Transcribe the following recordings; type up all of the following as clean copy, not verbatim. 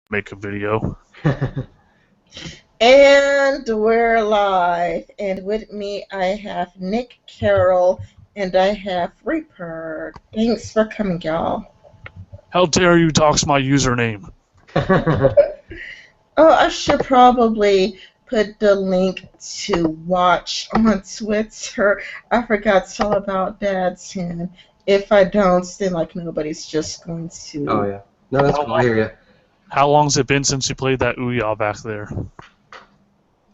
make a video. And we're live, and with me I have Nick, Carroll, and I have Reaper. Thanks for coming, y'all. How dare you dox my username? Oh, I should probably put the link to watch on Twitter. I forgot to tell about that soon. If I don't, then nobody's just going to. Oh yeah, no, that's cool. I hear you. How long's it been since you played that Ouya back there?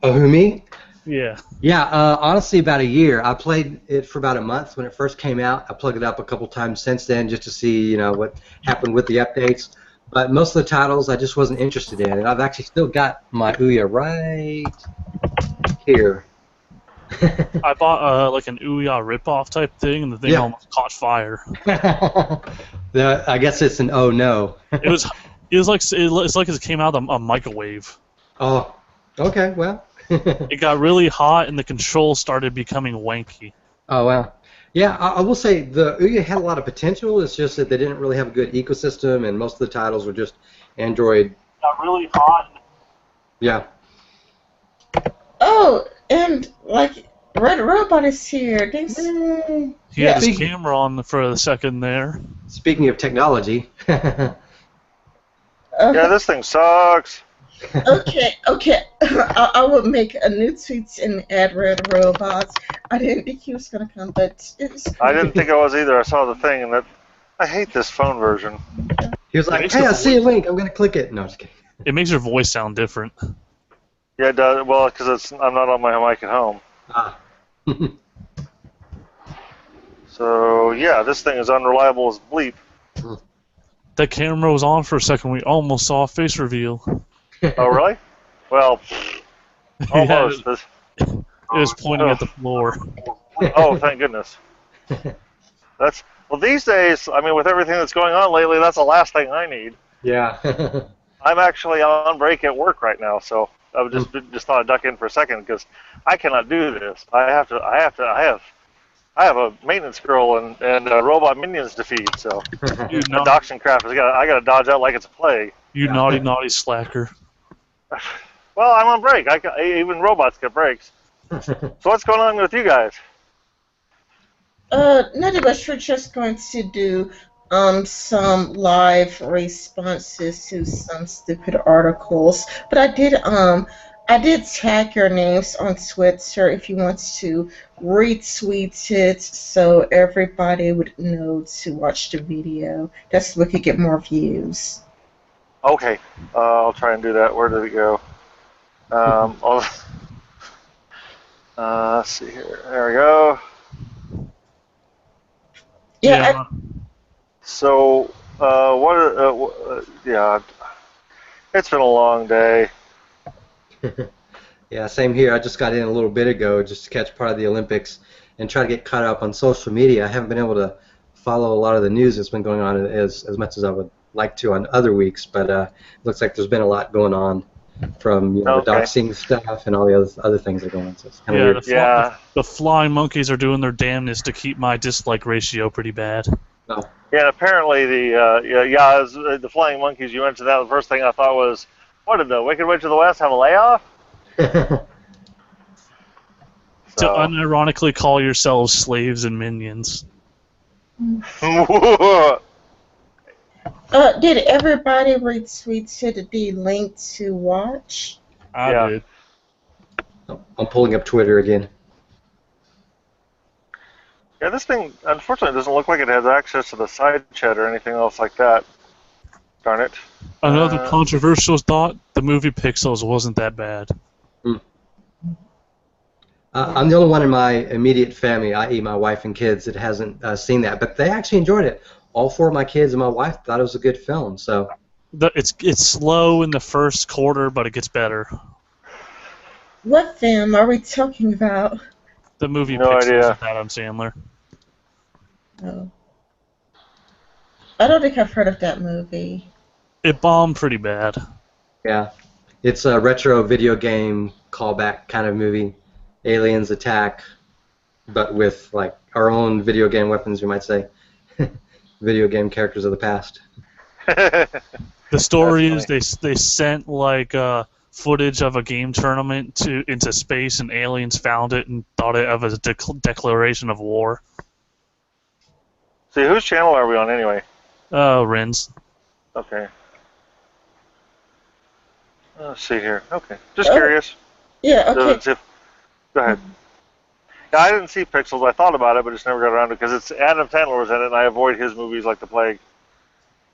Oh, who, me? Yeah. Yeah, honestly, about a year. I played it for about a month when it first came out. I plugged it up a couple times since then just to see, what happened with the updates. But most of the titles I just wasn't interested in, and I've actually still got my Ouya right here. I bought an Ouya ripoff type thing, and the thing almost caught fire. I guess it's an oh no. It's like it came out of a microwave. Oh, okay, well. It got really hot, and the controls started becoming wanky. Oh, wow. Yeah, I will say the Ouya had a lot of potential. It's just that they didn't really have a good ecosystem, and most of the titles were just Android. It got really hot. Yeah. Oh, and Red Robot is here. Thanks. He had his camera on for a second there. Speaking of technology. Yeah, this thing sucks. Okay. I will make a new tweet and add Red Robots. I didn't think he was gonna come, but it's. I didn't think I was either. I saw the thing, and I hate this phone version. He was like, "Hey, I see a link. I'm gonna click it." No, just kidding. It makes your voice sound different. Yeah, it does. Well, because I'm not on my mic at home. Ah. So yeah, this thing is unreliable as bleep. The camera was on for a second. We almost saw a face reveal. Oh really? Well, almost. It was pointing at the floor. Oh, thank goodness. Well, these days, I mean, with everything that's going on lately, that's the last thing I need. Yeah. I'm actually on break at work right now, so I just thought I'd duck in for a second because I cannot do this. I have a maintenance girl and robot minions to feed, so the doxing crap I got to dodge out like it's a plague. You naughty slacker. Well, I'm on break. Even robots get breaks. So what's going on with you guys? Nothing much. We're just going to do some live responses to some stupid articles. But I did tag your names on Twitter if you want to retweet it so everybody would know to watch the video. That's so we could get more views. Okay, I'll try and do that. Where did it go? Let's see here. There we go. Yeah. So, yeah, it's been a long day. Yeah, same here. I just got in a little bit ago just to catch part of the Olympics and try to get caught up on social media. I haven't been able to follow a lot of the news that's been going on as much as I would like to on other weeks, but it looks like there's been a lot going on from the doxing stuff and all the other things that are going on. So it's kind of weird. The flying monkeys are doing their damnedest to keep my dislike ratio pretty bad. Oh. Yeah, and apparently the flying monkeys, you mentioned that, the first thing I thought was, what, did the Wicked Witch of the West have a layoff? To unironically call yourselves slaves and minions. Did everybody retweet the link to watch? I did. I'm pulling up Twitter again. Yeah, this thing, unfortunately, doesn't look like it has access to the side chat or anything else like that. Darn it. Another controversial thought, the movie Pixels wasn't that bad. I'm the only one in my immediate family, i.e. my wife and kids, that hasn't seen that, but they actually enjoyed it. All four of my kids and my wife thought it was a good film. So it's slow in the first quarter, but it gets better. What film are we talking about? The movie Pixels with Adam Sandler. Oh. I don't think I've heard of that movie. It bombed pretty bad. Yeah. It's a retro video game callback kind of movie. Aliens attack, but with like our own video game weapons, you might say. Video game characters of the past. The The story is they sent like footage of a game tournament into space, and aliens found it and thought it of as a declaration of war. See, whose channel are we on anyway? Ren's. Okay. Let's see here. Okay. Just curious. Yeah, okay. Go ahead. Yeah, I didn't see Pixels. I thought about it, but just never got around to it because it's Adam Sandler was in it, and I avoid his movies like the plague.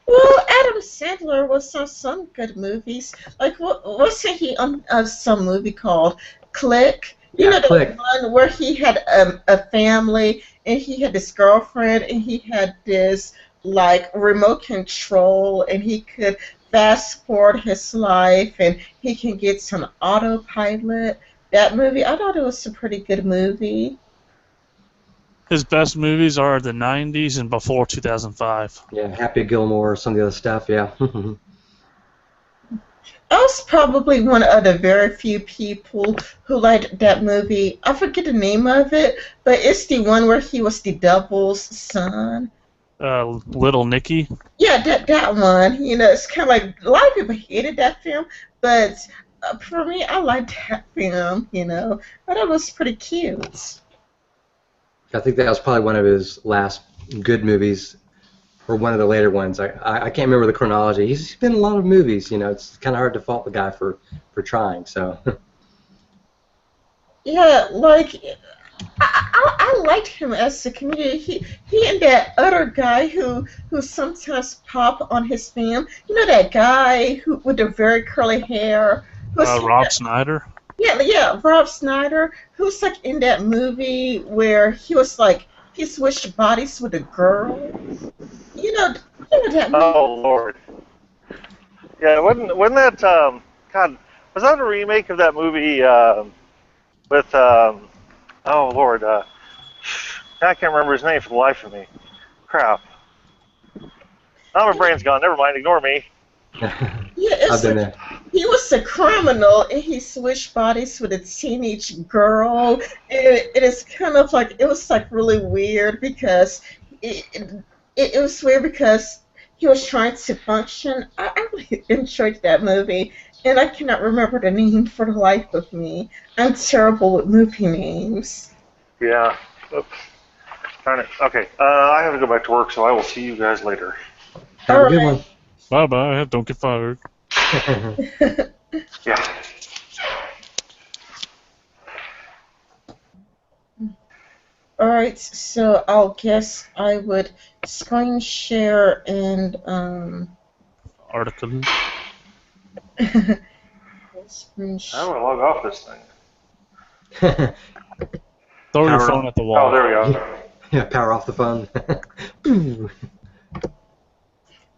Well, Adam Sandler was on some good movies. Like, wasn't he on some movie called Click? You know, the one where he had a family, and he had this girlfriend, and he had this, like, remote control, and he could fast forward his life, and he can get some autopilot. That movie, I thought it was a pretty good movie. His best movies are the 90s and before 2005. Yeah, Happy Gilmore, some of the other stuff, yeah. I was probably one of the very few people who liked that movie. I forget the name of it, but it's the one where he was the devil's son. Little Nicky? Yeah, that one. You know, it's kind of like, a lot of people hated that film, but for me, I liked that film, you know. I thought it was pretty cute. I think that was probably one of his last good movies, or one of the later ones. I can't remember the chronology. He's been in a lot of movies, you know. It's kind of hard to fault the guy for trying, so. Yeah, like, I liked him as a comedian. He and that other guy who sometimes pop on his film. You know that guy who with the very curly hair? Rob Schneider? Yeah, Rob Schneider, who's like in that movie where he was like, he switched bodies with a girl. You know that movie? Oh, Lord. Yeah, wasn't that, God, was that a remake of that movie with, oh, Lord, I can't remember his name for the life of me. Crap. Now my brain's gone. Never mind. Ignore me. Yeah, I've been there. He was a criminal, and he switched bodies with a teenage girl. And it is kind of like, it was like really weird because it was weird because he was trying to function. I really enjoyed that movie, and I cannot remember the name for the life of me. I'm terrible with movie names. Yeah. Oops. Darn it. Okay. I have to go back to work, so I will see you guys later. Have a good one. Bye-bye. Don't get fired. Yeah. Alright, so I'll guess I would screen share and Article. screen share. How do I log off this thing? Throw your phone at the wall. Oh, there we go. Yeah, power off the phone.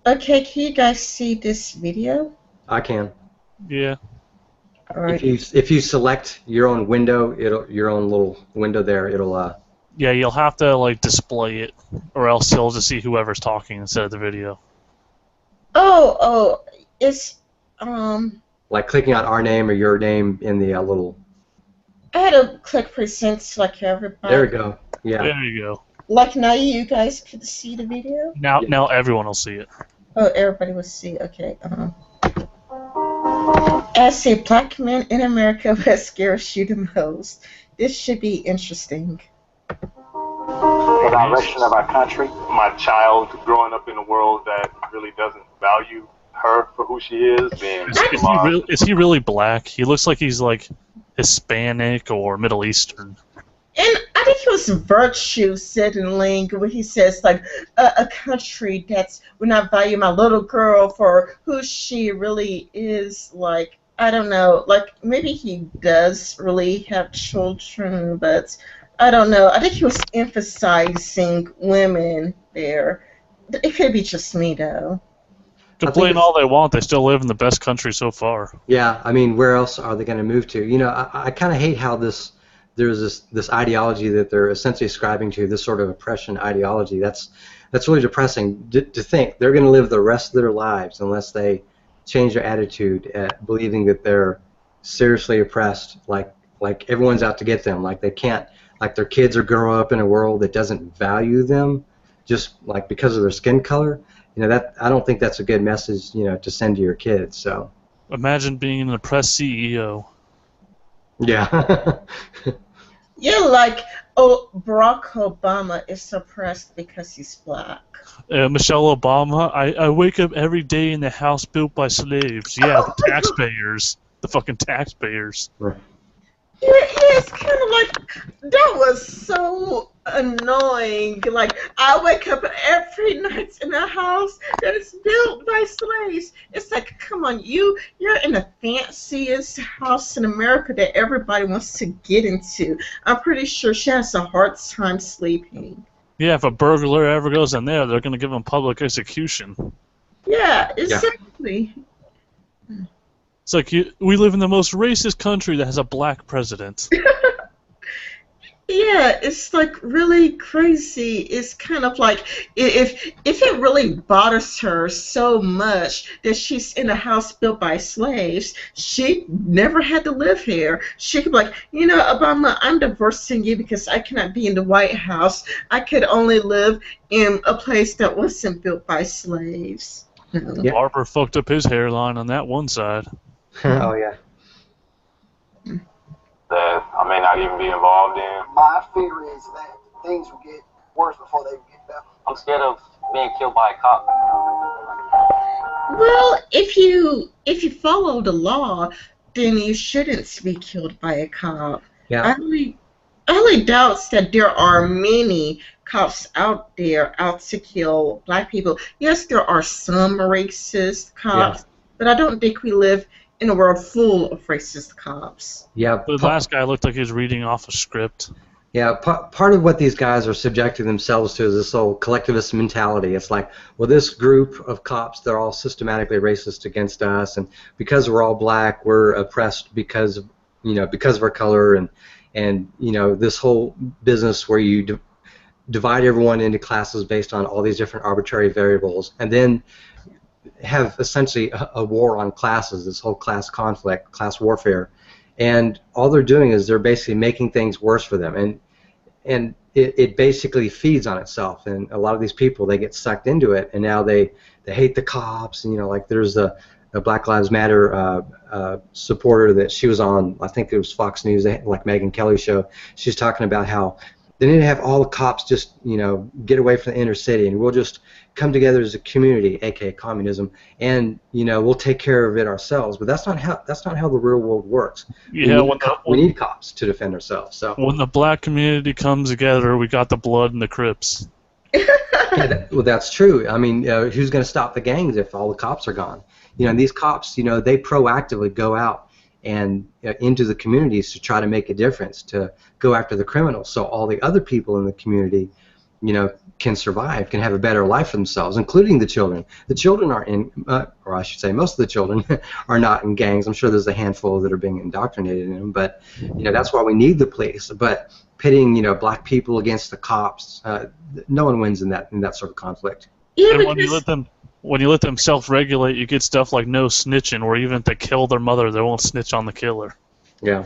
Okay, can you guys see this video? I can. Yeah. All right. If you select your own window, your own little window there, it'll Yeah, you'll have to like display it, or else he'll just see whoever's talking instead of the video. Oh, it's like clicking on our name or your name in the little. I had to click presents like everybody. There we go. Yeah. There you go. Like now you guys could see the video? Now everyone will see it. Oh, everybody will see. Okay. As a black man in America, what scares you the most? This should be interesting. The direction of our country. My child growing up in a world that really doesn't value her for who she is. Is he really black? He looks like he's like Hispanic or Middle Eastern. And I think it was Virtue signaling when he says, like, a country that's will not value my little girl for who she really is. Like, I don't know. Like, maybe he does really have children, but I don't know. I think he was emphasizing women there. It could be just me, though. Complain all they want, they still live in the best country so far. Yeah, I mean, where else are they going to move to? You know, I kind of hate how there's this ideology that they're essentially ascribing to, this sort of oppression ideology. That's really depressing to think they're going to live the rest of their lives unless they change their attitude at believing that they're seriously oppressed, like everyone's out to get them, like they can't, like their kids are growing up in a world that doesn't value them just like because of their skin color. that I don't think that's a good message, to send to your kids. So Imagine being an oppressed CEO. yeah. Yeah, like, oh, Barack Obama is suppressed because he's black. Michelle Obama, I wake up every day in the house built by slaves. Yeah, the taxpayers. The fucking taxpayers. Yeah, yeah, it's kind of like that was so annoying. Like I wake up every night in a house that is built by slaves. It's like, come on, you're in the fanciest house in America that everybody wants to get into. I'm pretty sure she has a hard time sleeping. Yeah, if a burglar ever goes in there, they're gonna give him public execution. Yeah, Yeah. exactly. It's like we live in the most racist country that has a black president. Yeah, it's like really crazy. It's kind of like if it really bothers her so much that she's in a house built by slaves, she never had to live here. She could be like, Obama, I'm divorcing you because I cannot be in the White House. I could only live in a place that wasn't built by slaves. Yeah. Barber fucked up his hairline on that one side. Oh yeah. That I may not even be involved in. My fear is that things will get worse before they get better. I'm scared of being killed by a cop. Well, if you follow the law, then you shouldn't be killed by a cop. Yeah. I highly doubts that there are many cops out there out to kill black people. Yes, there are some racist cops, but I don't think we live in a world full of racist cops. Yeah. The last guy looked like he was reading off a script. Yeah, part of what these guys are subjecting themselves to is this whole collectivist mentality. It's like, well, this group of cops, they're all systematically racist against us, and because we're all black, we're oppressed because of our color, and this whole business where you divide everyone into classes based on all these different arbitrary variables, and then have essentially a war on classes, this whole class conflict, class warfare. And all they're doing is they're basically making things worse for them, and it basically feeds on itself. And a lot of these people, they get sucked into it, and now they hate the cops. And like there's a Black Lives Matter supporter that she was on, I think it was Fox News, like Megyn Kelly's show. She's talking about how they need to have all the cops just get away from the inner city, and we'll just come together as a community, aka communism, and we'll take care of it ourselves. But that's not how the real world works. Yeah, we need cops to defend ourselves. So when the black community comes together, we got the blood and the Crips. yeah, well, that's true. I mean, who's going to stop the gangs if all the cops are gone? And these cops, they proactively go out and into the communities to try to make a difference, to go after the criminals, so all the other people in the community, can survive, can have a better life for themselves, including the children. The children are in, or I should say, most of the children are not in gangs. I'm sure there's a handful that are being indoctrinated in them, but that's why we need the police. But pitting black people against the cops, no one wins in that sort of conflict. Yeah, And when you let them self-regulate, you get stuff like no snitching, where even if they kill their mother, they won't snitch on the killer. Yeah.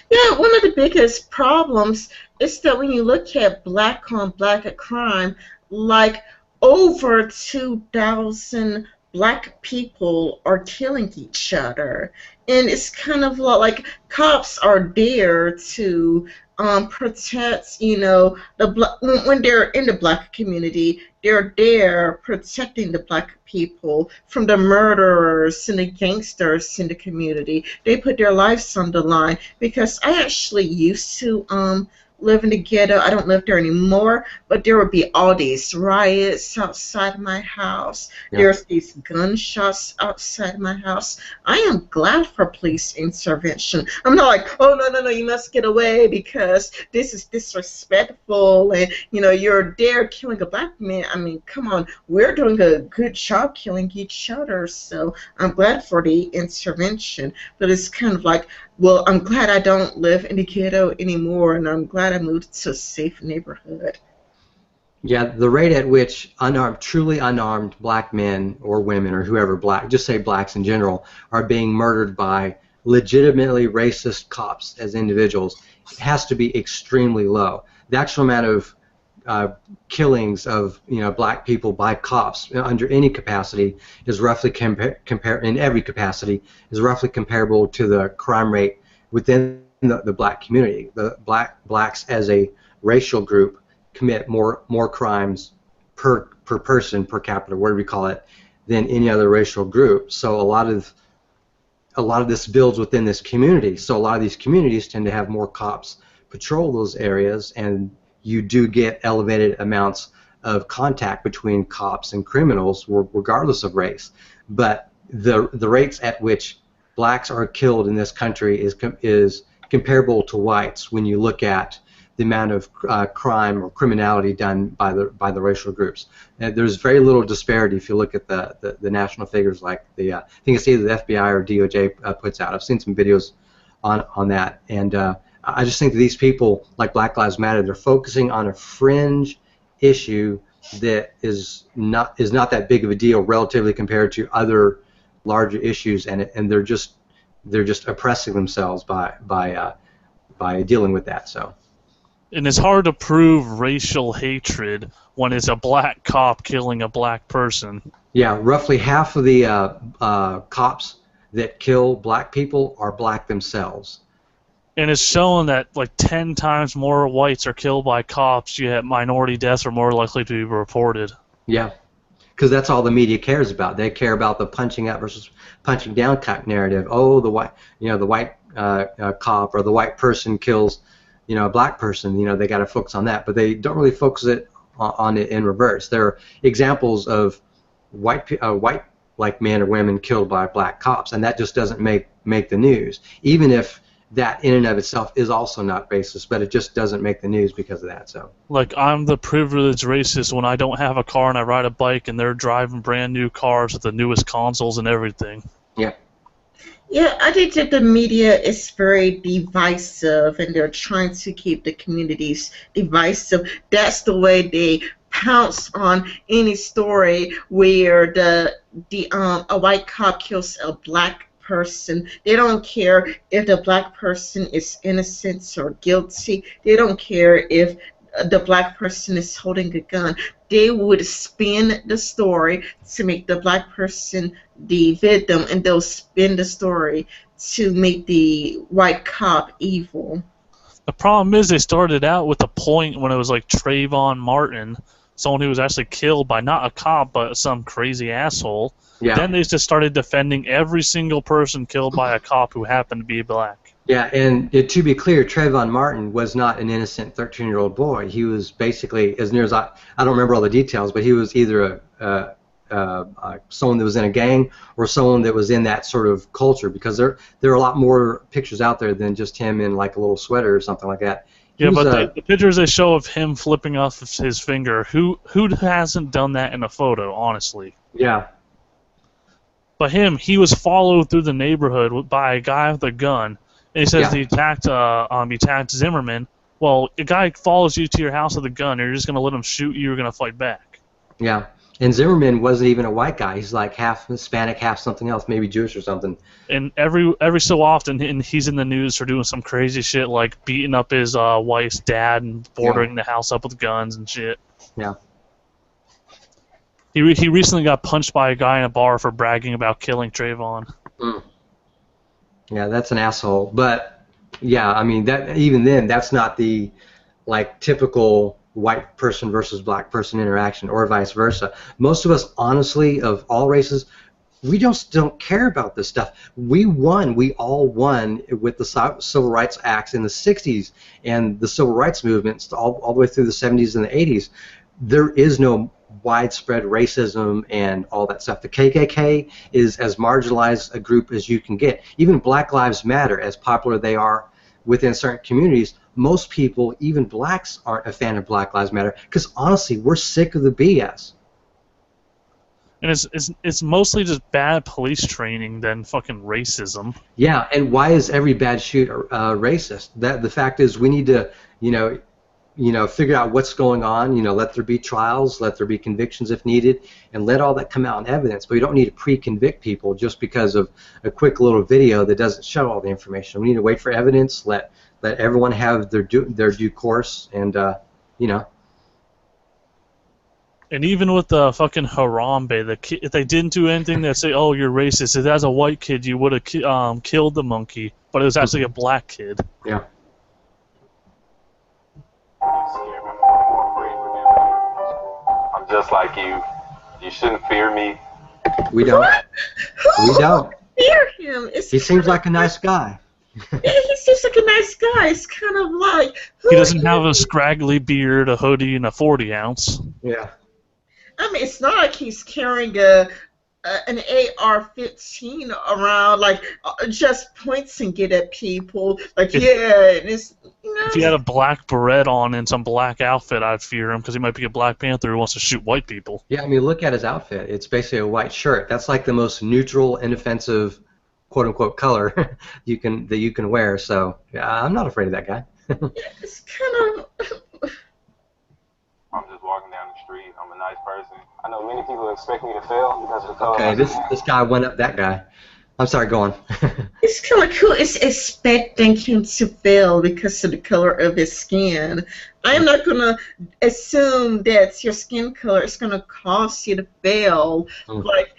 Yeah, one of the biggest problems is that when you look at black on black crime, like over 2,000 black people are killing each other. And it's kind of like cops are there to protect, when they're in the black community, they're there protecting the black people from the murderers and the gangsters in the community. They put their lives on the line, because I actually used to live in the ghetto. I don't live there anymore, but there would be all these riots outside my house. Yeah. There's these gunshots outside my house. I am glad for police intervention. I'm not like, oh, no, you must get away because this is disrespectful, and you're there killing a black man. I mean, come on, we're doing a good job killing each other, so I'm glad for the intervention. But it's kind of like, well, I'm glad I don't live in the ghetto anymore, and I'm glad I moved to a safe neighborhood. Yeah, the rate at which truly unarmed black men or women or whoever, just say blacks in general, are being murdered by legitimately racist cops as individuals has to be extremely low. The actual amount of killings of black people by cops under any capacity is roughly in every capacity is roughly comparable to the crime rate within the black community. The blacks as a racial group commit more crimes per person, per capita, whatever you call it, than any other racial group. So a lot of this builds within this community. So a lot of these communities tend to have more cops patrol those areas, and you do get elevated amounts of contact between cops and criminals regardless of race. But the rates at which blacks are killed in this country is comparable to whites when you look at the amount of crime or criminality done by the racial groups. There's very little disparity if you look at the national figures, like I think it's either the FBI or DOJ puts out. I've seen some videos on that, and I just think that these people, like Black Lives Matter, they're focusing on a fringe issue that is not that big of a deal relatively compared to other larger issues, and they're just oppressing themselves by dealing with that. So. And it's hard to prove racial hatred when it's a black cop killing a black person. Yeah, roughly half of the cops that kill black people are black themselves. And it's shown that like 10 times more whites are killed by cops, yet minority deaths are more likely to be reported. Yeah, because that's all the media cares about. They care about the punching up versus punching down type narrative. Oh, the white cop or the white person kills a black person, they got to focus on that, but they don't really focus on it in reverse. There are examples of white like men or women killed by black cops, and that just doesn't make the news, even if that in and of itself is also not racist, but it just doesn't make the news because of that. So, like, I'm the privileged racist when I don't have a car and I ride a bike and they're driving brand new cars with the newest consoles and everything. Yeah. Yeah, I think that the media is very divisive, and they're trying to keep the communities divisive. That's the way they pounce on any story where a white cop kills a black person. They don't care if the black person is innocent or guilty. They don't care if the black person is holding a gun. They would spin the story to make the black person the victim, and they'll spin the story to make the white cop evil. The problem is they started out with a point when it was like Trayvon Martin, someone who was actually killed by not a cop but some crazy asshole. Yeah. Then they just started defending every single person killed by a cop who happened to be black. Yeah, and to be clear, Trayvon Martin was not an innocent 13-year-old boy. He was basically, as near as I don't remember all the details, but he was either someone that was in a gang or someone that was in that sort of culture, because there are a lot more pictures out there than just him in like a little sweater or something like that. But the pictures they show of him flipping off his finger, who hasn't done that in a photo, honestly? Yeah. But he was followed through the neighborhood by a guy with a gun. And he says he attacked Zimmerman. Well, a guy follows you to your house with a gun. You're just going to let him shoot you. You're going to fight back. Yeah. And Zimmerman wasn't even a white guy. He's like half Hispanic, half something else, maybe Jewish or something. And every so often, he's in the news for doing some crazy shit, like beating up his wife's dad and bordering the house up with guns and shit. Yeah. He recently got punched by a guy in a bar for bragging about killing Trayvon. Mm. Yeah, that's an asshole. But yeah, I mean, that even then, that's not the like typical white person versus black person interaction, or vice versa. Most of us, honestly, of all races, we just don't care about this stuff. We all won with the Civil Rights Acts in the 60s and the Civil Rights movements all the way through the 70s and the 80s. There is no widespread racism and all that stuff. The KKK is as marginalized a group as you can get. Even Black Lives Matter, as popular they are within certain communities, most people, even blacks, aren't a fan of Black Lives Matter because honestly, we're sick of the BS. And it's mostly just bad police training than fucking racism. Yeah, and why is every bad shooter racist? The fact is, we need to, figure out what's going on. Let there be trials, let there be convictions if needed, and let all that come out in evidence. But we don't need to pre-convict people just because of a quick little video that doesn't show all the information. We need to wait for evidence. Let everyone have their due course, and And even with the fucking Harambe, if they didn't do anything that say, "Oh, you're racist," if that's a white kid, you would have killed the monkey, but it was actually a black kid. Yeah. I'm just like you. You shouldn't fear me. We don't. We don't. Fear him. He seems like a nice guy. Yeah, he seems like a nice guy. It's kind of like He doesn't have a scraggly beard, a hoodie, and a 40 ounce. Yeah. I mean, it's not like he's carrying an AR-15 around, like just points and get at people. Like, yeah, and it's, you know. If he had a black beret on and some black outfit, I'd fear him because he might be a Black Panther who wants to shoot white people. Yeah, I mean, look at his outfit. It's basically a white shirt. That's like the most neutral, inoffensive, quote unquote, color that you can wear. So yeah, I'm not afraid of that guy. It's kind of. I'm just walking down the street. I'm a nice person. I know many people expect me to fail because of the color. Okay, this guy went up that guy. I'm sorry, go on. It's kind of cool. It's expecting him to fail because of the color of his skin. I'm not going to assume that your skin color is going to cause you to fail. Like,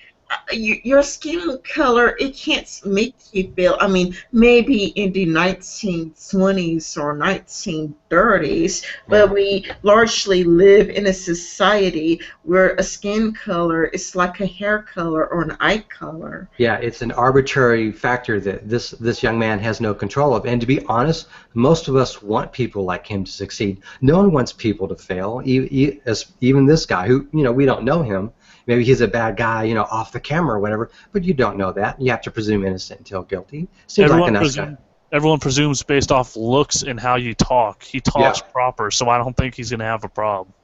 your skin color, it can't make you fail. I mean, maybe in the 1920s or 1930s, but we largely live in a society where a skin color is like a hair color or an eye color. Yeah, it's an arbitrary factor that this young man has no control of. And to be honest, most of us want people like him to succeed. No one wants people to fail, even this guy who, we don't know him. Maybe he's a bad guy, off the camera or whatever, but you don't know that. You have to presume innocent until guilty. Seems like a nice guy. Everyone presumes based off looks and how you talk. He talks proper, so I don't think he's going to have a problem.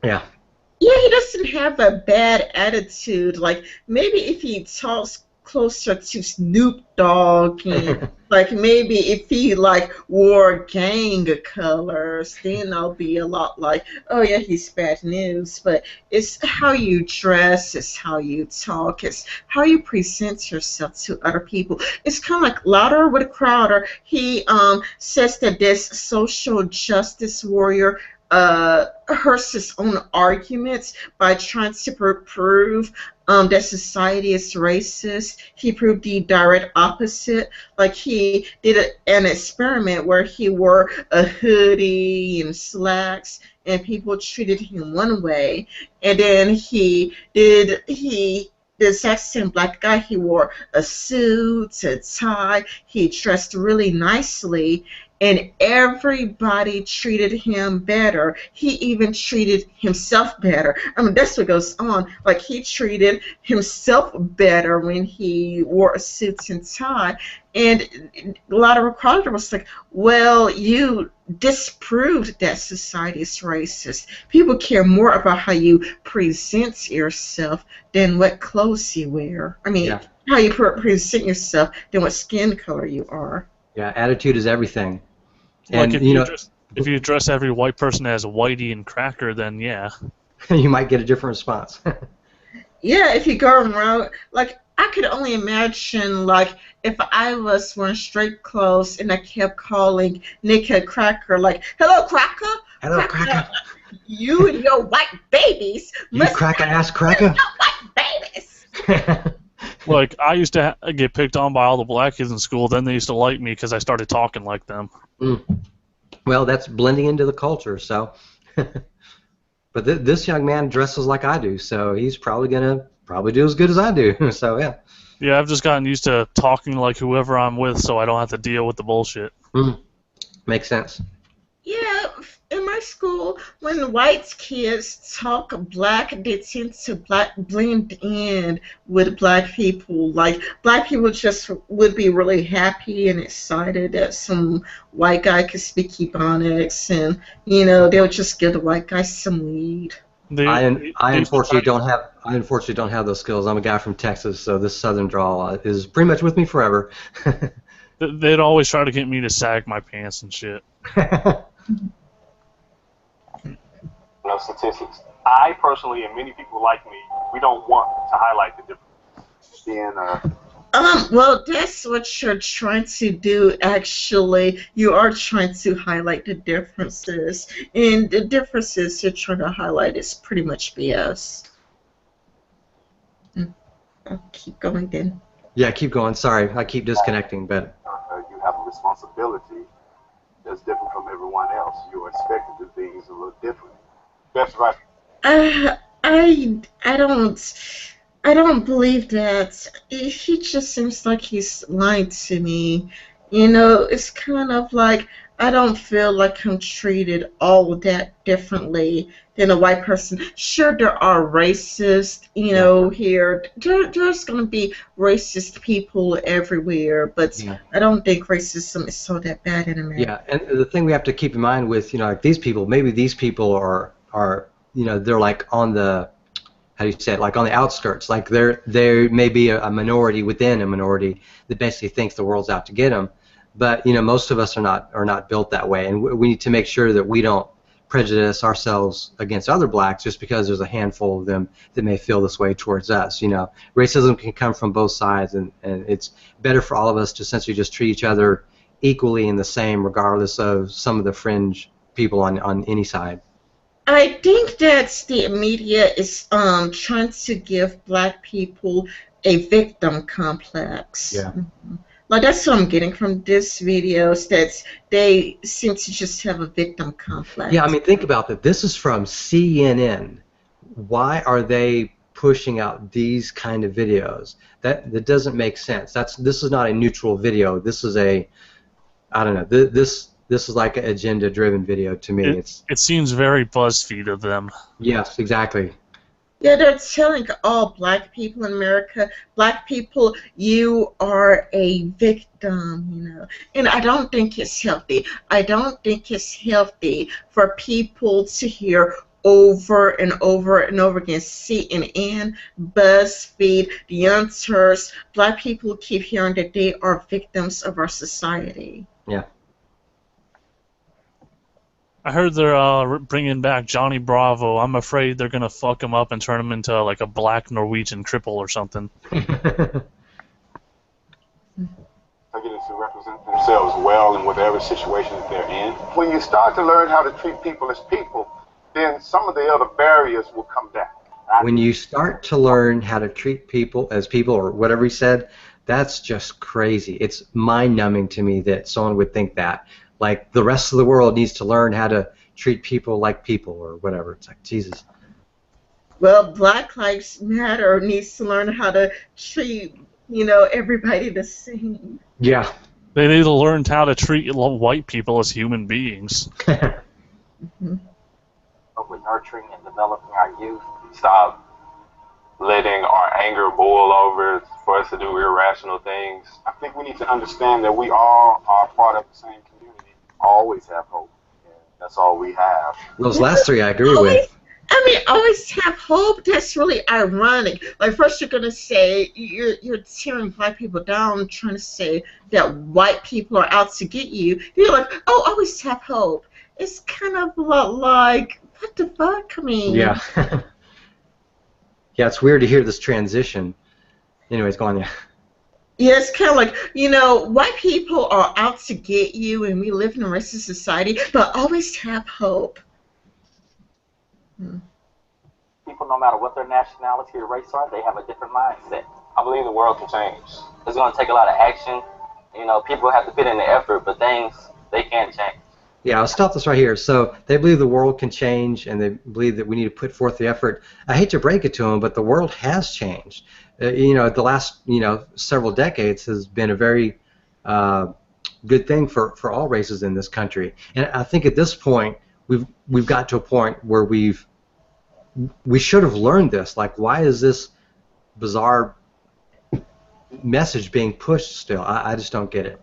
Yeah. Yeah, he doesn't have a bad attitude. Like, maybe if he talks closer to Snoop Dogg and like maybe if he like wore gang colors, then I'll be a lot like, oh yeah, he's bad news. But it's how you dress, it's how you talk, it's how you present yourself to other people. It's kind of like Louder with Crowder. He says that this social justice warrior hurts his own arguments by trying to prove that society is racist. He proved the direct opposite. Like, he did an experiment where he wore a hoodie and slacks, and people treated him one way. And then the exact same black guy, he wore a suit, a tie, he dressed really nicely, and everybody treated him better. He even treated himself better. I mean, that's what goes on. Like, he treated himself better when he wore a suit and tie. And a lot of reporters was like, well, you disproved that society is racist. People care more about how you present yourself than what clothes you wear. I mean, how you present yourself than what skin color you are. Yeah, attitude is everything. Like, and if you dress every white person as Whitey and Cracker, then yeah. You might get a different response. Yeah, if you go around, like, I could only imagine, like, if I was wearing straight clothes and I kept calling Nick a Cracker, like, hello, Cracker? Hello, Cracker. You and your white babies must cracker-ass Cracker? Your white babies. Like, I used to get picked on by all the black kids in school. Then they used to like me because I started talking like them. Well, that's blending into the culture. So, but this young man dresses like I do, so he's probably gonna do as good as I do. So yeah. Yeah, I've just gotten used to talking like whoever I'm with, so I don't have to deal with the bullshit. Makes sense. Yeah, in my school, when white kids talk black, they tend to blend in with black people. Like, black people just would be really happy and excited that some white guy could speak Ebonics, and they would just give the white guy some weed. I unfortunately don't have those skills. I'm a guy from Texas, so this Southern drawl is pretty much with me forever. They'd always try to get me to sag my pants and shit. No statistics. I personally, and many people like me, we don't want to highlight the difference. Being Well, that's what you're trying to do, actually. You are trying to highlight the differences. And the differences you're trying to highlight is pretty much BS. I'll keep going then. Yeah, keep going. Sorry, I keep disconnecting, but You have a responsibility that's different from everyone else. You are expected to do things a little different. That's right. Uh, I don't believe that. He just seems like he's lying to me. You know, it's kind of like I don't feel like I'm treated all that differently than a white person. Sure, there are racists, yeah, here. There's going to be racist people everywhere, but yeah, I don't think racism is so that bad in America. yeah. And the thing we have to keep in mind with, like these people, maybe these people are they're like on the, how do you say it, like on the outskirts, like there may be a minority within a minority that basically thinks the world's out to get them, but most of us are not built that way, and we need to make sure that we don't prejudice ourselves against other blacks just because there's a handful of them that may feel this way towards us. Racism can come from both sides, and it's better for all of us to essentially just treat each other equally and the same regardless of some of the fringe people on any side. I think that the media is trying to give black people a victim complex. Yeah. Like that's what I'm getting from this video is that they seem to just have a victim complex. Yeah, I mean, think about that. This is from CNN. Why are they pushing out these kind of videos? That doesn't make sense. This is not a neutral video. This is I don't know. This is like an agenda-driven video to me. It seems very BuzzFeed of them. Yes, exactly. Yeah, they're telling all black people in America, black people, you are a victim. And I don't think it's healthy. I don't think it's healthy for people to hear over and over and over again. CNN, BuzzFeed, the Young Turks, black people keep hearing that they are victims of our society. Yeah. I heard they're bringing back Johnny Bravo. I'm afraid they're gonna fuck him up and turn him into like a black Norwegian cripple or something. They get to represent themselves well in whatever situation that they're in. When you start to learn how to treat people as people, then some of the other barriers will come down. When you start to learn how to treat people as people, or whatever he said, that's just crazy. It's mind-numbing to me that someone would think that. Like the rest of the world needs to learn how to treat people like people, or whatever. It's like, Jesus. Well, Black Lives Matter needs to learn how to treat, everybody the same. Yeah. They need to learn how to treat white people as human beings. Mm-hmm. With nurturing and developing our youth. Stop letting our anger boil over for us to do irrational things. I think we need to understand that we all are part of the same community. Always have hope. And that's all we have. Those last three I agree with. Always have hope. That's really ironic. Like, first you're going to say you're tearing black people down, trying to say that white people are out to get you. You're like, oh, always have hope. It's kind of like, what the fuck? I mean... Yeah. Yeah, it's weird to hear this transition. Anyways, go on, yeah. Yeah, it's kind of like, white people are out to get you, and we live in a racist society, but always have hope. People, no matter what their nationality or race are, they have a different mindset. I believe the world can change. It's going to take a lot of action. People have to put in the effort, but things, they can't change. Yeah, I'll stop this right here. So they believe the world can change, and they believe that we need to put forth the effort. I hate to break it to them, but the world has changed. The last several decades has been a very good thing for all races in this country. And I think at this point we've got to a point where we should have learned this. Like, why is this bizarre message being pushed still? I just don't get it.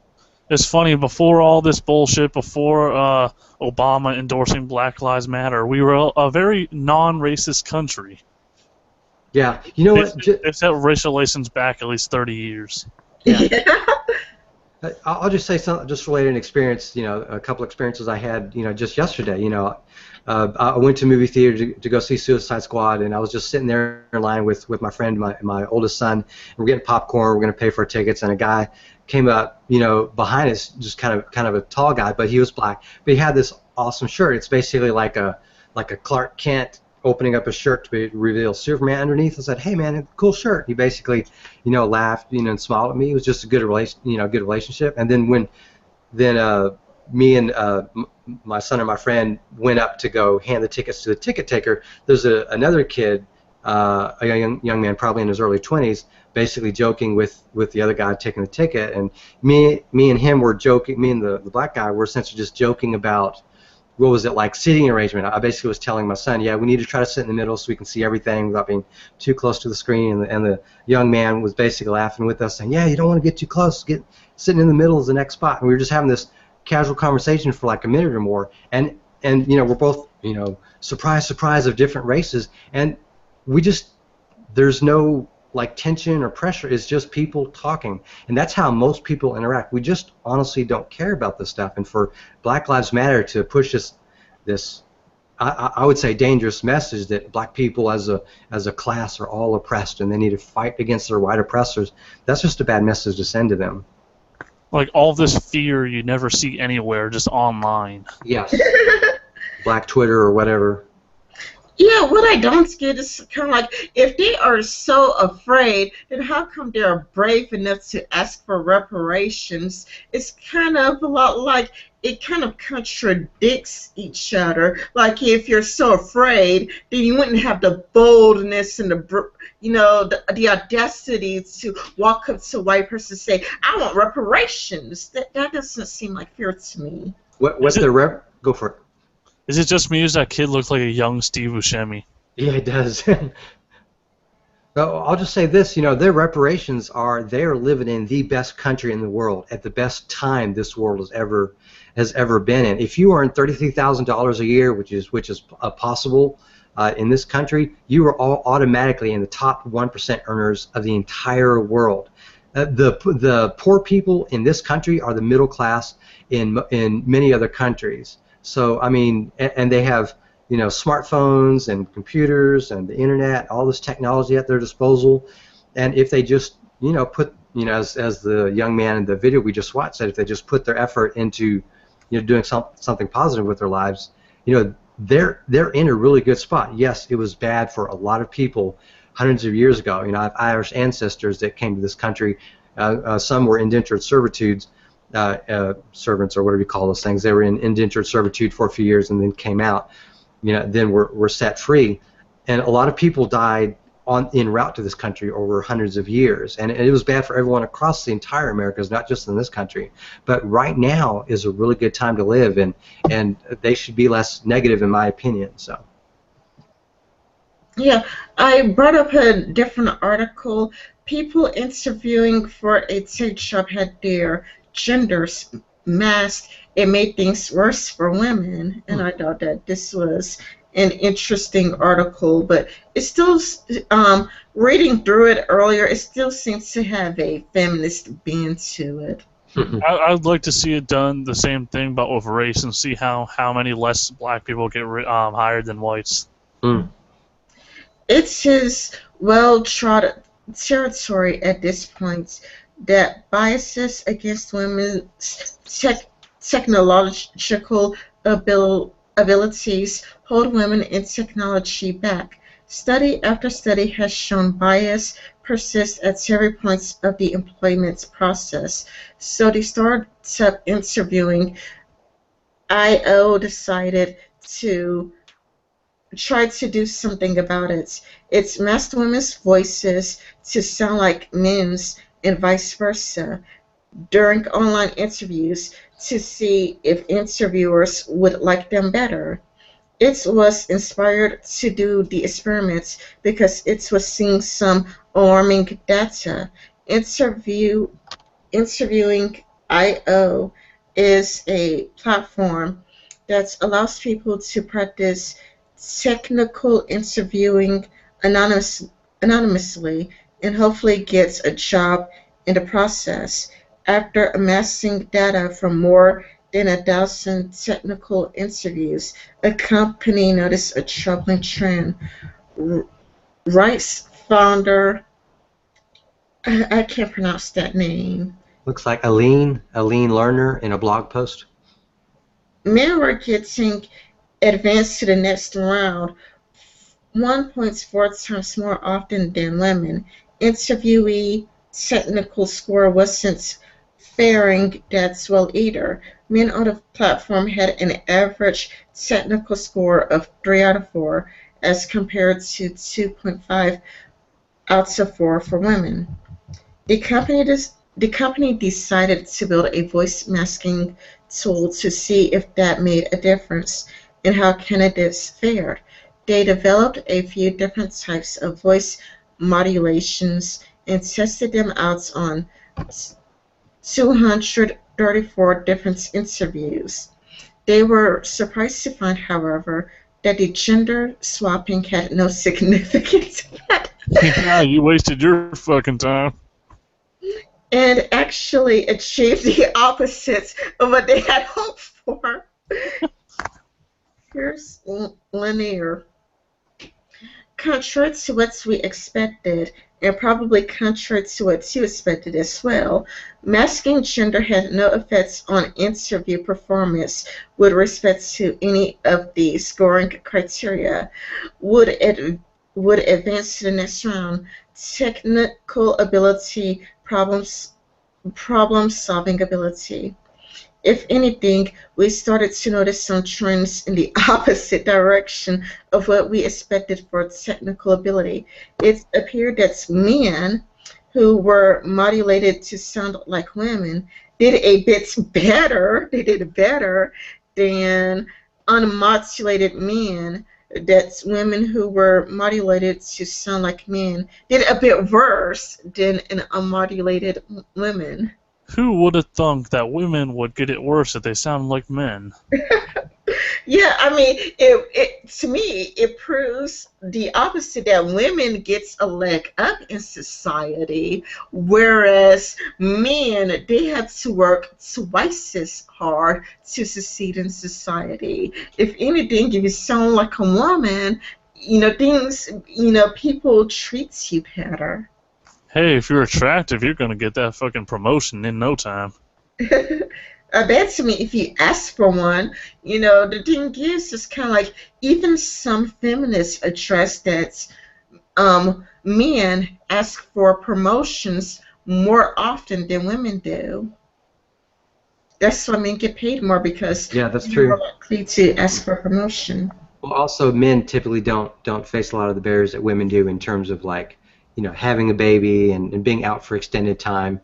It's funny, before all this bullshit, before Obama endorsing Black Lives Matter, we were a very non-racist country. Yeah, you know what? They've set racial relations back at least 30 years. Yeah. I'll just say something just related to an experience, a couple experiences I had, just yesterday. I went to movie theater to go see Suicide Squad, and I was just sitting there in line with my friend, my oldest son, and we're getting popcorn, we're going to pay for our tickets, and a guy came up, behind us, just kind of a tall guy, but he was black, but he had this awesome shirt. It's basically like a Clark Kent opening up his shirt to reveal Superman underneath. I said, "Hey man, cool shirt." He basically, laughed, and smiled at me. It was just a good good relationship. And then me and my son and my friend went up to go hand the tickets to the ticket taker. There's another kid, a young man, probably in his early 20s, basically joking with the other guy taking the ticket. And me and him were joking. Me and the black guy were essentially just joking about, what was it, like seating arrangement. I basically was telling my son, yeah, we need to try to sit in the middle so we can see everything without being too close to the screen. And the young man was basically laughing with us, saying, yeah, you don't want to get too close. Sitting in the middle is the next spot. And we were just having this casual conversation for like a minute or more. And we're both, surprise of different races. And there's no like tension or pressure. It's just people talking, and that's how most people interact. We just honestly don't care about this stuff. And for Black Lives Matter to push this I would say dangerous message that black people as a class are all oppressed and they need to fight against their white oppressors, that's just a bad message to send to them. Like all this fear you never see anywhere, just online. Yes. Black Twitter or whatever. Yeah, what I don't get is kind of like, if they are so afraid, then how come they're brave enough to ask for reparations? It's kind of a lot like, it kind of contradicts each other. Like, if you're so afraid, then you wouldn't have the boldness and the audacity to walk up to a white person and say, I want reparations. That doesn't seem like fear to me. What's go for it. Is it just me or does that kid look like a young Steve Buscemi? Yeah, it does. I'll just say this, their reparations they are living in the best country in the world at the best time this world has ever been in. If you earn $33,000 a year, which is possible in this country, you are all automatically in the top 1% earners of the entire world. The poor people in this country are the middle class in many other countries. So, I mean, and they have, smartphones and computers and the internet, all this technology at their disposal. And if they just, put, as the young man in the video we just watched said, if they just put their effort into, doing something positive with their lives, they're in a really good spot. Yes, it was bad for a lot of people hundreds of years ago. I have Irish ancestors that came to this country. Some were indentured servitudes. Servants or whatever you call those things. They were in indentured servitude for a few years and then came out. Then were set free, and a lot of people died en route to this country over hundreds of years, and it was bad for everyone across the entire Americas, not just in this country. But right now is a really good time to live, and they should be less negative, in my opinion. So. Yeah, I brought up a different article. People interviewing for a tech job had their genders masked. It made things worse for women, and I thought that this was an interesting article, but it still, reading through it earlier, it still seems to have a feminist bent to it. I'd like to see it done the same thing, but with race, and see how many less black people get hired than whites. It's his well-trodden territory at this point that biases against women's technological abilities hold women in technology back. Study after study has shown bias persists at every point of the employment process. So the startup interviewing IO decided to try to do something about it. It's masked women's voices to sound like men's and vice versa during online interviews to see if interviewers would like them better. It was inspired to do the experiments because it was seeing some alarming data. Interviewing IO is a platform that allows people to practice technical interviewing anonymously and hopefully gets a job in the process. After amassing data from more than 1,000 technical interviews, the company noticed a troubling trend. Rice founder, I can't pronounce that name. Looks like Aline Lerner in a blog post. Men were getting advanced to the next round 1.4 times more often than women. Interviewee technical score wasn't faring that well either. Men on the platform had an average technical score of 3 out of 4 as compared to 2.5 out of 4 for women. The company decided to build a voice masking tool to see if that made a difference in how candidates fared. They developed a few different types of voice modulations and tested them out on 234 different interviews. They were surprised to find, however, that the gender swapping had no significant effect. Yeah, you wasted your fucking time. And actually achieved the opposite of what they had hoped for. Here's linear. Contrary to what we expected, and probably contrary to what you expected as well, masking gender had no effects on interview performance with respect to any of the scoring criteria. Would advance to the next round. Technical ability, problem-solving ability. If anything, we started to notice some trends in the opposite direction of what we expected for technical ability. It appeared that men who were modulated to sound like women did a bit better. They did better than unmodulated men. That women who were modulated to sound like men did a bit worse than an unmodulated women. Who would have thunk that women would get it worse if they sounded like men? Yeah, I mean, it to me it proves the opposite, that women gets a leg up in society, whereas men, they have to work twice as hard to succeed in society. If anything, if you sound like a woman, people treat you better. Hey, if you're attractive, you're gonna get that fucking promotion in no time. That to me, if you ask for one, the thing is, it's kind of like even some feminists address that men ask for promotions more often than women do. That's why men get paid more, because Yeah, that's they're true. more likely to ask for promotion. Well, also men typically don't face a lot of the barriers that women do in terms of having a baby and being out for extended time.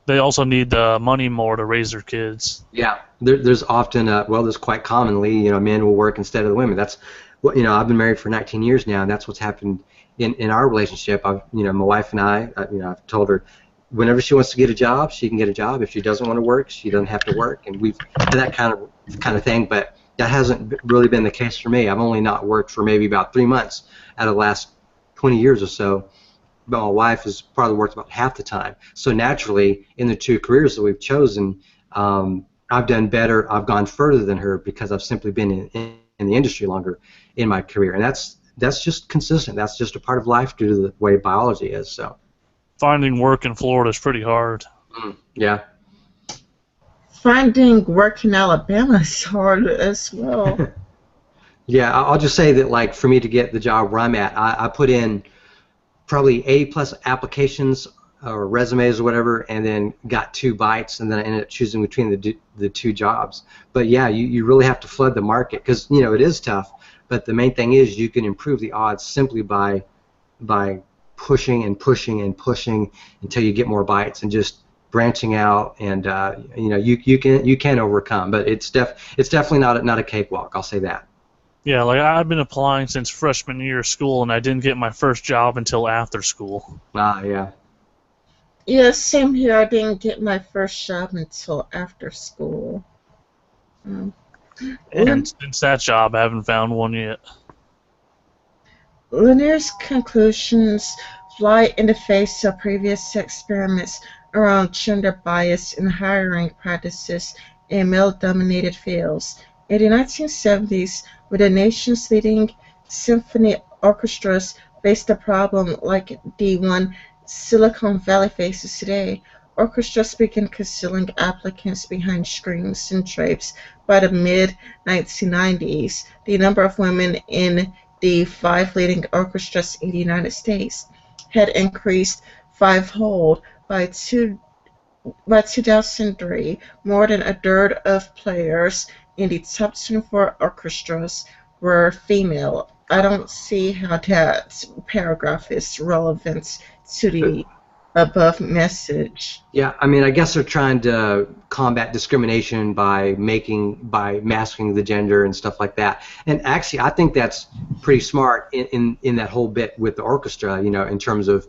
They also need the money more to raise their kids. Yeah, there's often there's quite commonly men will work instead of the women. That's what I've been married for 19 years now, and that's what's happened in our relationship. My wife and I've told her whenever she wants to get a job, she can get a job. If she doesn't want to work, she doesn't have to work, and we've had that kind of thing. But that hasn't really been the case for me. I've only not worked for maybe about 3 months out of the last 20 years or so. But my wife has probably worked about half the time. So naturally, in the two careers that we've chosen, I've done better. I've gone further than her because I've simply been in the industry longer in my career, and that's just consistent. That's just a part of life due to the way biology is. So finding work in Florida is pretty hard. Yeah. Finding work in Alabama is hard as well. Yeah, I'll just say that for me to get the job where I'm at, I put in probably 80+ applications or resumes or whatever, and then got 2 bites, and then I ended up choosing between the 2 jobs. But yeah, you really have to flood the market, because it is tough. But the main thing is you can improve the odds simply by pushing and pushing and pushing until you get more bites, and just branching out, and you can overcome. But it's definitely not a cakewalk. I'll say that. Yeah, I've been applying since freshman year of school, and I didn't get my first job until after school. Yeah. Yeah, same here. I didn't get my first job until after school. And since that job, I haven't found one yet. Lanier's conclusions fly in the face of previous experiments around gender bias in hiring practices in male-dominated fields. In the 1970s, when the nation's leading symphony orchestras faced a problem like the one Silicon Valley faces today, orchestras began concealing applicants behind screens and drapes. By the mid-1990s, the number of women in the five leading orchestras in the United States had increased fivefold. By 2003, more than a third of players in the top 24 orchestras were female. I don't see how that paragraph is relevant to the above message. Yeah, I mean, I guess they're trying to combat discrimination by masking the gender and stuff like that. And actually, I think that's pretty smart in that whole bit with the orchestra, you know, in terms of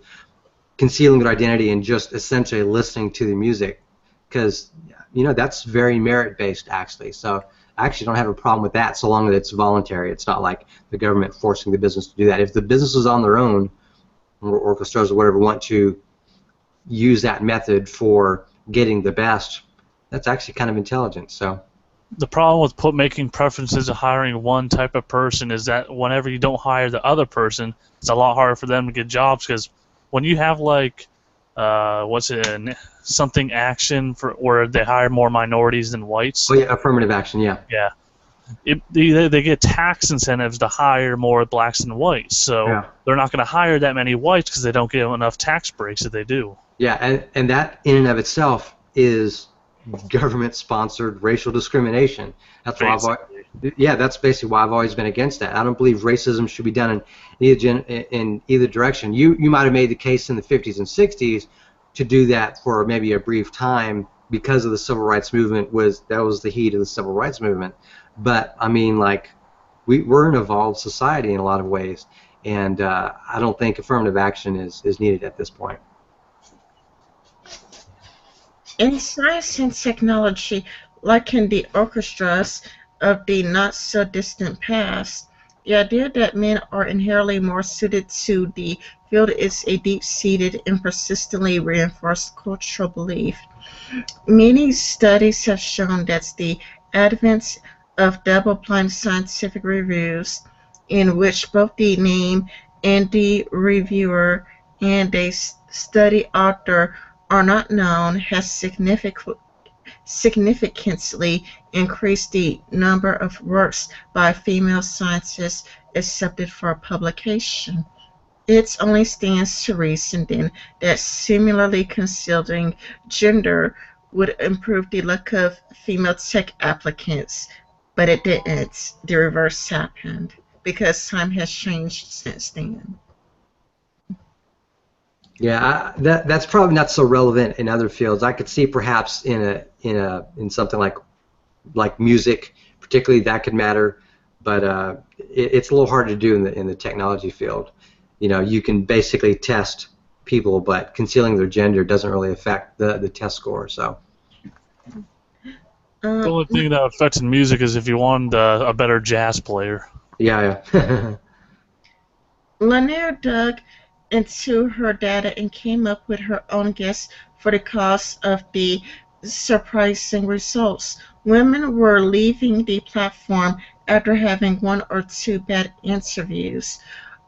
concealing their identity and just essentially listening to the music, because, you know, that's very merit-based, actually. So I actually don't have a problem with that so long as it's voluntary. It's not like the government forcing the business to do that. If the businesses on their own, or orchestras or whatever, want to use that method for getting the best, that's actually kind of intelligent. So the problem with making preferences of hiring one type of person is that whenever you don't hire the other person, it's a lot harder for them to get jobs, because when you have like something action for where they hire more minorities than whites. Oh yeah, affirmative action, yeah. Yeah. They get tax incentives to hire more blacks than whites, so Yeah. they're not going to hire that many whites because they don't get enough tax breaks if they do. Yeah, and that in and of itself is government-sponsored racial discrimination. That's why that's basically why I've always been against that. I don't believe racism should be done in either direction. You might have made the case in the 50s and 60s to do that for maybe a brief time because of the civil rights movement. That was the heat of the civil rights movement. But I mean, like, we're an evolved society in a lot of ways, and I don't think affirmative action is needed at this point. In science and technology, like in the orchestras of the not-so-distant past, the idea that men are inherently more suited to the field is a deep-seated and persistently reinforced cultural belief. Many studies have shown that the advent of double-blind scientific reviews, in which both the name and the reviewer and a study author are not known, has significantly increased the number of works by female scientists accepted for publication. It only stands to reason, then, that similarly concealing gender would improve the luck of female tech applicants, but it didn't. The reverse happened, because time has changed since then. Yeah, that's probably not so relevant in other fields. I could see perhaps in something like music, particularly, that could matter, but it's a little hard to do in the technology field. You know, you can basically test people, but concealing their gender doesn't really affect the test score. So the only thing that affects in music is if you wanted a better jazz player. Yeah. Lanier dug into her data and came up with her own guess for the cause of the surprising results. Women were leaving the platform after having one or two bad interviews.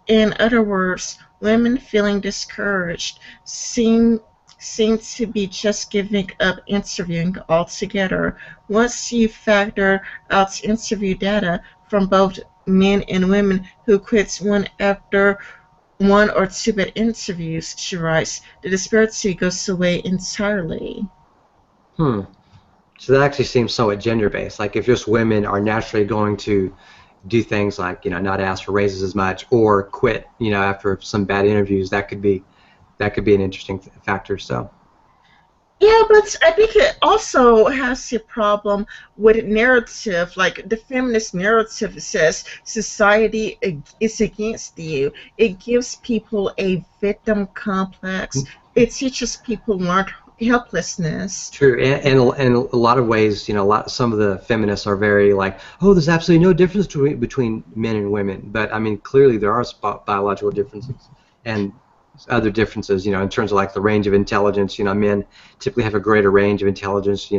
In other words, women feeling discouraged seem to be just giving up interviewing altogether. Once you factor out interview data from both men and women who quit one after one or two bad interviews, she writes, the disparity goes away entirely. So that actually seems somewhat gender-based. Like, if just women are naturally going to do things like, you know, not ask for raises as much or quit, you know, after some bad interviews, that could be an interesting factor. So. Yeah, but I think it also has a problem with narrative. Like, the feminist narrative says society is against you. It gives people a victim complex. It teaches people learned helplessness. True, and in a lot of ways, you know, some of the feminists are very like, oh, there's absolutely no difference between men and women. But I mean, clearly there are biological differences, and other differences, in terms of like the range of intelligence. Men typically have a greater range of intelligence,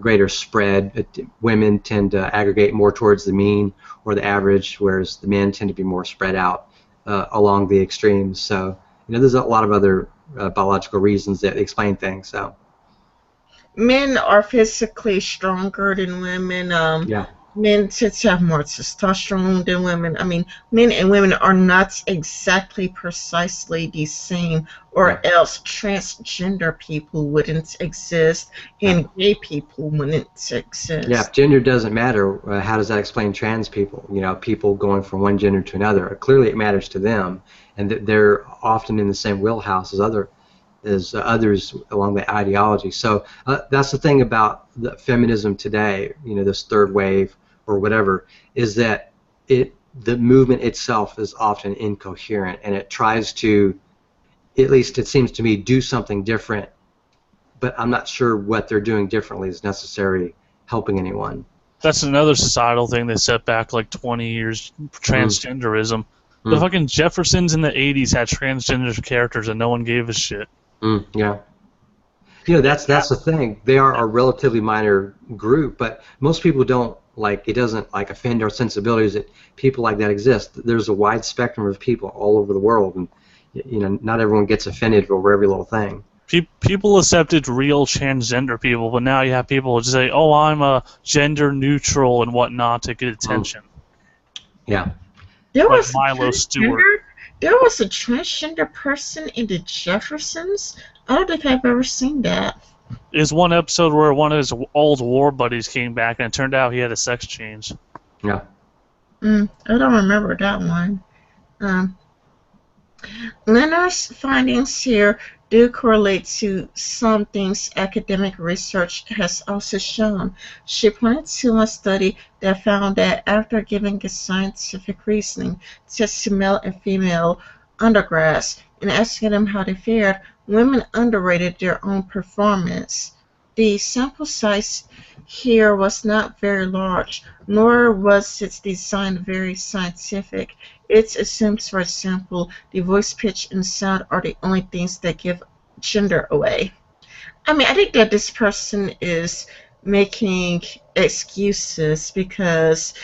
greater spread. Women tend to aggregate more towards the mean or the average, whereas the men tend to be more spread out along the extremes. So, there's a lot of other biological reasons that explain things. So, men are physically stronger than women. yeah. Men tend to have more testosterone than women. I mean, men and women are not exactly precisely the same, or else transgender people wouldn't exist and gay people wouldn't exist. Yeah, if gender doesn't matter, how does that explain trans people? People going from one gender to another. Clearly, it matters to them, and that they're often in the same wheelhouse as others along the ideology. So that's the thing about the feminism today. This third wave or whatever, is that the movement itself is often incoherent, and it tries to, at least it seems to me, do something different, but I'm not sure what they're doing differently is necessarily helping anyone. That's another societal thing that set back like 20 years, transgenderism. The fucking Jeffersons in the 80s had transgender characters and no one gave a shit. Yeah. That's the thing. They are a relatively minor group, but most people don't, it doesn't offend our sensibilities that people like that exist. There's a wide spectrum of people all over the world, and not everyone gets offended over every little thing. People accepted real transgender people, but now you have people who just say, "Oh, I'm a gender neutral and whatnot" to get attention. Yeah. There like was Milo Stewart. There was a transgender person in the Jeffersons. I don't think I've ever seen that. There's one episode where one of his old war buddies came back, and it turned out he had a sex change. Yeah. I don't remember that one. Leonard's findings here do correlate to some things academic research has also shown. She pointed to a study that found that after giving a scientific reasoning test to male and female undergrads and asking them how they fared, women underrated their own performance. The sample size here was not very large, nor was its design very scientific. It assumes, for example, the voice pitch and sound are the only things that give gender away. I mean, I think that this person is making excuses because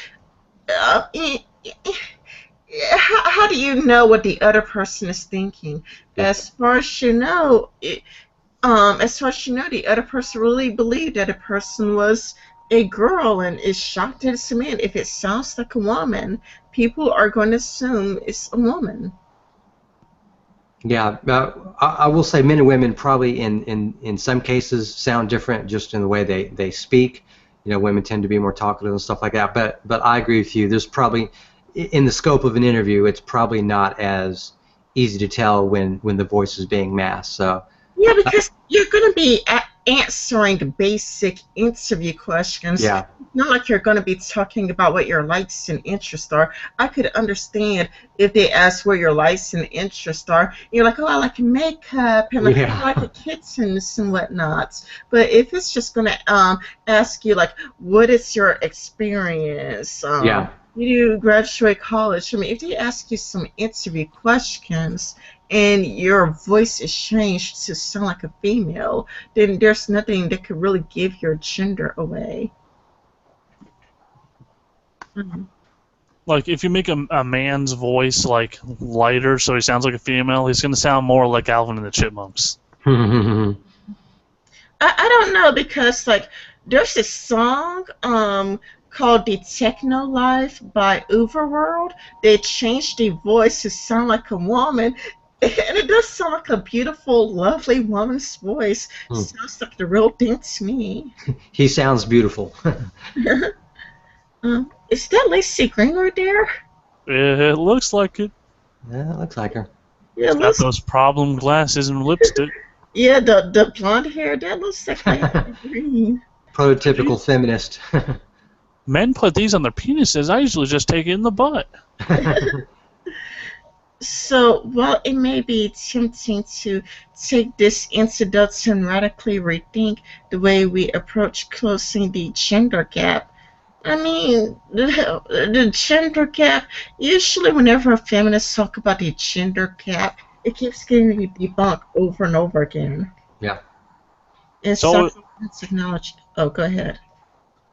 how do you know what the other person is thinking? As far as you know, the other person really believed that a person was a girl and is shocked that it's a man. If it sounds like a woman, people are going to assume it's a woman. Yeah, I will say men and women probably in some cases sound different just in the way they speak. Women tend to be more talkative and stuff like that. But I agree with you. There's probably, in the scope of an interview, it's probably not as easy to tell when the voice is being masked. So yeah, because you're going to be answering the basic interview questions. Yeah. Not like you're going to be talking about what your likes and interests are. I could understand if they ask where your likes and interests are. You're like, oh, I like makeup and I like kittens and whatnot. But if it's just going to ask you, like, what is your experience? You graduate college. I mean, if they ask you some interview questions and your voice is changed to sound like a female, then there's nothing that could really give your gender away. Like, if you make a man's voice, like, lighter so he sounds like a female, he's going to sound more like Alvin and the Chipmunks. I don't know, because, like, there's this song called The Techno Life by Overworld. They changed the voice to sound like a woman, and it does sound like a beautiful, lovely woman's voice. Sounds like the real thing to me. He sounds beautiful. Is that Lacey Green right there? It looks like it. Yeah, it looks like her. Yeah, Got those problem glasses and lipstick. Yeah, the blonde hair, that looks like Lacey Green. Prototypical feminist. Men put these on their penises. I usually just take it in the butt. So, while it may be tempting to take this incident and radically rethink the way we approach closing the gender gap, I mean, the gender gap, usually whenever feminists talk about the gender gap, it keeps getting debunked over and over again. Yeah. And So science acknowledge. Oh, go ahead.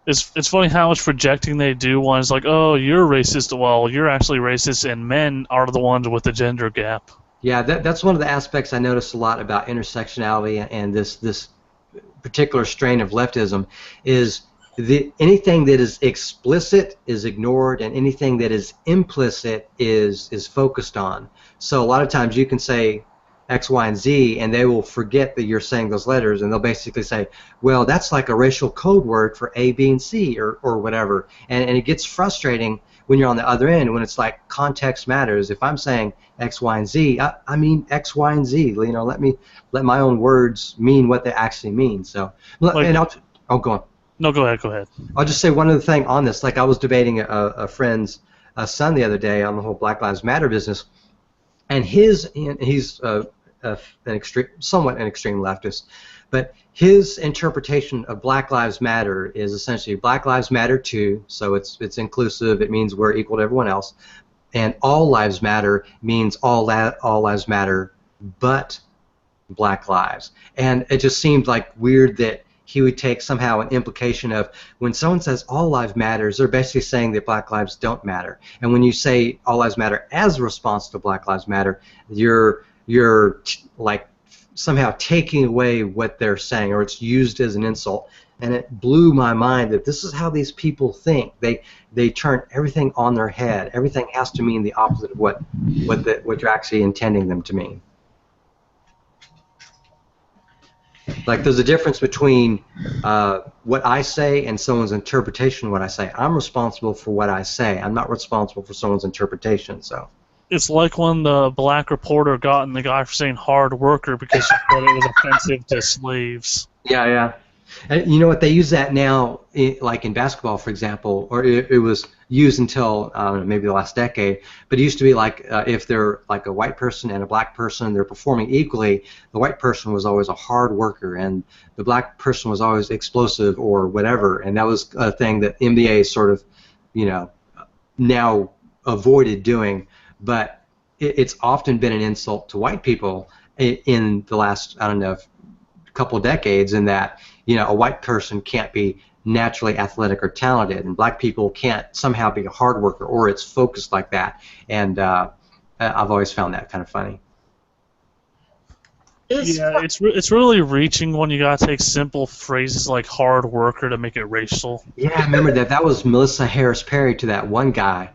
it's funny how much projecting they do. One's like, oh, you're racist. Well, you're actually racist, and men are the ones with the gender gap. Yeah, that's one of the aspects I notice a lot about intersectionality and this particular strain of leftism is anything that is explicit is ignored, and anything that is implicit is focused on. So a lot of times you can say X, Y, and Z, and they will forget that you're saying those letters, and they'll basically say, well, that's like a racial code word for A, B, and C, or whatever. And it gets frustrating when you're on the other end, when it's like context matters. If I'm saying X, Y, and Z, I mean X, Y, and Z. You know, let my own words mean what they actually mean. So, Like, and go on. No, go ahead. Go ahead. I'll just say one other thing on this. Like I was debating a friend's son the other day on the whole Black Lives Matter business, and he's somewhat an extreme leftist, but his interpretation of Black Lives Matter is essentially Black Lives Matter too. So it's inclusive. It means we're equal to everyone else, and All Lives Matter means all lives matter, but Black lives. And it just seemed like weird that he would take somehow an implication of when someone says all lives matters, they're basically saying that Black lives don't matter. And when you say all lives matter as a response to Black Lives Matter, you're like somehow taking away what they're saying, or it's used as an insult. And it blew my mind that this is how these people think. They turn everything on their head. Everything has to mean the opposite of what you're actually intending them to mean. Like there's a difference between what I say and someone's interpretation of what I say. I'm responsible for what I say. I'm not responsible for someone's interpretation. So It's like when the black reporter got in the guy for saying hard worker because she thought it was offensive to slaves. yeah. And you know what? They use that now, like in basketball, for example, or it was used until maybe the last decade. But it used to be like if they're like a white person and a black person, they're performing equally. The white person was always a hard worker, and the black person was always explosive or whatever. And that was a thing that NBA sort of, now avoided doing. But it's often been an insult to white people in the last, I don't know, couple of decades, in that a white person can't be naturally athletic or talented, and black people can't somehow be a hard worker, or it's focused like that. And I've always found that kind of funny. It's really reaching when you gotta take simple phrases like hard worker to make it racial. Yeah, I remember that was Melissa Harris Perry to that one guy.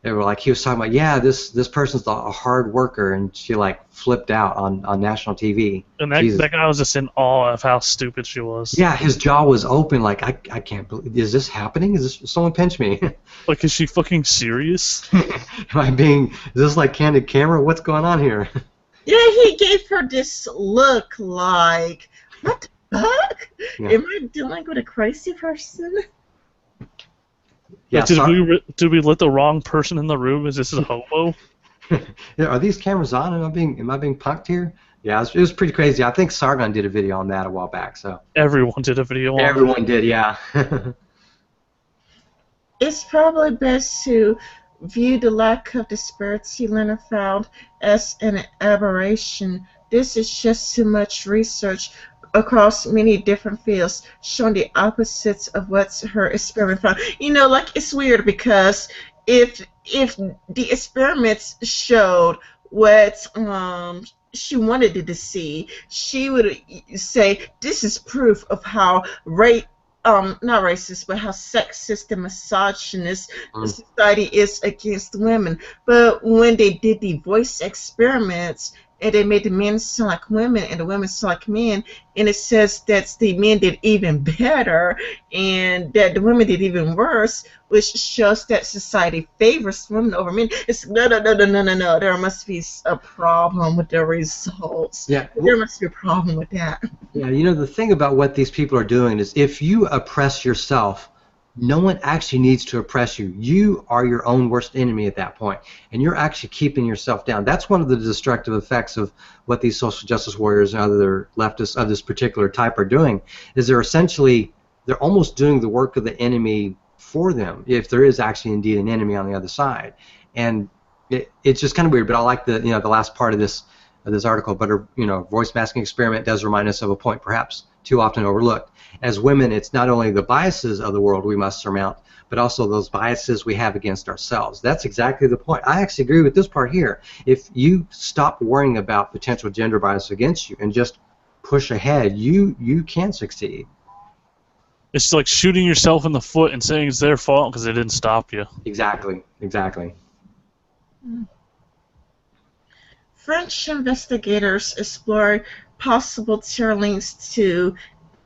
They were like, he was talking about, yeah, this person's a hard worker, and she like flipped out on national TV. And that guy was just in awe of how stupid she was. Yeah, his jaw was open, like I can't believe, is this happening? Is this, someone pinch me? Like, is she fucking serious? Is this like candid camera? What's going on here? Yeah, he gave her this look like, what the fuck? Yeah. Am I dealing with a crazy person? Yeah, did we let the wrong person in the room? Is this a hobo? Yeah, are these cameras on? Am I being punked here? Yeah, it was pretty crazy. I think Sargon did a video on that a while back. So everyone did a video on that. Everyone did, yeah. It's probably best to view the lack of disparity Leonard found as an aberration. This is just too much research across many different fields, showing the opposites of what her experiment found. Like, it's weird because if the experiments showed what she wanted it to see, she would say this is proof of how not racist, but how sexist and misogynist society is against women. But when they did the voice experiments, and they made the men sound like women and the women sound like men, and it says that the men did even better and that the women did even worse, which shows that society favors women over men. It's no. There must be a problem with the results. Yeah. There must be a problem with that. Yeah, the thing about what these people are doing is if you oppress yourself, no one actually needs to oppress you. You are your own worst enemy at that point, and you're actually keeping yourself down. That's one of the destructive effects of what these social justice warriors and other leftists of this particular type are doing, is they're almost doing the work of the enemy for them, if there is actually indeed an enemy on the other side. And it's just kind of weird, but I like the last part of this this article, but a voice masking experiment does remind us of a point perhaps too often overlooked. As women, it's not only the biases of the world we must surmount, but also those biases we have against ourselves. That's exactly the point. I actually agree with this part here. If you stop worrying about potential gender bias against you and just push ahead, you can succeed. It's like shooting yourself in the foot and saying it's their fault because they didn't stop you. Exactly. French investigators explore possible terror links to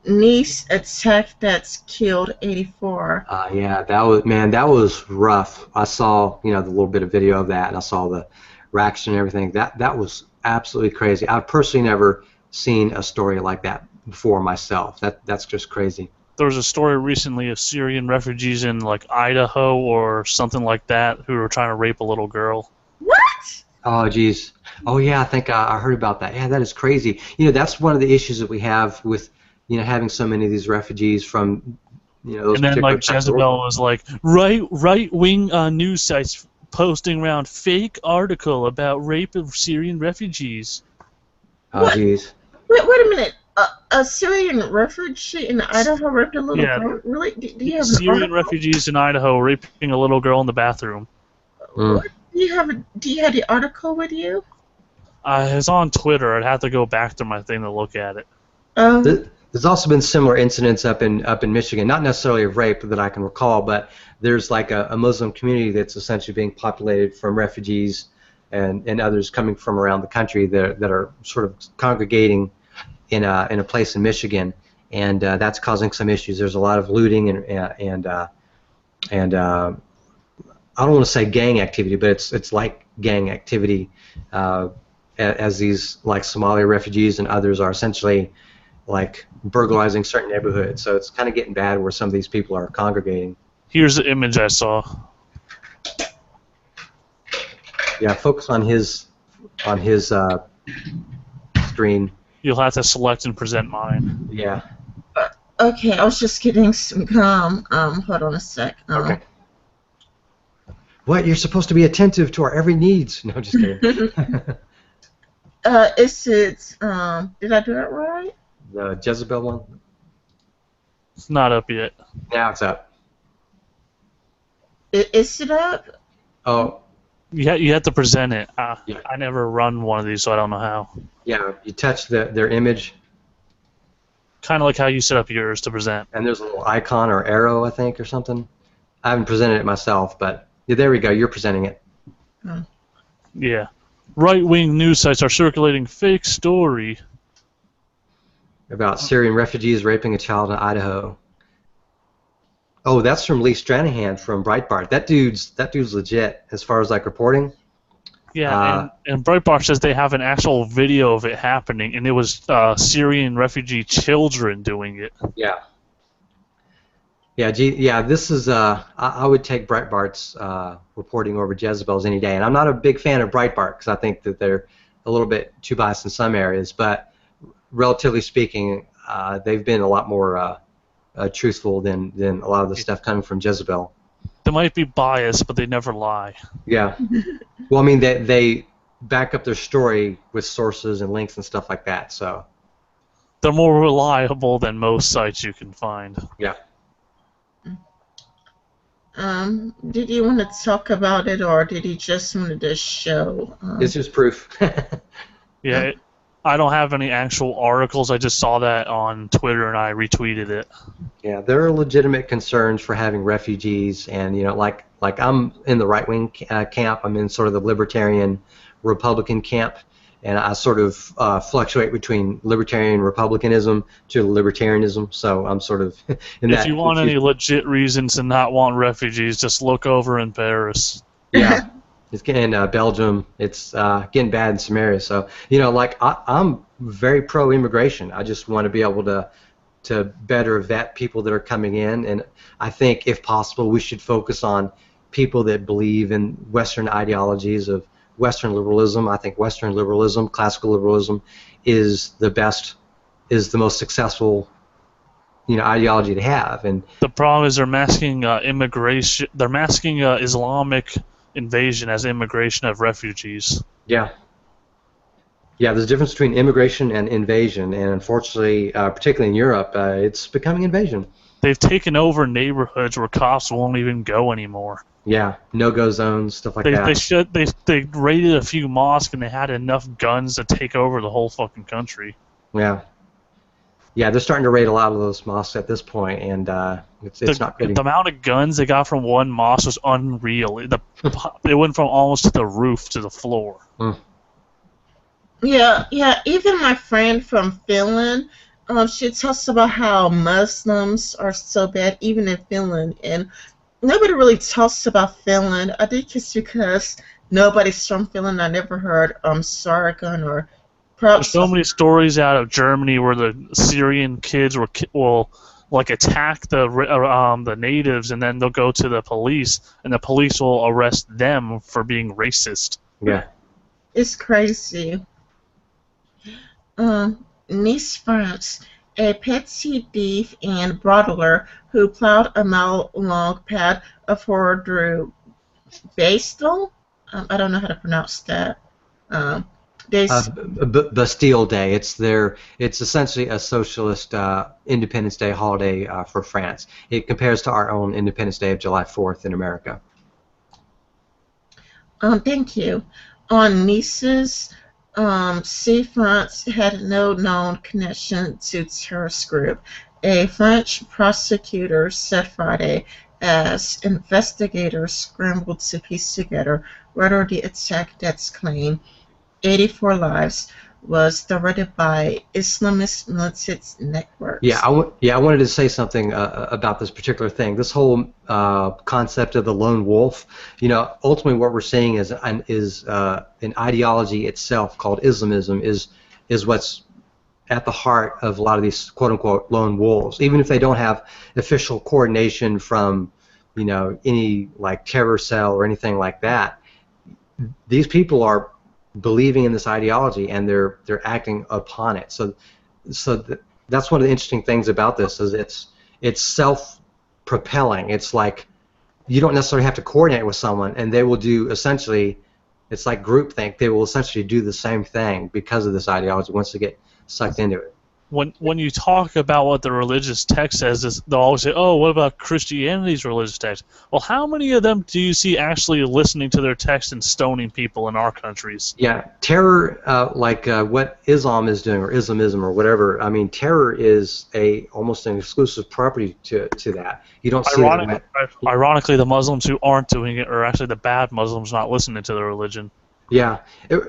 Nice attack that's killed 84. Yeah, that was rough. I saw the little bit of video of that, and I saw the reaction and everything. That was absolutely crazy. I've personally never seen a story like that before myself. That's just crazy. There was a story recently of Syrian refugees in like Idaho or something like that who were trying to rape a little girl. What? Oh, geez. Oh, yeah, I think I heard about that. Yeah, that is crazy. That's one of the issues that we have with having so many of these refugees from those. And then like Jezebel was like right-wing news sites posting around fake article about rape of Syrian refugees. Oh, geez. Wait a minute. A Syrian refugee in Idaho raped a little girl? Really? Do you have Syrian refugees in Idaho raping a little girl in the bathroom. Do you have the article with you? It's on Twitter. I'd have to go back to my thing to look at it. There's also been similar incidents up in Michigan, not necessarily of rape that I can recall, but there's like a Muslim community that's essentially being populated from refugees and others coming from around the country that are sort of congregating in a place in Michigan, and that's causing some issues. There's a lot of looting and I don't want to say gang activity, but it's like gang activity as these like Somali refugees and others are essentially like burglarizing certain neighborhoods. So it's kind of getting bad where some of these people are congregating. Here's the image I saw. Yeah, focus on his screen. You'll have to select and present mine. Yeah. Okay, I was just getting some gum. Hold on a sec. Okay. What? You're supposed to be attentive to our every needs. No, just kidding. It says, did I do it right? The Jezebel one? It's not up yet. Now it's up. Is it up? Oh. You have to present it. Yeah. I never run one of these, so I don't know how. Yeah, you touch their image. Kind of like how you set up yours to present. And there's a little icon or arrow, I think, or something. I haven't presented it myself, but yeah, there we go. You're presenting it. Oh. Yeah. Right-wing news sites are circulating fake story about Syrian refugees raping a child in Idaho. Oh, that's from Lee Stranahan from Breitbart. That dude's legit as far as like reporting. Yeah, and Breitbart says they have an actual video of it happening, and it was Syrian refugee children doing it. Yeah. Yeah, this is I would take Breitbart's reporting over Jezebel's any day, and I'm not a big fan of Breitbart because I think that they're a little bit too biased in some areas, but relatively speaking, they've been a lot more truthful than a lot of the stuff coming from Jezebel. They might be biased, but they never lie. Yeah. Well, I mean, they back up their story with sources and links and stuff like that, so. They're more reliable than most sites you can find. Yeah. Did you want to talk about it, or did you just want to show? It's just proof. Yeah, I don't have any actual articles. I just saw that on Twitter and I retweeted it. Yeah, there are legitimate concerns for having refugees, and like I'm in the right-wing camp. I'm in sort of the libertarian Republican camp, and I sort of fluctuate between libertarian republicanism to libertarianism. So I'm sort of in that. If you want any legit reasons to not want refugees, just look over in Paris. Yeah. It's getting Belgium. It's getting bad in some areas. So I'm very pro-immigration. I just want to be able to better vet people that are coming in, and I think if possible we should focus on people that believe in Western ideologies of Western liberalism. I think Western liberalism, classical liberalism, is the most successful ideology to have. And the problem is they're masking immigration. They're masking Islamic invasion as immigration of refugees. Yeah. Yeah, there's a difference between immigration and invasion, and unfortunately, particularly in Europe, it's becoming invasion. They've taken over neighborhoods where cops won't even go anymore. Yeah, no-go zones, stuff like They that. should they raided a few mosques and they had enough guns to take over the whole fucking country. Yeah. Yeah, they're starting to raid a lot of those mosques at this point, and it's not The getting. amount of guns they got from one mosque was unreal. They went from almost to the roof to the floor. Mm. Yeah. Even my friend from Finland, she talks about how Muslims are so bad, even in Finland, and nobody really talks about Finland. I think it's because nobody's from Finland. I never heard Sargon or There's perhaps. so many stories out of Germany where the Syrian kids will like attack the natives, and then they'll go to the police, and the police will arrest them for being racist. Yeah. It's crazy. Nice France, a petty thief and broiler who plowed a mile-long path of horror through Bastel. I don't know how to pronounce that. They Bastille Day. It's essentially a socialist Independence Day holiday for France. It compares to our own Independence Day of July 4th in America. Thank you. On Nice's sea France had no known connection to terrorist group. A French prosecutor said Friday as investigators scrambled to piece together whether the attack that's claimed 84 lives was directed by Islamist militant networks. Yeah, I wanted to say something about this particular thing. This whole concept of the lone wolf. Ultimately, what we're seeing is an ideology itself called Islamism is what's at the heart of a lot of these quote unquote lone wolves. Even if they don't have official coordination from any like terror cell or anything like that, these people are believing in this ideology and they're acting upon it. So that's one of the interesting things about this is it's self-propelling. It's like you don't necessarily have to coordinate with someone, and they will do essentially. It's like groupthink. They will essentially do the same thing because of this ideology once they get sucked into it. When you talk about what the religious text says, they'll always say, "Oh, what about Christianity's religious text?" Well, how many of them do you see actually listening to their text and stoning people in our countries? Yeah, terror, like what Islam is doing, or Islamism, or whatever. I mean, terror is almost an exclusive property to that. You don't see that. Ironically, the Muslims who aren't doing it are actually the bad Muslims not listening to the religion. Yeah.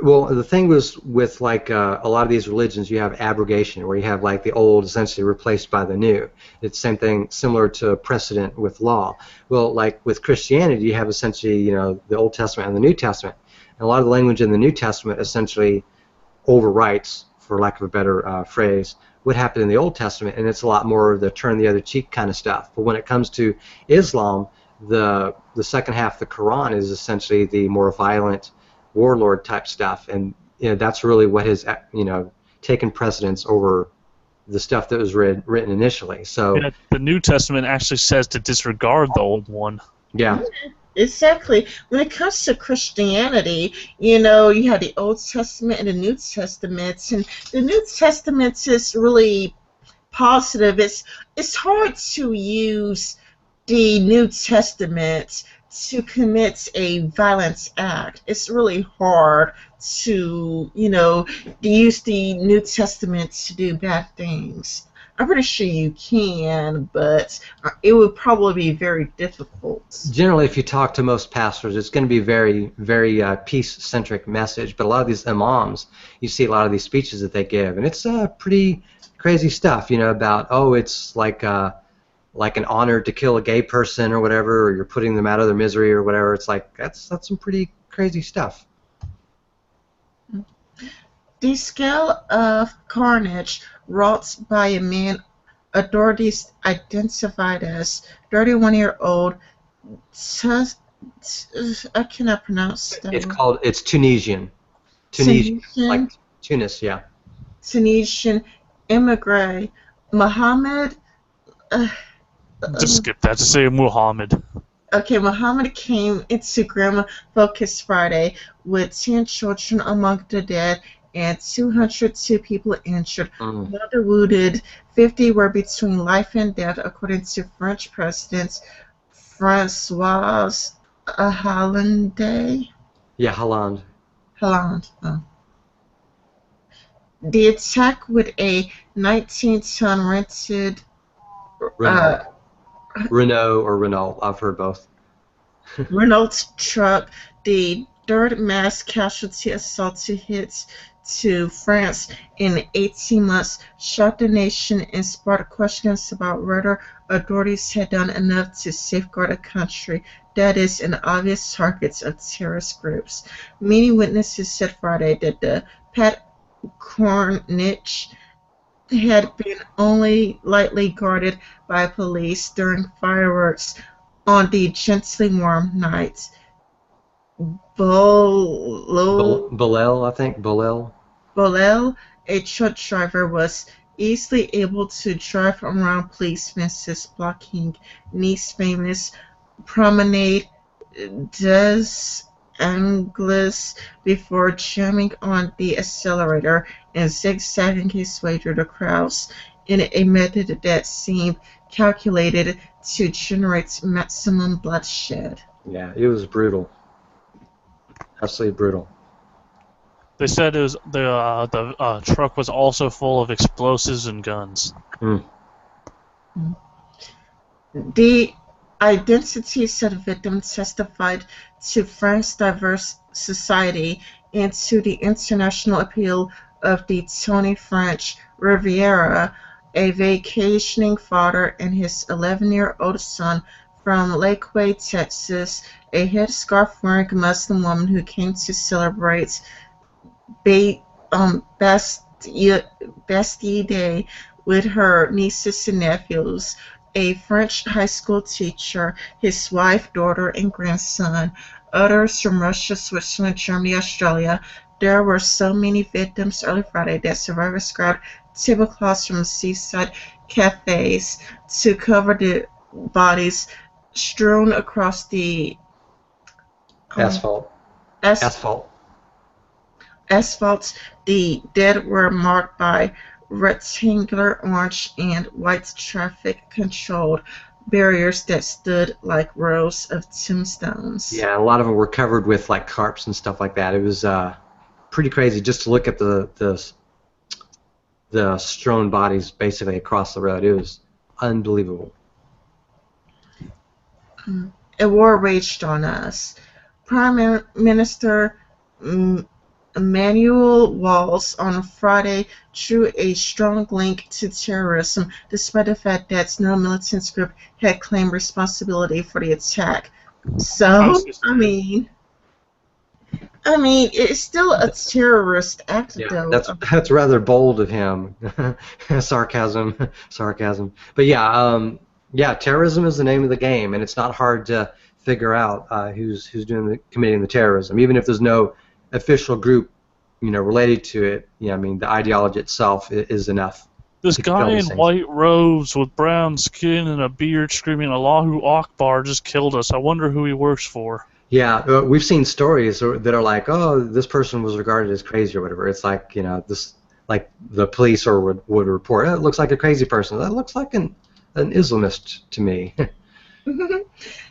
Well, the thing was with like a lot of these religions, you have abrogation, where you have like the old essentially replaced by the new. It's the same thing, similar to precedent with law. Well, like with Christianity, you have essentially the Old Testament and the New Testament, and a lot of the language in the New Testament essentially overwrites, for lack of a better phrase, what happened in the Old Testament, and it's a lot more of the turn the other cheek kind of stuff. But when it comes to Islam, the second half of the Quran is essentially the more violent warlord type stuff, and that's really what has taken precedence over the stuff that was written initially. So yeah, the New Testament actually says to disregard the old one. Yeah. Exactly. When it comes to Christianity, you have the Old Testament and the New Testament, and the New Testament is really positive. It's hard to use the New Testament to commit a violent act. It's really hard to, use the New Testament to do bad things. I'm pretty sure you can, but it would probably be very difficult. Generally, if you talk to most pastors, it's going to be very, very peace-centric message. But a lot of these imams, you see a lot of these speeches that they give, and it's pretty crazy stuff, about, it's like an honor to kill a gay person or whatever, or you're putting them out of their misery or whatever. It's like that's some pretty crazy stuff. The scale of carnage wrought by a man authorities identified as 31-year-old I cannot pronounce that. It's Tunisian. Like Tunis, yeah. Tunisian immigrant Mohammed. Just skip that. Just say Muhammad. Okay, Muhammad came into Grandma Focus Friday with 10 children among the dead and 202 people injured. Mm. 100 wounded, 50 were between life and death, according to French President Francois Hollande. Yeah, Holland. Hollande. Oh. The attack with a 19-ton rented Renault. Renault or Renault. I've heard both. Renault truck, the third mass casualty assault to hit to France in 18 months, shocked the nation and sparked questions about whether authorities had done enough to safeguard a country that is an obvious target of terrorist groups. Many witnesses said Friday that the Pat Corniche had been only lightly guarded by police during fireworks on the gently warm night. Bolel, I think. Bolel. Bolel, a truck driver, was easily able to drive around police fences blocking Nice's famous Promenade des Anglais before jamming on the accelerator and zigzagging his way through the crowds in a method that seemed calculated to generate maximum bloodshed. Yeah, it was brutal. Absolutely brutal. They said it was the truck was also full of explosives and guns. Mm. The identities of the victims testified to France's diverse society and to the international appeal of the Tony French Riviera, a vacationing father and his 11-year-old son from Lakeway, Texas, a headscarf-wearing Muslim woman who came to celebrate Bastille Day with her nieces and nephews, a French high school teacher, his wife, daughter, and grandson, others from Russia, Switzerland, Germany, Australia. There were so many victims early Friday that survivors grabbed tablecloths from seaside cafes to cover the bodies strewn across the Asphalt. The dead were marked by rectangular orange and white traffic-controlled barriers that stood like rows of tombstones. Yeah, a lot of them were covered with like carps and stuff like that. It was pretty crazy just to look at the strewn bodies basically across the road. It was unbelievable. A war raged on us. Prime Minister Emmanuel Walls on Friday drew a strong link to terrorism, despite the fact that no militant group had claimed responsibility for the attack. So, I mean, it's still a terrorist act, though. That's rather bold of him. sarcasm. But yeah, terrorism is the name of the game, and it's not hard to figure out who's committing the terrorism, even if there's no official group, related to it. Yeah, I mean, the ideology itself is enough. This guy in white robes with brown skin and a beard screaming Allahu Akbar just killed us. I wonder who he works for. Yeah, we've seen stories that are like, oh, this person was regarded as crazy or whatever. It's like, this, like the police would report, oh, it looks like a crazy person. That looks like an Islamist to me.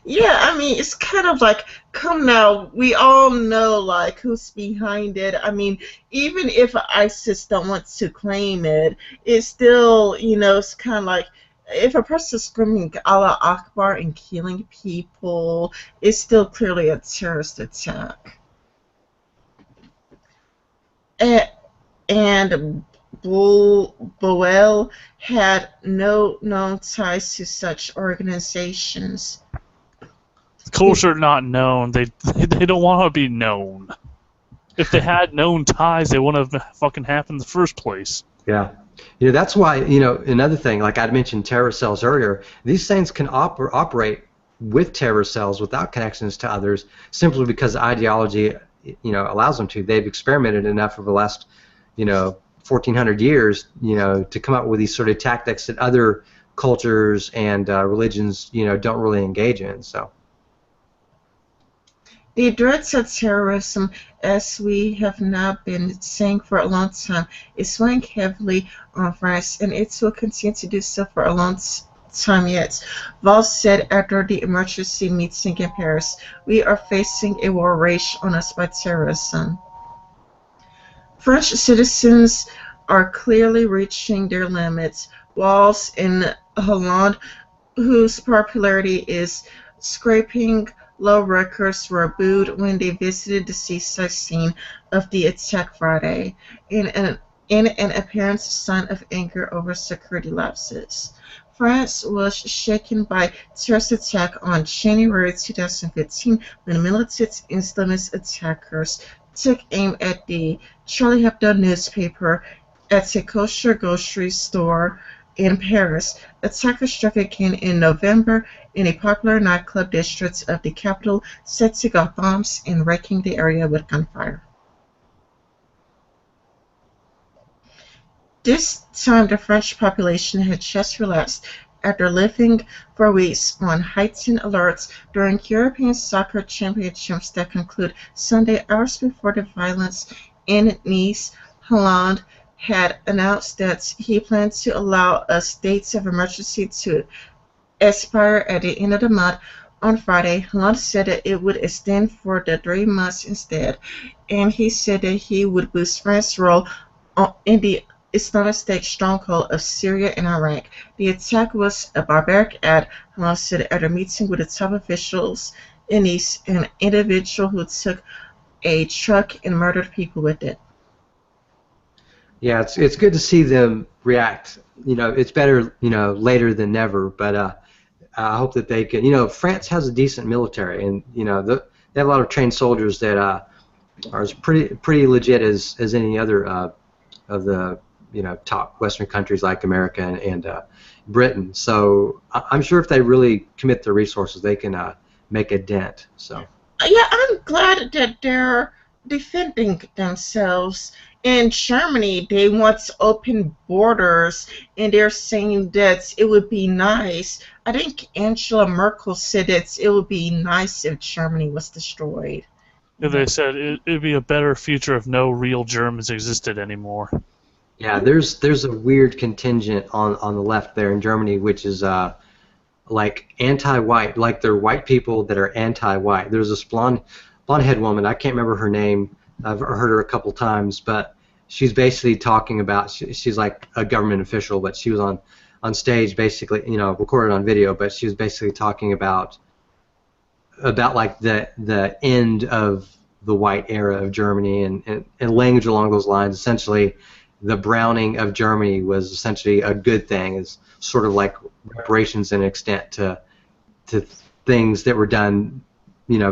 Yeah, I mean, it's kind of like, come now, we all know, like, who's behind it. I mean, even if ISIS don't want to claim it, it's still, it's kind of like, if a person's screaming Allah Akbar and killing people, it's still clearly a terrorist attack. And Boel had no known ties to such organizations. Culture not known. They don't want to be known. If they had known ties, they wouldn't have fucking happened in the first place. Yeah. That's why, another thing, like I mentioned terror cells earlier, these things can operate with terror cells without connections to others simply because ideology, allows them to. They've experimented enough over the last, 1,400 years, to come up with these sort of tactics that other cultures and religions, don't really engage in. So. The threats of terrorism, as we have now been saying for a long time, is weighing heavily on France, and it will continue to do so for a long time yet. Valls said after the emergency meeting in Paris, "We are facing a war raged on us by terrorism." French citizens are clearly reaching their limits. Valls in Hollande, whose popularity is scraping low records, were booed when they visited the seaside scene of the attack Friday, in an apparent sign of anger over security lapses. France was shaken by terrorist attack on January 2015 when militant Islamist attackers took aim at the Charlie Hebdo newspaper at a kosher grocery store in Paris. Attackers struck again in November in a popular nightclub district of the capital, setting off bombs and wrecking the area with gunfire. This time the French population had just relaxed after living for weeks on heightened alerts during European soccer championships that conclude Sunday, hours before the violence in Nice. Hollande had announced that he planned to allow a state of emergency to expire at the end of the month. On Friday, Hollande said that it would extend for the 3 months instead, and he said that he would boost France's role in the Islamic State stronghold of Syria and Iraq. The attack was a barbaric act, Hollande said after meeting with the top officials in Nice, an individual who took a truck and murdered people with it. Yeah, it's good to see them react. It's better later than never. But I hope that they can. France has a decent military, and they have a lot of trained soldiers that are as pretty legit as any other of the top Western countries like America and Britain. So I'm sure if they really commit their resources, they can make a dent. So. Yeah, I'm glad that they're defending themselves. In Germany, they want open borders, and they're saying that it would be nice. I think Angela Merkel said that it would be nice if Germany was destroyed. Yeah, they said it'd be a better future if no real Germans existed anymore. Yeah, there's a weird contingent on the left there in Germany, which is like anti-white, like they're white people that are anti-white. There's this blonde-haired woman. I can't remember her name. I've heard her a couple times, but she's basically talking about. She's like a government official, but she was on stage, basically, recorded on video. But she was basically talking about like the end of the white era of Germany and language along those lines. Essentially, the browning of Germany was essentially a good thing. It's sort of like reparations in extent to things that were done,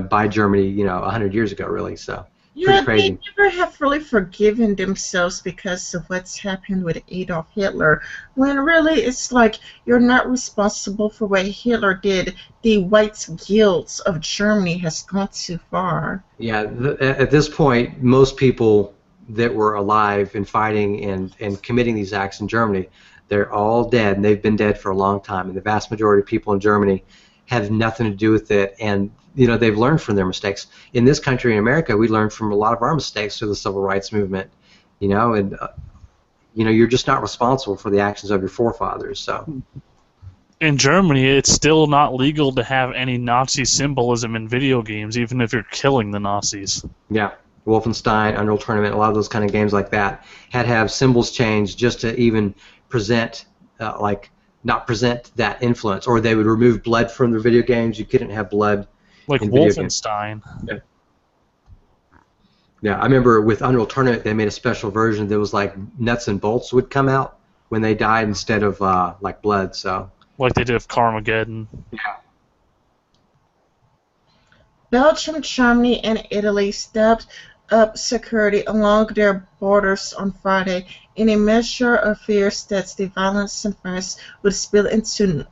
by Germany, 100 years ago, really. So. Yeah, they never have really forgiven themselves because of what's happened with Adolf Hitler, when really it's like you're not responsible for what Hitler did. The white guilt of Germany has gone too far. Yeah, at this point, most people that were alive and fighting and committing these acts in Germany, they're all dead, and they've been dead for a long time, and the vast majority of people in Germany have nothing to do with it, and they've learned from their mistakes. In this country, in America, we learned from a lot of our mistakes through the civil rights movement, and you're just not responsible for the actions of your forefathers. So, in Germany, it's still not legal to have any Nazi symbolism in video games, even if you're killing the Nazis. Yeah, Wolfenstein, Unreal Tournament, a lot of those kind of games like that had to have symbols changed just to even present, not present that influence, or they would remove blood from their video games. You couldn't have blood. Like Wolfenstein. Yeah, I remember with Unreal Tournament, they made a special version that was like nuts and bolts would come out when they died instead of like blood. So. Like they did with Carmageddon. Yeah. Belgium, Germany, and Italy stepped up security along their borders on Friday in a measure of fears that the violence in France would spill into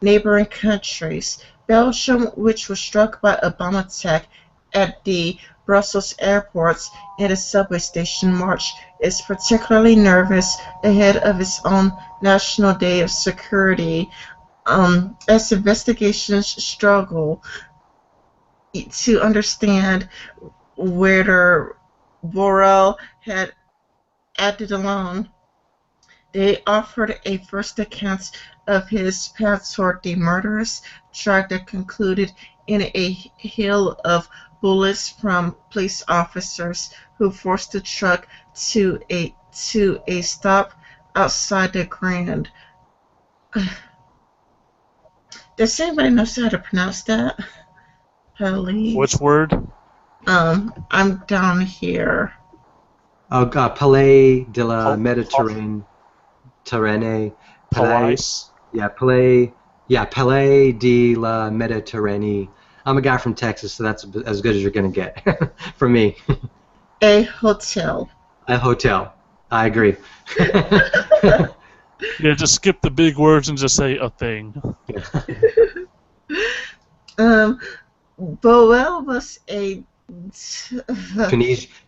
neighboring countries. Belgium, which was struck by a bomb attack at the Brussels airport and a subway station in March, is particularly nervous ahead of its own National Day of Security as investigations struggle to understand whether Borrell had acted alone. They offered a first account of his path toward the murderous truck that concluded in a hail of bullets from police officers who forced the truck to a stop outside the Grand. Does anybody know how to pronounce that? Police. Which word? I'm down here. Oh, Palais de la Méditerranée. Palais. Police. Yeah, Palais. Yeah, Palais de la Méditerranée. I'm a guy from Texas, so that's as good as you're gonna get from me. A hotel. A hotel. I agree. Yeah, just skip the big words and just say a thing. Boel was a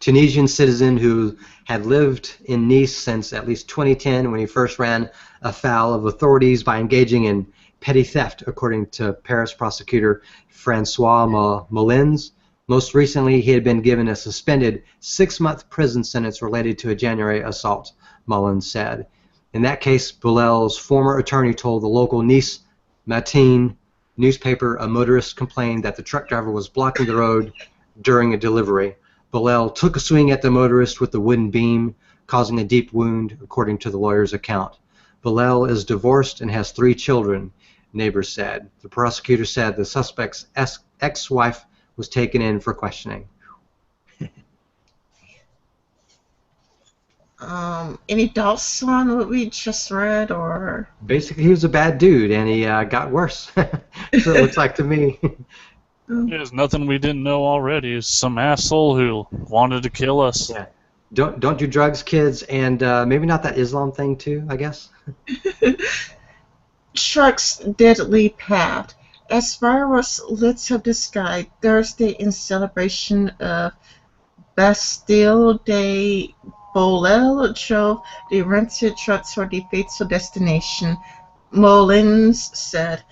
Tunisian citizen who had lived in Nice since at least 2010 when he first ran afoul of authorities by engaging in petty theft, according to Paris prosecutor Francois Molins. Most recently, he had been given a suspended 6-month prison sentence related to a January assault, Molins said. In that case, Boel's former attorney told the local Nice Matin newspaper a motorist complained that the truck driver was blocking the road during a delivery. Boel took a swing at the motorist with the wooden beam, causing a deep wound, according to the lawyer's account. Boel is divorced and has 3 children, neighbors said. The prosecutor said the suspect's ex-wife was taken in for questioning. Any thoughts on what we just read, or? Basically, he was a bad dude, and he got worse. So it looks like to me. There's nothing we didn't know already. It's some asshole who wanted to kill us. Yeah. Don't do drugs, kids, and maybe not that Islam thing too, I guess. Truck's deadly path. As fireworks lit up the sky Thursday in celebration of Bastille Day, Boel drove the rented truck toward the fatal destination. Molins said.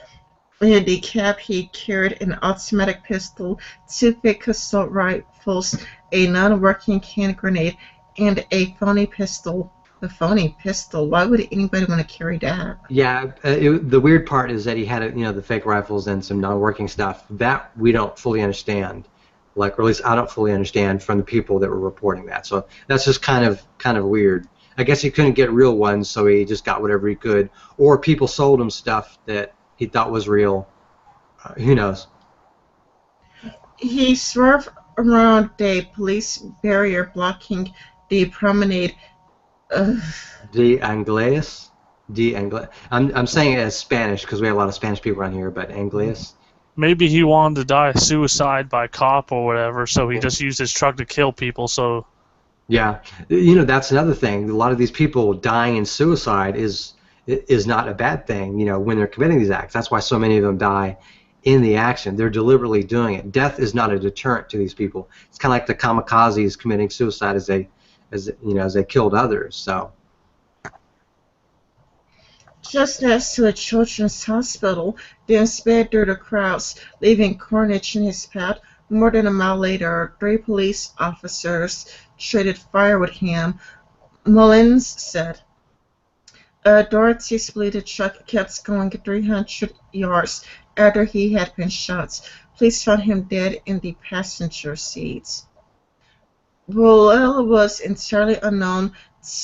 In the cab, he carried an automatic pistol, 2 fake assault rifles, a non-working hand grenade, and a phony pistol. A phony pistol? Why would anybody want to carry that? Yeah, the weird part is that he had, the fake rifles and some non-working stuff. That we don't fully understand, or at least I don't fully understand from the people that were reporting that. So that's just kind of weird. I guess he couldn't get real ones, so he just got whatever he could, or people sold him stuff that he thought was real. Who knows? He swerved around a police barrier blocking the promenade. De Angeles? I'm saying it as Spanish because we have a lot of Spanish people around here, but Angeles? Maybe he wanted to die suicide by cop or whatever, so he just used his truck to kill people, so... Yeah. That's another thing. A lot of these people dying in suicide is not a bad thing, when they're committing these acts. That's why so many of them die in the action. They're deliberately doing it. Death is not a deterrent to these people. It's kind of like the kamikazes committing suicide as they killed others. So. Just next to a children's hospital, then sped through the crowds, leaving carnage in his path. More than a mile later, 3 police officers traded fire with him. Mullins said. Authorities believe the truck kept going 300 yards after he had been shot. Police found him dead in the passenger seat. Boel was entirely unknown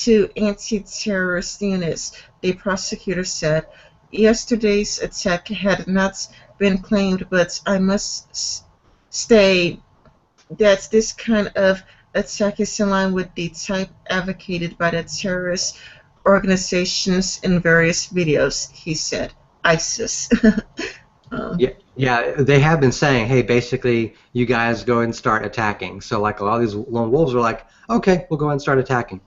to anti-terrorist units, the prosecutor said. Yesterday's attack had not been claimed, but I must state that this kind of attack is in line with the type advocated by the terrorist organizations in various videos, he said. ISIS. Yeah, they have been saying, hey, basically, you guys go and start attacking. So, like, a lot of these lone wolves are like, okay, we'll go and start attacking.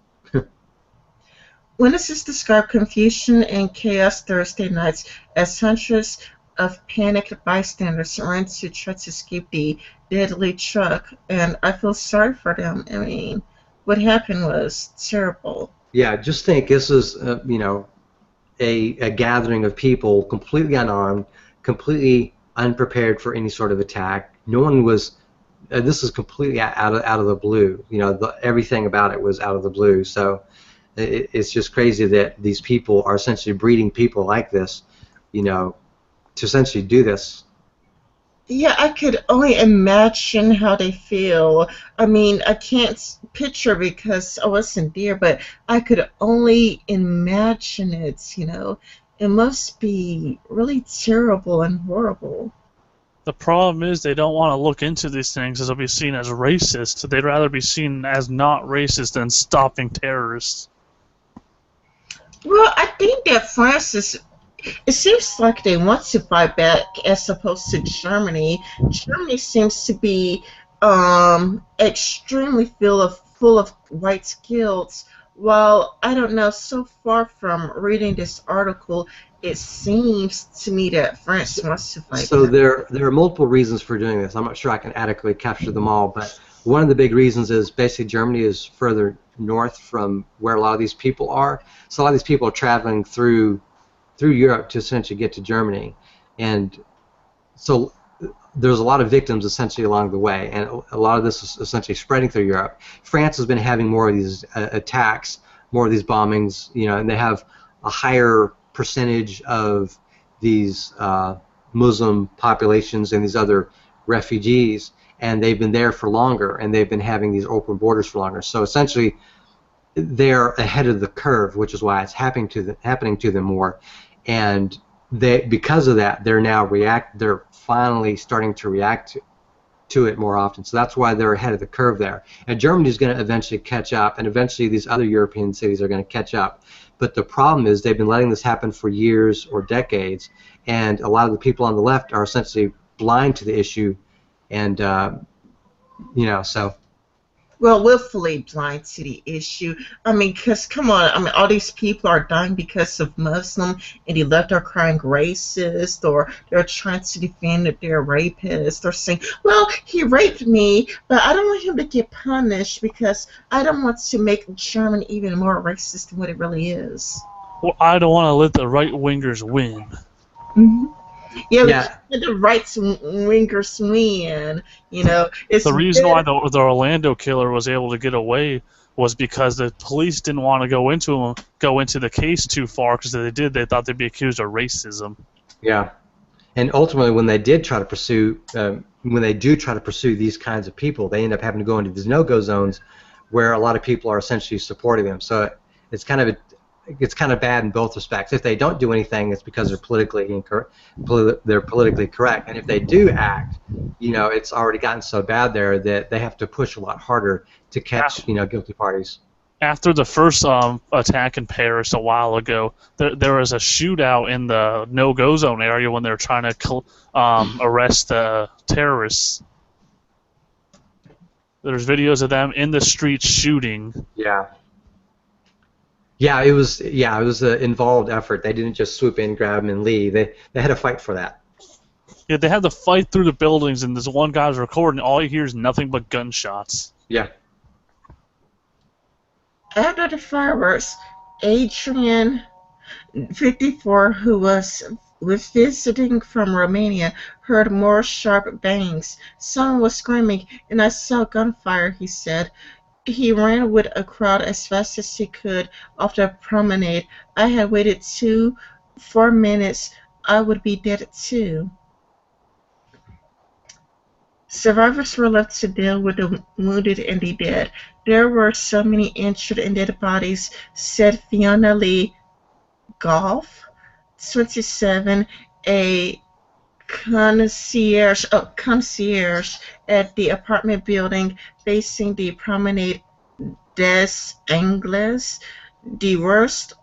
Witnesses described confusion and chaos Thursday nights as hundreds of panicked bystanders ran to try to escape the deadly truck, and I feel sorry for them. I mean, what happened was terrible. Yeah, just think, this is, a gathering of people completely unarmed, completely unprepared for any sort of attack. No one was. This is completely out of the blue. You know, everything about it was out of the blue. So it's just crazy that these people are essentially breeding people like this, you know, to essentially do this. Yeah, I could only imagine how they feel. I mean, I can't picture because I wasn't there, but I could only imagine it, you know. It must be really terrible and horrible. The problem is they don't want to look into these things as they'll be seen as racist. They'd rather be seen as not racist than stopping terrorists. Well, I think that France is. It seems like they want to fight back as opposed to Germany. Germany seems to be extremely full of white guilt. While I don't know, so far from reading this article, it seems to me that France wants to fight So back. there are multiple reasons for doing this. I'm not sure I can adequately capture them all, but one of the big reasons is basically Germany is further north from where a lot of these people are. So a lot of these people are traveling through Europe to essentially get to Germany, and so there's a lot of victims essentially along the way, and a lot of this is essentially spreading through Europe. France has been having more of these attacks, more of these bombings, you know, and they have a higher percentage of these Muslim populations and these other refugees, and they've been there for longer, and they've been having these open borders for longer. So essentially, they're ahead of the curve, which is why it's happening to them more, and because of that, they're finally starting to react to it more often. So that's why they're ahead of the curve there. And Germany is going to eventually catch up, and eventually these other European cities are going to catch up. But the problem is they've been letting this happen for years or decades, and a lot of the people on the left are essentially blind to the issue, and you know, so. Well, willfully blind to the issue. I mean, because come on, I mean, all these people are dying because of Muslim, and the left are crying racist, or they're trying to defend that they're rapists, or saying, well, he raped me, but I don't want him to get punished because I don't want to make Germany even more racist than what it really is. Well, I don't want to let the right-wingers win. Mm-hmm. Yeah, Yeah. the right wingers win. You know, it's The reason why the Orlando killer was able to get away was because the police didn't want to go into the case too far, because if they did, they thought they'd be accused of racism. Yeah, and ultimately, when they do try to pursue these kinds of people, they end up having to go into these no-go zones, where a lot of people are essentially supporting them. So it's kind of bad in both respects. If they don't do anything, it's because they're politically correct, and if they do act, you know, it's already gotten so bad there that they have to push a lot harder to catch, you know, guilty parties. After the first attack in Paris a while ago, there was a shootout in the no-go zone area when they were trying to arrest the terrorists. There's videos of them in the streets shooting. Yeah. Yeah, it was an involved effort. They didn't just swoop in, grab them, and leave. They had to fight for that. Yeah, they had to fight through the buildings, and this one guy's recording. All you hear is nothing but gunshots. Yeah. After the fireworks, Adrian, 54, who was visiting from Romania, heard more sharp bangs. Someone was screaming, and I saw gunfire, he said. He ran with a crowd as fast as he could off the promenade. I had waited 4 minutes. I would be dead too. Survivors were left to deal with the wounded and the dead. There were so many injured and dead bodies, said Fiona Lee Goff, 27, a concierge at the apartment building facing the Promenade des Anglais. The worst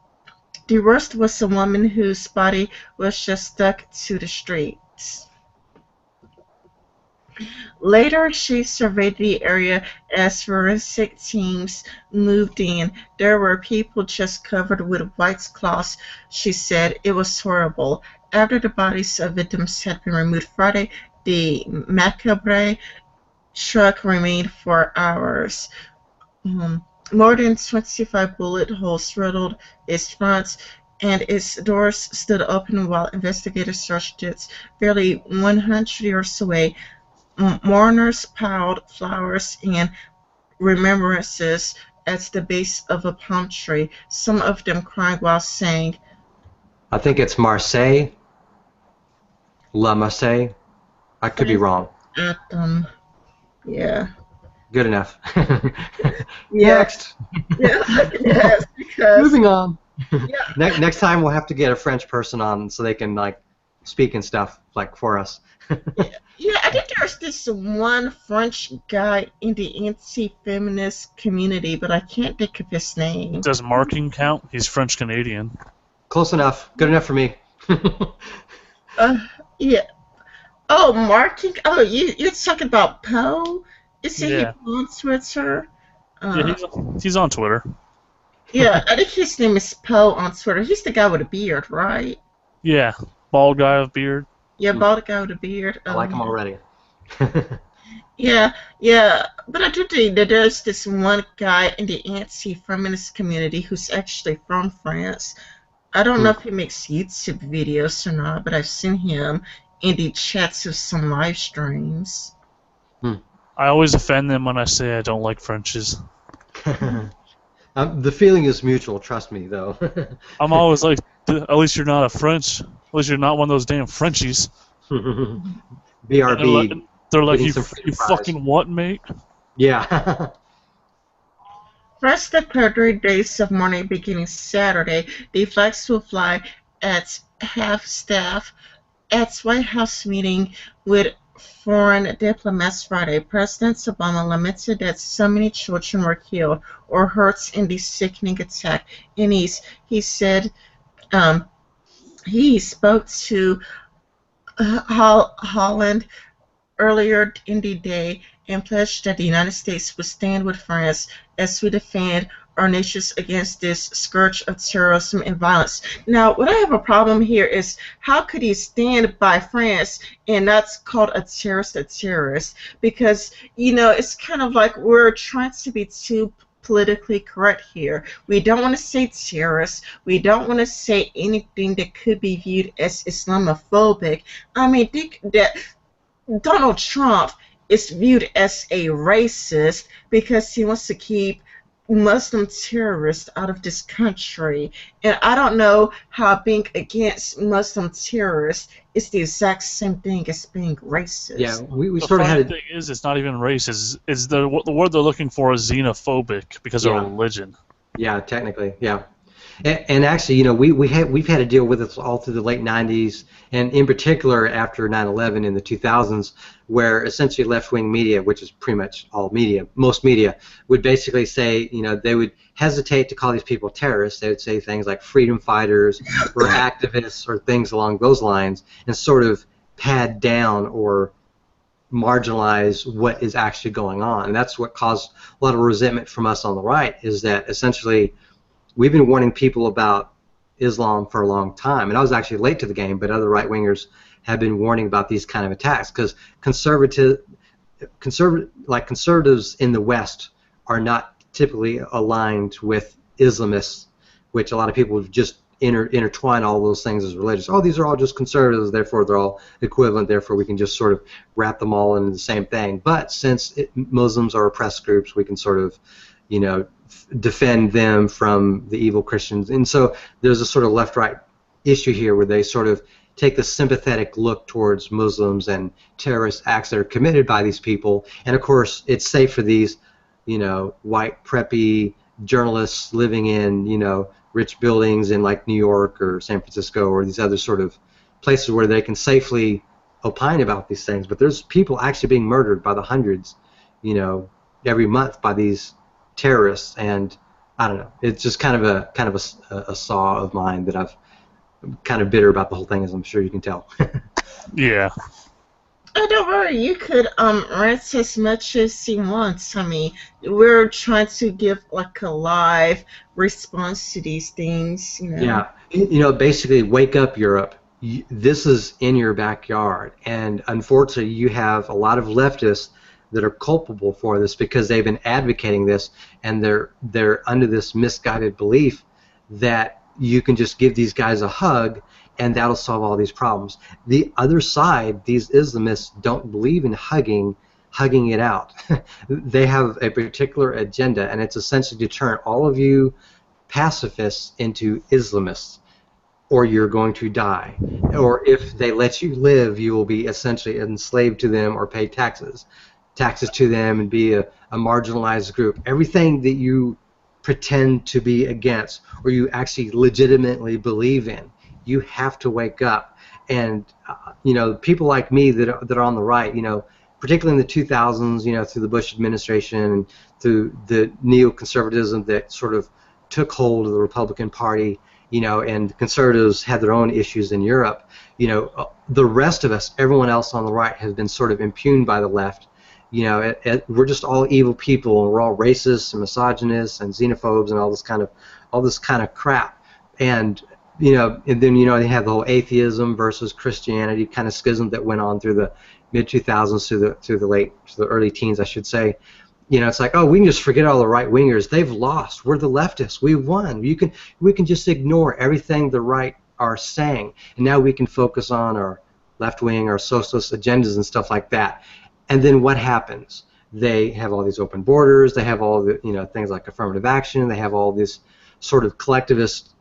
was a woman whose body was just stuck to the streets. Later, she surveyed the area as forensic teams moved in. There were people just covered with white cloths, she said. It was horrible. After the bodies of victims had been removed Friday, the macabre truck remained for hours. More than 25 bullet holes riddled its front. and its doors stood open while investigators searched it. Barely 100 years away, mourners piled flowers and remembrances at the base of a palm tree, some of them crying while saying, I think it's Marseille, La Marseille. I could be wrong. Anthem. Yeah. Good enough. Yeah. Next. Yeah, yes, because Moving on. yeah, Next time we'll have to get a French person on so they can like speak and stuff like for us. yeah, I think there's this one French guy in the anti-feminist community, but I can't think of his name. Does Marking count? He's French Canadian. Close enough. Good enough for me. Yeah. Oh, Martin. Oh, you're talking about Poe? Is he Yeah. on Twitter? Yeah, he's on Twitter. Yeah, I think his name is Poe on Twitter. He's the guy with a beard, right? Yeah, bald guy with beard. Yeah, bald guy with a beard. I like him already. Yeah, yeah, but I do think that there's this one guy in the anti-feminist community who's actually from France. I don't know if he makes YouTube videos or not, but I've seen him in the chats of some live streams. I always offend them when I say I don't like Frenchies. The feeling is mutual, trust me, though. I'm always like, at least you're not a French. At least you're not one of those damn Frenchies. BRB. They're like, getting you some free fries." fucking what, mate? Yeah. France declared 3 days of mourning beginning Saturday. The flags will fly at half-staff at White House meeting with foreign diplomats Friday. President Obama lamented that so many children were killed or hurt in the sickening attack in East. He said he spoke to Holland earlier in the day and pledged that the United States would stand with France as we defend our nations against this scourge of terrorism and violence. Now, what I have a problem here is how could he stand by France and not call a terrorist? Because, you know, it's kind of like we're trying to be too politically correct here. We don't want to say terrorist. We don't want to say anything that could be viewed as Islamophobic. I mean, think that Donald Trump is viewed as a racist because he wants to keep Muslim terrorists out of this country. And I don't know how being against Muslim terrorists is the exact same thing as being racist. Yeah, we The sort of funny had thing is, it's not even racist. It's the word they're looking for is xenophobic because of religion. Yeah, technically, yeah. And actually, you know, we've had to deal with it all through the late 90s, and in particular after 9/11 in the 2000s, where essentially left-wing media, which is pretty much all media, most media, would basically say, you know, they would hesitate to call these people terrorists. They would say things like freedom fighters or activists or things along those lines, and sort of pad down or marginalize what is actually going on. And that's what caused a lot of resentment from us on the right, is that essentially we've been warning people about Islam for a long time, and I was actually late to the game, but other right-wingers have been warning about these kind of attacks because conservatives in the West are not typically aligned with Islamists, which a lot of people just intertwine all those things as religious. Oh, these are all just conservatives, therefore they're all equivalent, therefore we can just sort of wrap them all into the same thing. But since Muslims are oppressed groups, we can sort of, you know, defend them from the evil Christians. And so there's a sort of left-right issue here where they sort of take the sympathetic look towards Muslims and terrorist acts that are committed by these people. And of course, it's safe for these, you know, white preppy journalists living in, you know, rich buildings in like New York or San Francisco or these other sort of places where they can safely opine about these things. But there's people actually being murdered by the hundreds, you know, every month by these terrorists, and I don't know. It's just kind of a saw of mine that I'm kind of bitter about the whole thing, as I'm sure you can tell. Yeah. Oh, don't worry. You could rant as much as you want. I mean, we're trying to give like a live response to these things. You know? Yeah. You know, basically, wake up, Europe. This is in your backyard, and unfortunately, you have a lot of leftists that are culpable for this because they've been advocating this, and they're under this misguided belief that you can just give these guys a hug, and that'll solve all these problems. The other side, these Islamists don't believe in hugging it out. They have a particular agenda, and it's essentially to turn all of you pacifists into Islamists, or you're going to die. Or if they let you live, you will be essentially enslaved to them or pay taxes to them and be a marginalized group. Everything that you pretend to be against or you actually legitimately believe in, you have to wake up. And people like me that are on the right, particularly in the 2000s, through the Bush administration and through the neoconservatism that sort of took hold of the Republican Party, and conservatives had their own issues in Europe. The rest of us, everyone else on the right, has been sort of impugned by the left. We're just all evil people, and we're all racists and misogynists and xenophobes and all this kind of crap. And and then they have the whole atheism versus Christianity kind of schism that went on through the mid 2000s to the early teens, I should say. It's like, oh, we can just forget all the right wingers. They've lost. We're the leftists. We won. We can just ignore everything the right are saying, and now we can focus on our left wing, our socialist agendas and stuff like that. And then what happens? They have all these open borders. They have all the things like affirmative action. They have all these sort of collectivist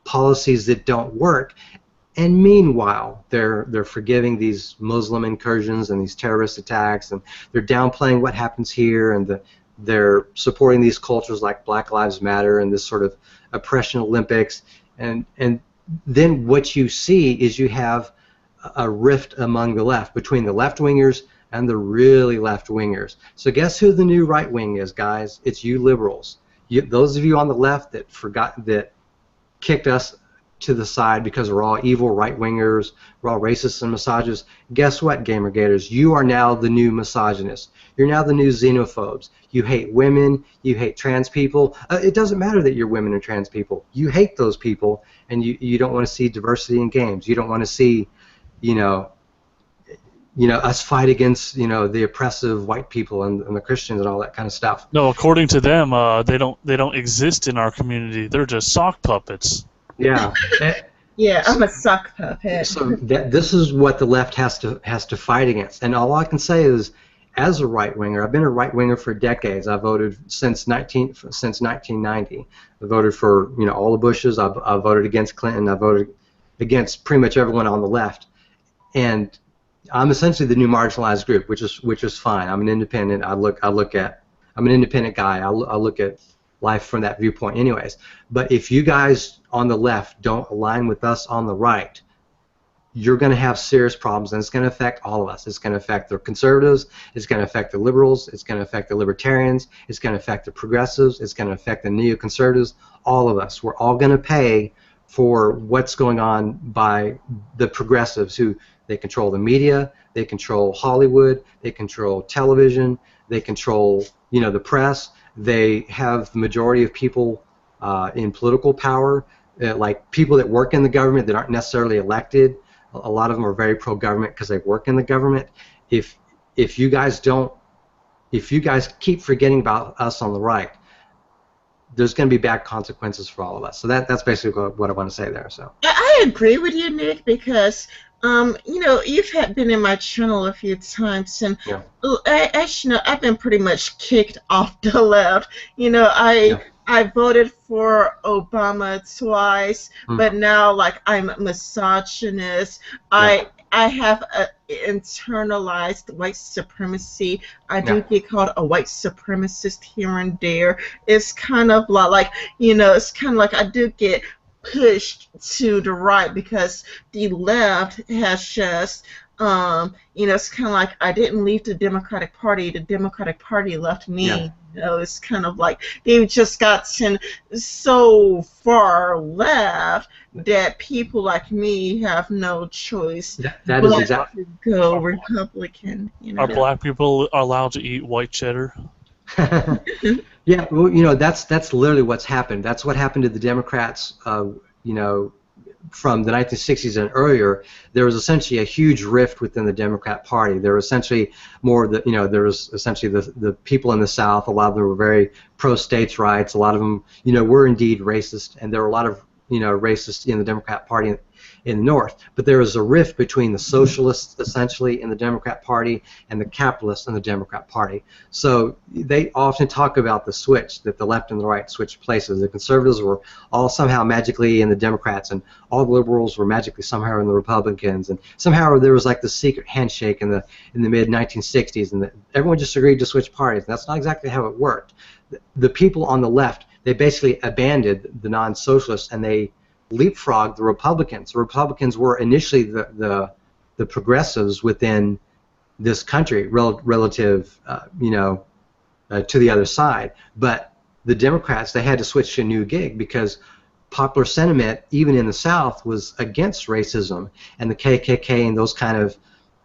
policies that don't work. And meanwhile, they're forgiving these Muslim incursions and these terrorist attacks, and they're downplaying what happens here, and they're supporting these cultures like Black Lives Matter and this sort of oppression Olympics. And then what you see is you have a rift among the left, between the left-wingers and the really left-wingers. So guess who the new right wing is, guys? It's you liberals. Those of you on the left that kicked us to the side because we're all evil right-wingers, we're all racists and misogynists. Guess what, Gamergators? You are now the new misogynists. You're now the new xenophobes. You hate women, you hate trans people. It doesn't matter that you're women and trans people. You hate those people, and you don't want to see diversity in games. You don't want to see, us fight against, the oppressive white people and the Christians and all that kind of stuff. No, according to them, they don't exist in our community. They're just sock puppets. Yeah. Yeah, I'm a sock puppet. So this is what the left has to fight against. And all I can say is, as a right winger, I've been a right winger for decades. I voted since 1990. I voted for all the Bushes. I voted against Clinton. I voted against pretty much everyone on the left. And I'm essentially the new marginalized group, which is fine. I'm an independent. I'm an independent guy. I look at life from that viewpoint anyways. But if you guys on the left don't align with us on the right, you're going to have serious problems, and it's going to affect all of us. It's going to affect the conservatives, it's going to affect the liberals, it's going to affect the libertarians, it's going to affect the progressives, it's going to affect the neoconservatives, all of us. We're all going to pay for what's going on by the progressives, who they control the media, they control Hollywood, they control television, they control the press. They have the majority of people in political power, like people that work in the government that aren't necessarily elected. A lot of them are very pro-government because they work in the government. If you guys keep forgetting about us on the right, there's going to be bad consequences for all of us. So that's basically what I want to say there. So I agree with you, Nick, because you've been in my channel a few times, and yeah. Actually, I've been pretty much kicked off the left. I voted for Obama twice, but now I'm a misogynist. Yeah. I have internalized white supremacy. I do get called a white supremacist here and there. It's kind of it's kind of like I do get pushed to the right because the left has just it's kind of like I didn't leave the Democratic Party left me. Yeah. It's kind of like they've just gotten so far left that people like me have no choice that is exactly to go Republican. Are black people allowed to eat white cheddar? Yeah, well, that's literally what's happened. That's what happened to the Democrats, from the 1960s and earlier. There was essentially a huge rift within the Democrat Party. There was essentially more of the, there was essentially the people in the South. A lot of them were very pro-states' rights. A lot of them, were indeed racist, and there were a lot of, racist in the Democrat Party in the North, but there is a rift between the socialists, essentially, in the Democrat Party and the capitalists in the Democrat Party. So they often talk about the switch, that the left and the right switched places. The conservatives were all somehow magically in the Democrats, and all the liberals were magically somehow in the Republicans, and somehow there was like the secret handshake in the mid 1960s, and everyone just agreed to switch parties. That's not exactly how it worked. The people on the left, they basically abandoned the non-socialists and they leapfrogged the Republicans. The Republicans were initially the progressives within this country relative, to the other side. But the Democrats, they had to switch to a new gig because popular sentiment, even in the South, was against racism, and the KKK and those kind of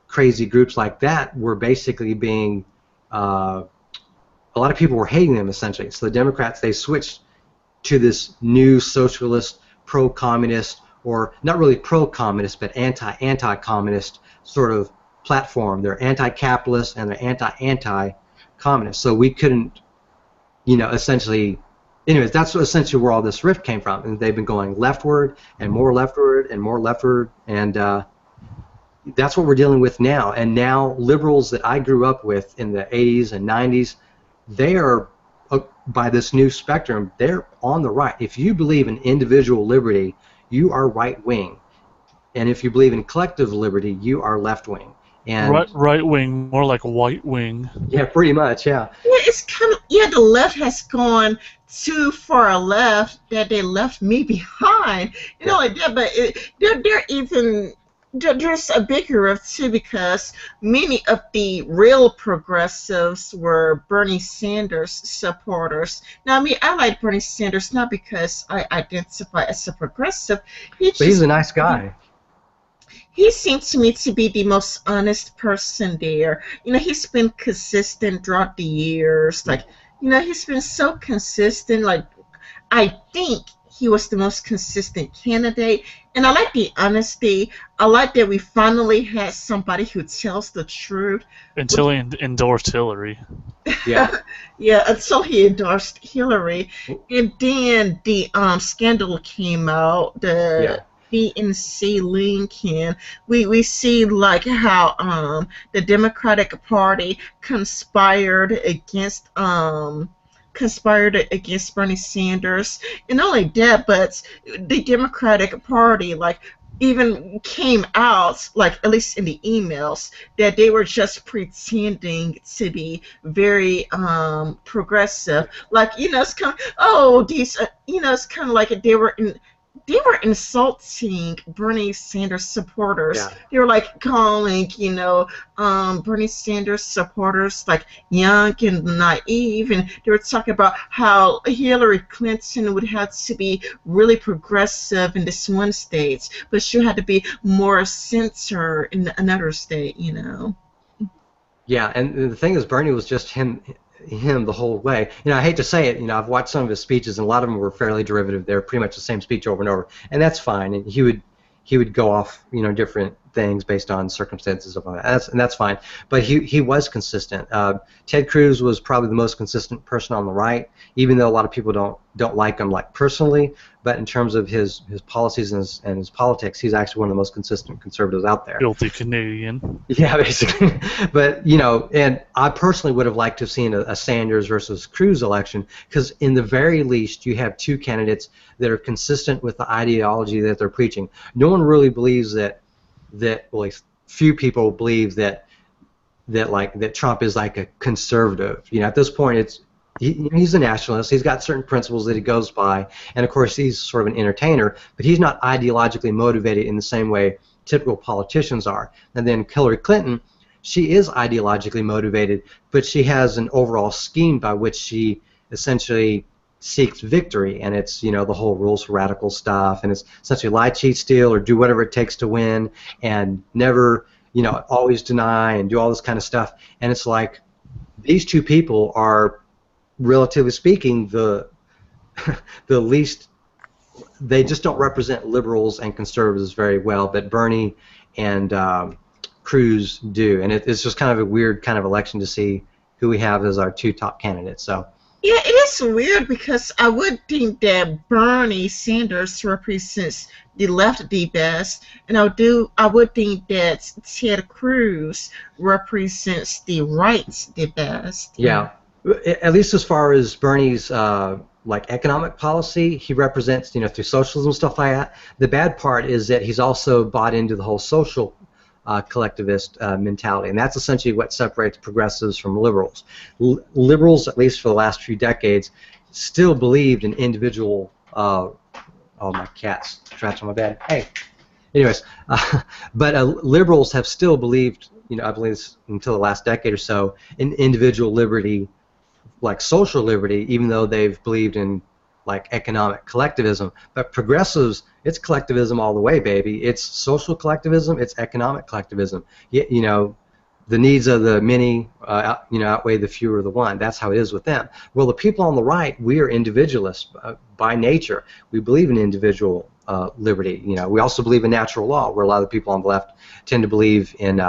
crazy groups like that were basically being a lot of people were hating them, essentially. So the Democrats, they switched to this new socialist, pro-communist, or not really pro-communist, but anti-communist sort of platform. They're anti-capitalist and they're anti-communist. So we couldn't, essentially, anyways, that's essentially where all this rift came from. And they've been going leftward and more leftward and more leftward, and that's what we're dealing with now. And now liberals that I grew up with in the 80s and 90s, they are, by this new spectrum, they're on the right. If you believe in individual liberty, you are right-wing. And if you believe in collective liberty, you are left-wing. And right-wing, more like white-wing. Yeah, pretty much, yeah. Yeah, it's kind of, the left has gone too far left that they left me behind. Like that, but they're even... There's a bigger rift too, because many of the real progressives were Bernie Sanders supporters. Now, I like Bernie Sanders not because I identify as a progressive. But he's a nice guy. He seems to me to be the most honest person there. He's been consistent throughout the years. He's been so consistent. I think he was the most consistent candidate, and I like the honesty. I like that we finally had somebody who tells the truth. Until he endorsed Hillary. Yeah. Yeah, until he endorsed Hillary, and then the scandal came out. The DNC Lincoln. We see how the Democratic Party conspired against Bernie Sanders, and not only that, but the Democratic Party even came out, at least in the emails, that they were just pretending to be very progressive. It's kind of, it's kind of like they were insulting Bernie Sanders supporters. Yeah. They were calling, Bernie Sanders supporters young and naive, and they were talking about how Hillary Clinton would have to be really progressive in this one state, but she had to be more center in another state. Yeah, and the thing is, Bernie was just him the whole way. I hate to say it, I've watched some of his speeches, and a lot of them were fairly derivative. They're pretty much the same speech over and over, and that's fine. And he would go off, different things based on circumstances of that, and that's fine. But he was consistent. Ted Cruz was probably the most consistent person on the right, even though a lot of people don't like him personally. But in terms of his policies and his politics, he's actually one of the most consistent conservatives out there. Guilty Canadian. Yeah, basically. But and I personally would have liked to have seen a Sanders versus Cruz election, because in the very least you have two candidates that are consistent with the ideology that they're preaching. No one really believes that few people believe that Trump is a conservative. At this point he's a nationalist. He's got certain principles that he goes by, and of course he's sort of an entertainer, but he's not ideologically motivated in the same way typical politicians are. And then Hillary Clinton, she is ideologically motivated, but she has an overall scheme by which she essentially seeks victory, and it's the whole rules for radical stuff, and it's essentially lie, cheat, steal, or do whatever it takes to win, and never always deny and do all this kind of stuff. And it's these two people are, relatively speaking, the least, they just don't represent liberals and conservatives very well, but Bernie and Cruz do, and it's just kind of a weird kind of election to see who we have as our two top candidates. So Yeah, it is weird because I would think that Bernie Sanders represents the left the best, and I would think that Ted Cruz represents the right the best. Yeah, at least as far as Bernie's like economic policy, he represents, through socialism and stuff like that. The bad part is that he's also bought into the whole social collectivist mentality, and that's essentially what separates progressives from liberals. Liberals, at least for the last few decades, still believed in individual. Oh, my cat's scratching on my bed. Hey. Anyways, but liberals have still believed, I believe until the last decade or so, in individual liberty, like social liberty, even though they've believed in like economic collectivism. But progressives, it's collectivism all the way, baby. It's social collectivism, it's economic collectivism. The needs of the many, outweigh the fewer of the one. That's how it is with them. Well, the people on the right, we are individualists by nature. We believe in individual liberty. We also believe in natural law, where a lot of the people on the left tend to believe in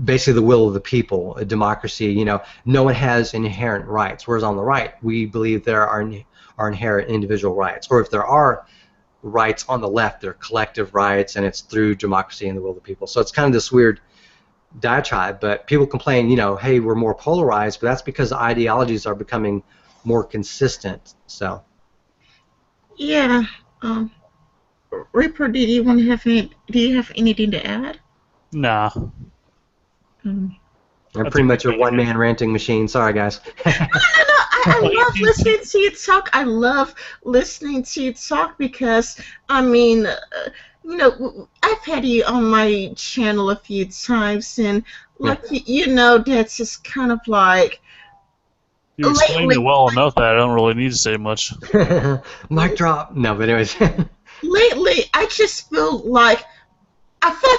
basically the will of the people, a democracy. No one has inherent rights, whereas on the right, we believe there are inherent individual rights, or if there are rights on the left, they're collective rights, and it's through democracy and the will of the people. So it's kind of this weird diatribe, but people complain, hey, we're more polarized, but that's because the ideologies are becoming more consistent. So Yeah. Um, Reaper, do you have anything to add? Nah. Um, I'm pretty much a one-man ranting machine. Sorry, guys. No, I love listening to you talk. I love listening to you talk because, I mean, I've had you on my channel a few times, and like that's just kind of like You explained it well enough that I don't really need to say much. Mic drop. No, but anyways. Lately, I just feel like I feel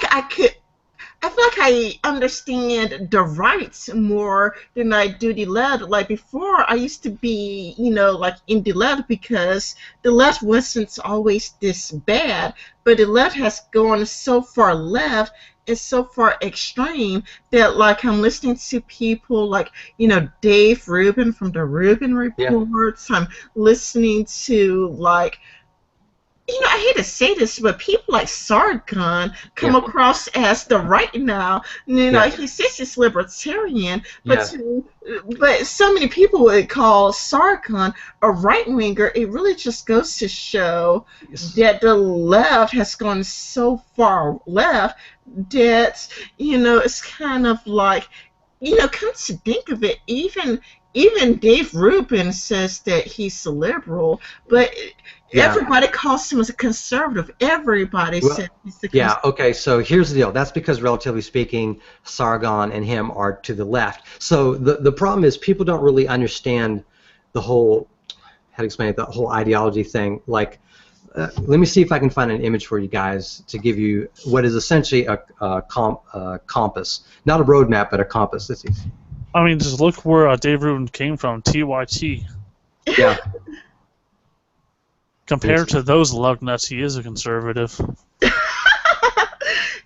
like I understand the rights more than I do the left. Like before, I used to be, like in the left because the left wasn't always this bad, but the left has gone so far left and so far extreme that like I'm listening to people like, Dave Rubin from the Rubin Reports. I'm listening to like I hate to say this, but people like Sargon come across as the right now. He says he's libertarian, but but so many people would call Sargon a right winger. It really just goes to show that the left has gone so far left that it's kind of like come to think of it, even Dave Rubin says that he's a liberal, but everybody calls him as a conservative. Everybody says he's a conservative. Yeah, okay, so here's the deal. That's because, relatively speaking, Sargon and him are to the left. So the problem is people don't really understand the whole, how to explain it, the whole ideology thing. Like, let me see if I can find an image for you guys to give you what is essentially a compass. Not a roadmap, but a compass. Let's see. I mean, just look where Dave Rubin came from, TYT. Yeah. Compared to those lug nuts, he is a conservative.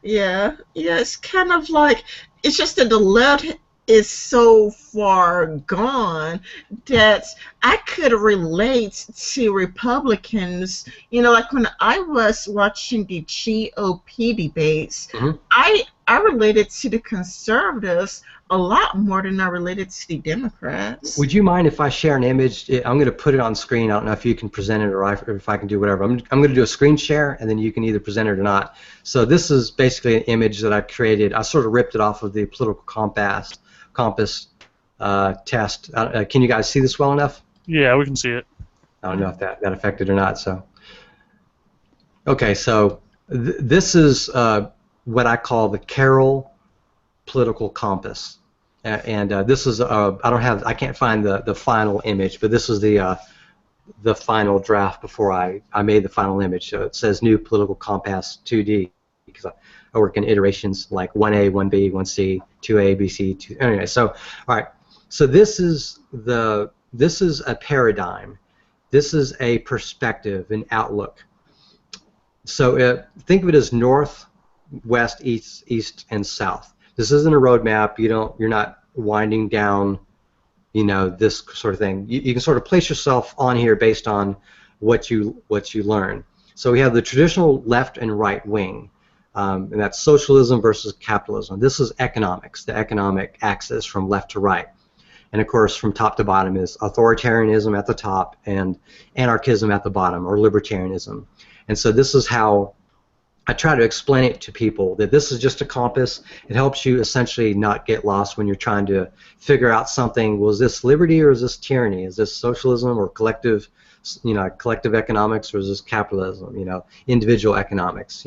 Yeah, it's kind of like, it's just that the left is so far gone that I could relate to Republicans. Like when I was watching the GOP debates, I related to the conservatives a lot more than I related to the Democrats. Would you mind if I share an image? I'm going to put it on screen. I don't know if you can present it or if I can do whatever. I'm going to do a screen share, and then you can either present it or not. So this is basically an image that I created. I sort of ripped it off of the political compass test. Can you guys see this well enough? Yeah, we can see it. I don't know if that affected or not. So, okay, so this is what I call the Carroll political compass, and this is I can't find the final image, but this is the final draft before I made the final image. So it says new political compass 2D because I work in iterations like 1A, 1B, 1C, 2A, BC, 2. Anyway, so all right. So this is a paradigm. This is a perspective, an outlook. So think of it as north, west, east, and south. This isn't a roadmap. You're not winding down this sort of thing. You can sort of place yourself on here based on what you learn. So we have the traditional left and right wing, and that's socialism versus capitalism. This is economics, the economic axis from left to right. And of course, from top to bottom is authoritarianism at the top and anarchism at the bottom, or libertarianism. And so this is how I try to explain it to people, that this is just a compass. It helps you essentially not get lost when you're trying to figure out something. Was this liberty or is this tyranny? Is this socialism or collective economics, or is this capitalism? Individual economics.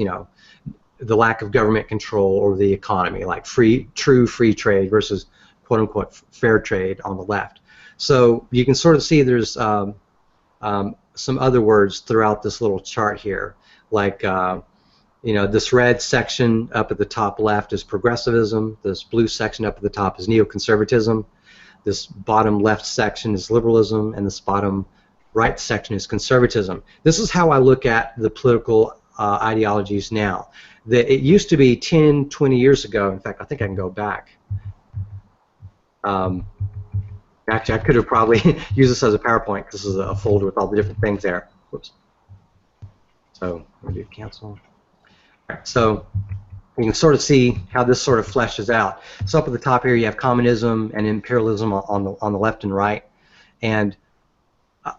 The lack of government control over the economy, like true free trade versus quote unquote fair trade on the left. So you can sort of see there's some other words throughout this little chart here, like this red section up at the top left is progressivism. This blue section up at the top is neoconservatism. This bottom left section is liberalism, and this bottom right section is conservatism. This is how I look at the political ideologies now. It used to be 10, 20 years ago. In fact, I think I can go back. Actually, I could have probably used this as a PowerPoint, because this is a folder with all the different things there. Whoops. So I'm going to do cancel. All right, so you can sort of see how this sort of fleshes out. So up at the top here, you have communism and imperialism on the left and right. And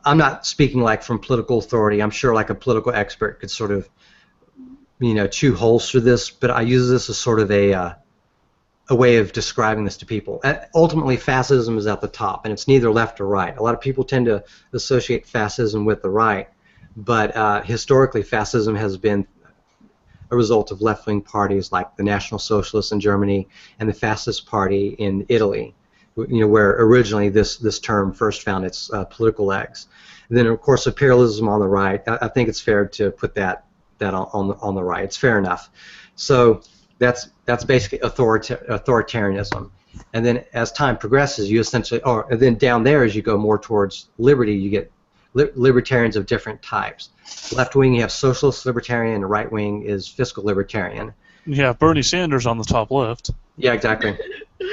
I'm not speaking like from political authority. I'm sure like a political expert could sort of, chew holes through this. But I use this as sort of a way of describing this to people. Ultimately, fascism is at the top, and it's neither left or right. A lot of people tend to associate fascism with the right, but historically, fascism has been a result of left-wing parties like the National Socialists in Germany and the Fascist Party in Italy, where originally this term first found its political legs. And then, of course, imperialism on the right. I think it's fair to put that on the right. It's fair enough. So that's basically authoritarianism. And then as time progresses, you essentially, and then down there as you go more towards liberty, you get libertarians of different types. Left wing, you have socialist libertarian, and right wing is fiscal libertarian. Yeah, Bernie Sanders on the top left. Yeah, exactly.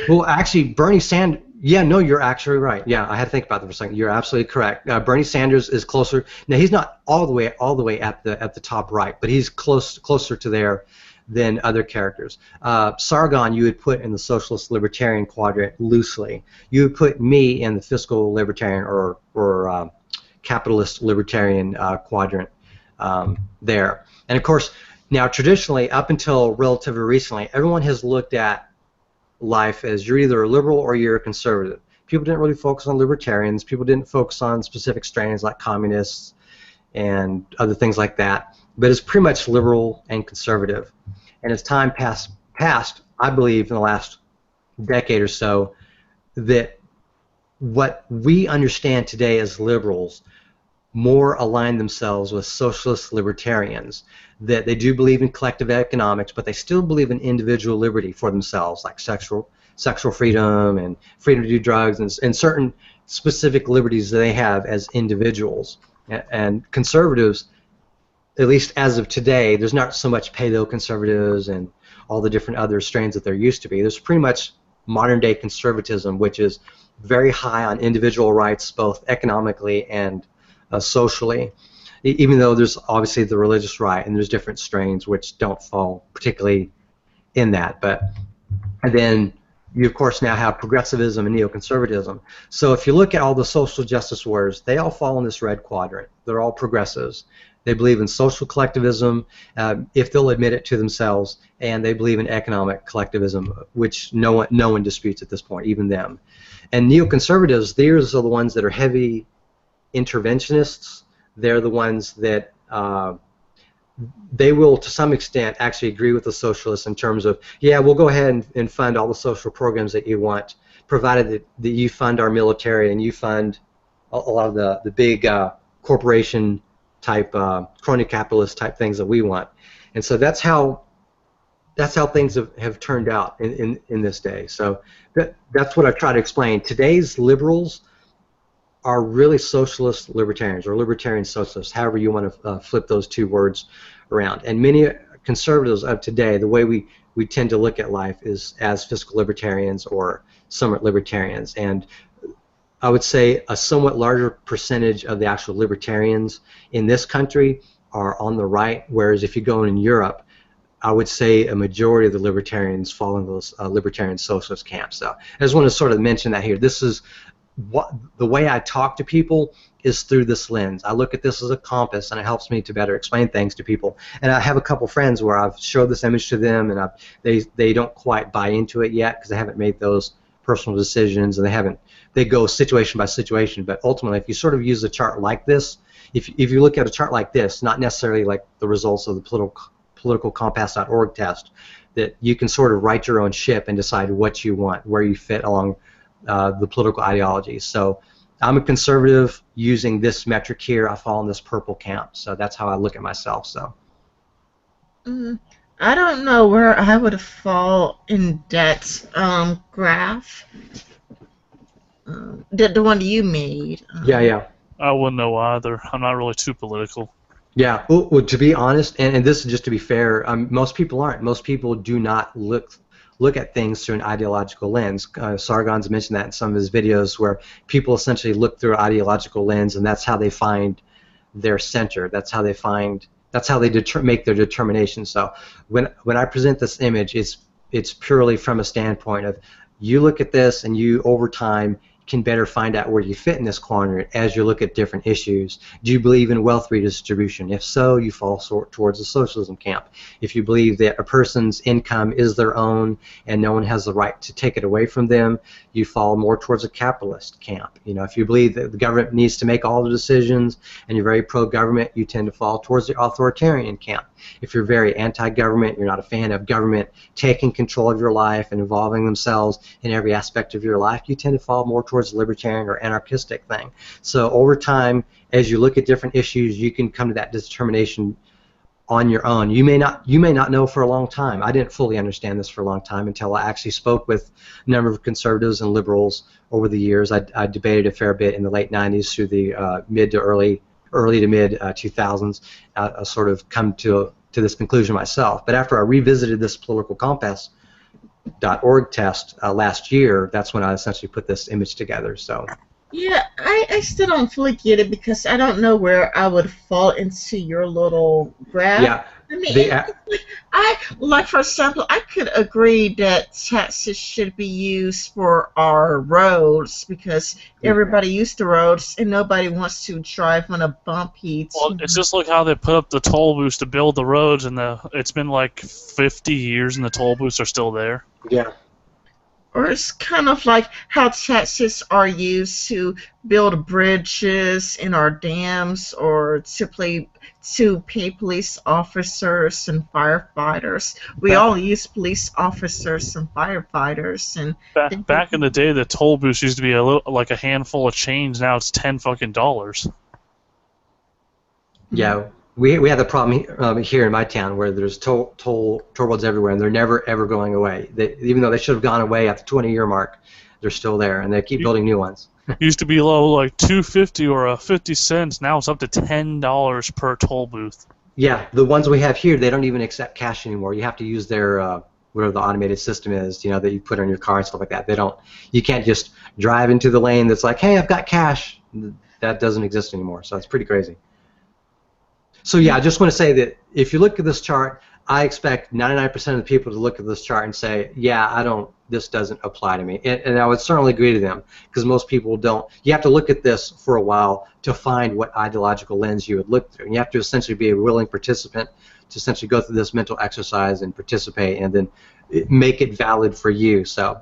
Well, actually, Bernie Sanders. Yeah, no, you're actually right. Yeah, I had to think about that for a second. You're absolutely correct. Bernie Sanders is closer. Now, he's not all the way at the top right, but he's closer to there than other characters. Sargon, you would put in the socialist libertarian quadrant loosely. You would put me in the fiscal libertarian or capitalist libertarian quadrant there. And of course, now traditionally, up until relatively recently, everyone has looked at life as you're either a liberal or you're a conservative. People didn't really focus on libertarians. People didn't focus on specific strains like communists and other things like that. But it's pretty much liberal and conservative. And as time passed, I believe in the last decade or so, that what we understand today as liberals more align themselves with socialist libertarians, that they do believe in collective economics, but they still believe in individual liberty for themselves, like sexual freedom and freedom to do drugs and certain specific liberties that they have as individuals. And conservatives, at least as of today, there's not so much paleo-conservatives and all the different other strains that there used to be. There's pretty much modern-day conservatism, which is very high on individual rights, both economically and socially, even though there's obviously the religious right, and there's different strains which don't fall particularly in that. And then you, of course, now have progressivism and neoconservatism. So if you look at all the social justice warriors, they all fall in this red quadrant. They're all progressives. They believe in social collectivism, if they'll admit it to themselves, and they believe in economic collectivism, which no one disputes at this point, even them. And neoconservatives, these are the ones that are heavy interventionists. They're the ones that they will, to some extent, actually agree with the socialists in terms of, yeah, we'll go ahead and fund all the social programs that you want, provided that you fund our military and you fund a lot of the big corporation type, crony capitalist type things that we want. And so that's how things have turned out in this day. So that's what I try to explain. Today's liberals are really socialist libertarians or libertarian socialists, however you want to flip those two words around. And many conservatives of today, the way we tend to look at life is as fiscal libertarians or somewhat libertarians. And I would say a somewhat larger percentage of the actual libertarians in this country are on the right, whereas if you go in Europe, I would say a majority of the libertarians fall in those libertarian socialist camps. So I just want to sort of mention that here. This is what the way I talk to people is through this lens. I look at this as a compass, and it helps me to better explain things to people. And I have a couple friends where I've showed this image to them, and they don't quite buy into it yet because they haven't made those personal decisions, and they go situation by situation. But ultimately, if you sort of use a chart like this, if you look at a chart like this, not necessarily like the results of the politicalcompass.org test, that you can sort of write your own ship and decide what you want, where you fit along the political ideology. So I'm a conservative using this metric here. I fall in this purple camp. So that's how I look at myself. So I don't know where I would fall in that graph. The one you made. Yeah. I wouldn't know either. I'm not really too political. Yeah. Well, to be honest, and this is just to be fair, most people aren't. Most people do not look at things through an ideological lens. Sargon's mentioned that in some of his videos, where people essentially look through an ideological lens, and that's how they find their center. That's how they make their determination. So when I present this image, it's purely from a standpoint of you look at this, and you over time can better find out where you fit in this quadrant as you look at different issues. Do you believe in wealth redistribution? If so, you fall towards the socialism camp. If you believe that a person's income is their own and no one has the right to take it away from them, you fall more towards a capitalist camp. If you believe that the government needs to make all the decisions and you're very pro-government, you tend to fall towards the authoritarian camp. If you're very anti-government, you're not a fan of government taking control of your life and involving themselves in every aspect of your life, you tend to fall more towards the libertarian or anarchistic thing. So over time, as you look at different issues, you can come to that determination on your own. You may not know for a long time. I didn't fully understand this for a long time until I actually spoke with a number of conservatives and liberals over the years. I debated a fair bit in the late 90s through the early to mid 2000s. I sort of come to this conclusion myself. But after I revisited this politicalcompass.org test last year, that's when I essentially put this image together. So yeah, I still don't fully get it because I don't know where I would fall into your little graph. Yeah. I mean, for example, I could agree that taxes should be used for our roads because everybody used the roads and nobody wants to drive on a bumpy. Well, it's just like how they put up the toll booths to build the roads, and it's been like 50 years, and the toll booths are still there. Yeah. Or it's kind of like how taxes are used to build bridges in our dams, or to pay police officers and firefighters. We all use police officers and firefighters. And back in the day, the toll booths used to be like a handful of change. Now it's $10. Yeah. We have the problem here in my town where there's toll roads everywhere, and they're never ever going away. Even though they should have gone away at the 20-year mark, they're still there, and they keep building new ones. Used to be low, like $2.50 or 50 cents. Now it's up to $10 per toll booth. Yeah, the ones we have here, they don't even accept cash anymore. You have to use their whatever the automated system is, that you put on your car and stuff like that. You can't just drive into the lane that's like, hey, I've got cash. That doesn't exist anymore. So it's pretty crazy. So yeah, I just want to say that if you look at this chart, I expect 99% of the people to look at this chart and say, yeah, this doesn't apply to me. And I would certainly agree to them, because most people don't. You have to look at this for a while to find what ideological lens you would look through. And you have to essentially be a willing participant to essentially go through this mental exercise and participate and then make it valid for you. So,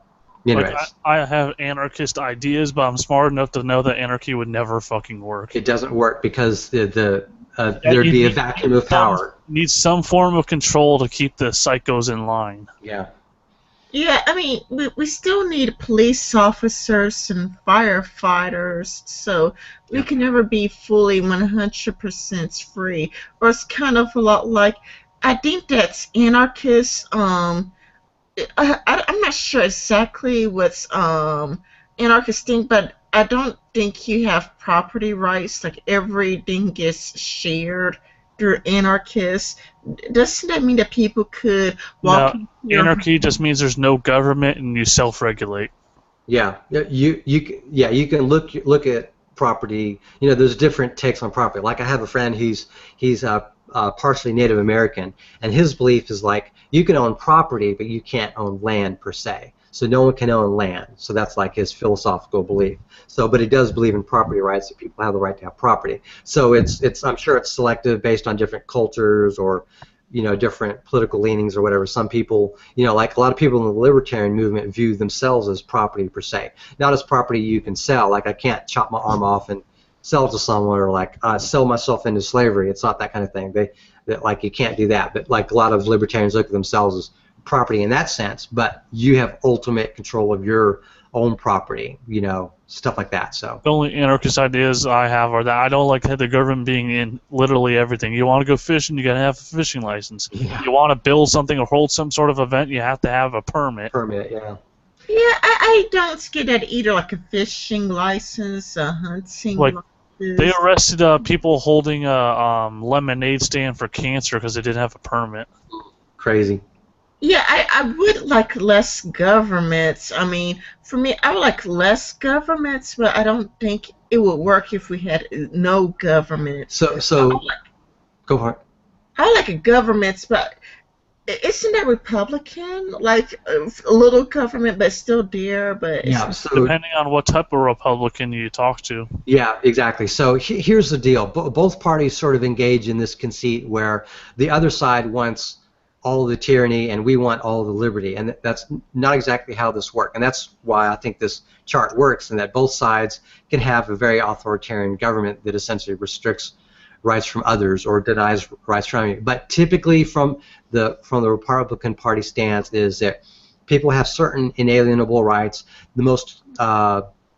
I have anarchist ideas, but I'm smart enough to know that anarchy would never fucking work. It doesn't work because there'd be a vacuum of power. Needs some form of control to keep the psychos in line. Yeah. Yeah, I mean, we still need police officers and firefighters, so we can never be fully 100% free. Or it's kind of a lot like, I think that's anarchists. I'm not sure exactly what's anarchist thing, but I don't think you have property rights. Like everything gets shared through anarchists. Doesn't that mean that people could walk? No, anarchy just means there's no government and you self-regulate. Yeah, you can look at property. There's different takes on property. Like I have a friend, he's partially Native American, and his belief is like you can own property, but you can't own land per se. So no one can own land. So that's like his philosophical belief. So, but he does believe in property rights. That people have the right to have property. So it's I'm sure it's selective based on different cultures or different political leanings or whatever. Some people, like a lot of people in the libertarian movement view themselves as property per se, not as property you can sell. Like I can't chop my arm off and sell it to someone, or like sell myself into slavery. It's not that kind of thing. That like you can't do that. But like a lot of libertarians look at themselves as property in that sense. But you have ultimate control of your own property, stuff like that. So the only anarchist ideas I have are that I don't like the government being in literally everything. You want to go fishing, you got to have a fishing license. Yeah. You want to build something or hold some sort of event, you have to have a permit. Yeah. Yeah, I don't get that either, like a fishing license, a hunting Like, license. They arrested people holding a lemonade stand for cancer because they didn't have a permit. Crazy. Yeah, I would like less governments. I mean, for me, I would like less governments, but I don't think it would work if we had no government. So go for it. I like a government, but isn't that Republican? Like a little government, but still there. But Yeah. So Depending on what type of Republican you talk to. yeah, exactly. So here's the deal. Both parties sort of engage in this conceit where the other side wants all of the tyranny and we want all of the liberty, and that's not exactly how this works. And that's why I think this chart works, and that both sides can have a very authoritarian government that essentially restricts rights from others or denies rights from you. But typically from the Republican Party stance is that people have certain inalienable rights. The most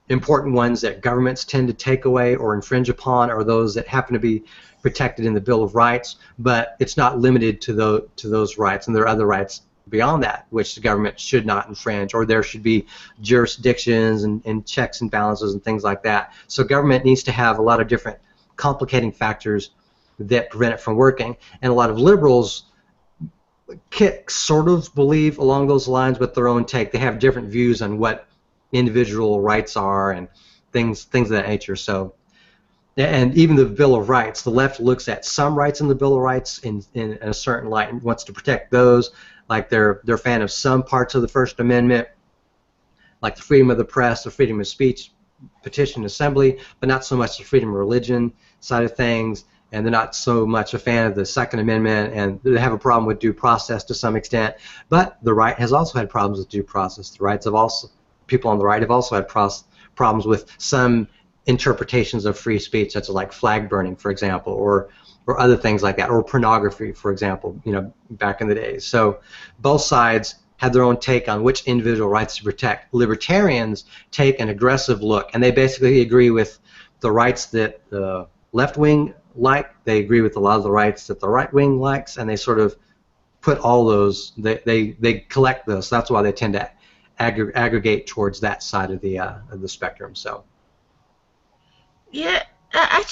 important ones that governments tend to take away or infringe upon are those that happen to be protected in the Bill of Rights, but it's not limited to those rights, and there are other rights beyond that which the government should not infringe, or there should be jurisdictions and checks and balances and things like that. So government needs to have a lot of different complicating factors that prevent it from working, and a lot of liberals sort of believe along those lines with their own take. They have different views on what individual rights are and things of that nature. So, and even the Bill of Rights, the left looks at some rights in the Bill of Rights in a certain light and wants to protect those. Like they're a fan of some parts of the First Amendment, like the freedom of the press, the freedom of speech, petition, assembly, but not so much the freedom of religion side of things. And they're not so much a fan of the Second Amendment, and they have a problem with due process to some extent. But the right has also had problems with due process. The rights have also, people on the right have also had problems with some interpretations of free speech, such as like flag burning, for example, or other things like that, or pornography, for example, back in the days. So both sides have their own take on which individual rights to protect. Libertarians take an aggressive look, and they basically agree with the rights that the left wing like. They agree with a lot of the rights that the right wing likes, and they sort of put all those, they collect those. That's why they tend to aggregate towards that side of the spectrum. So yeah, I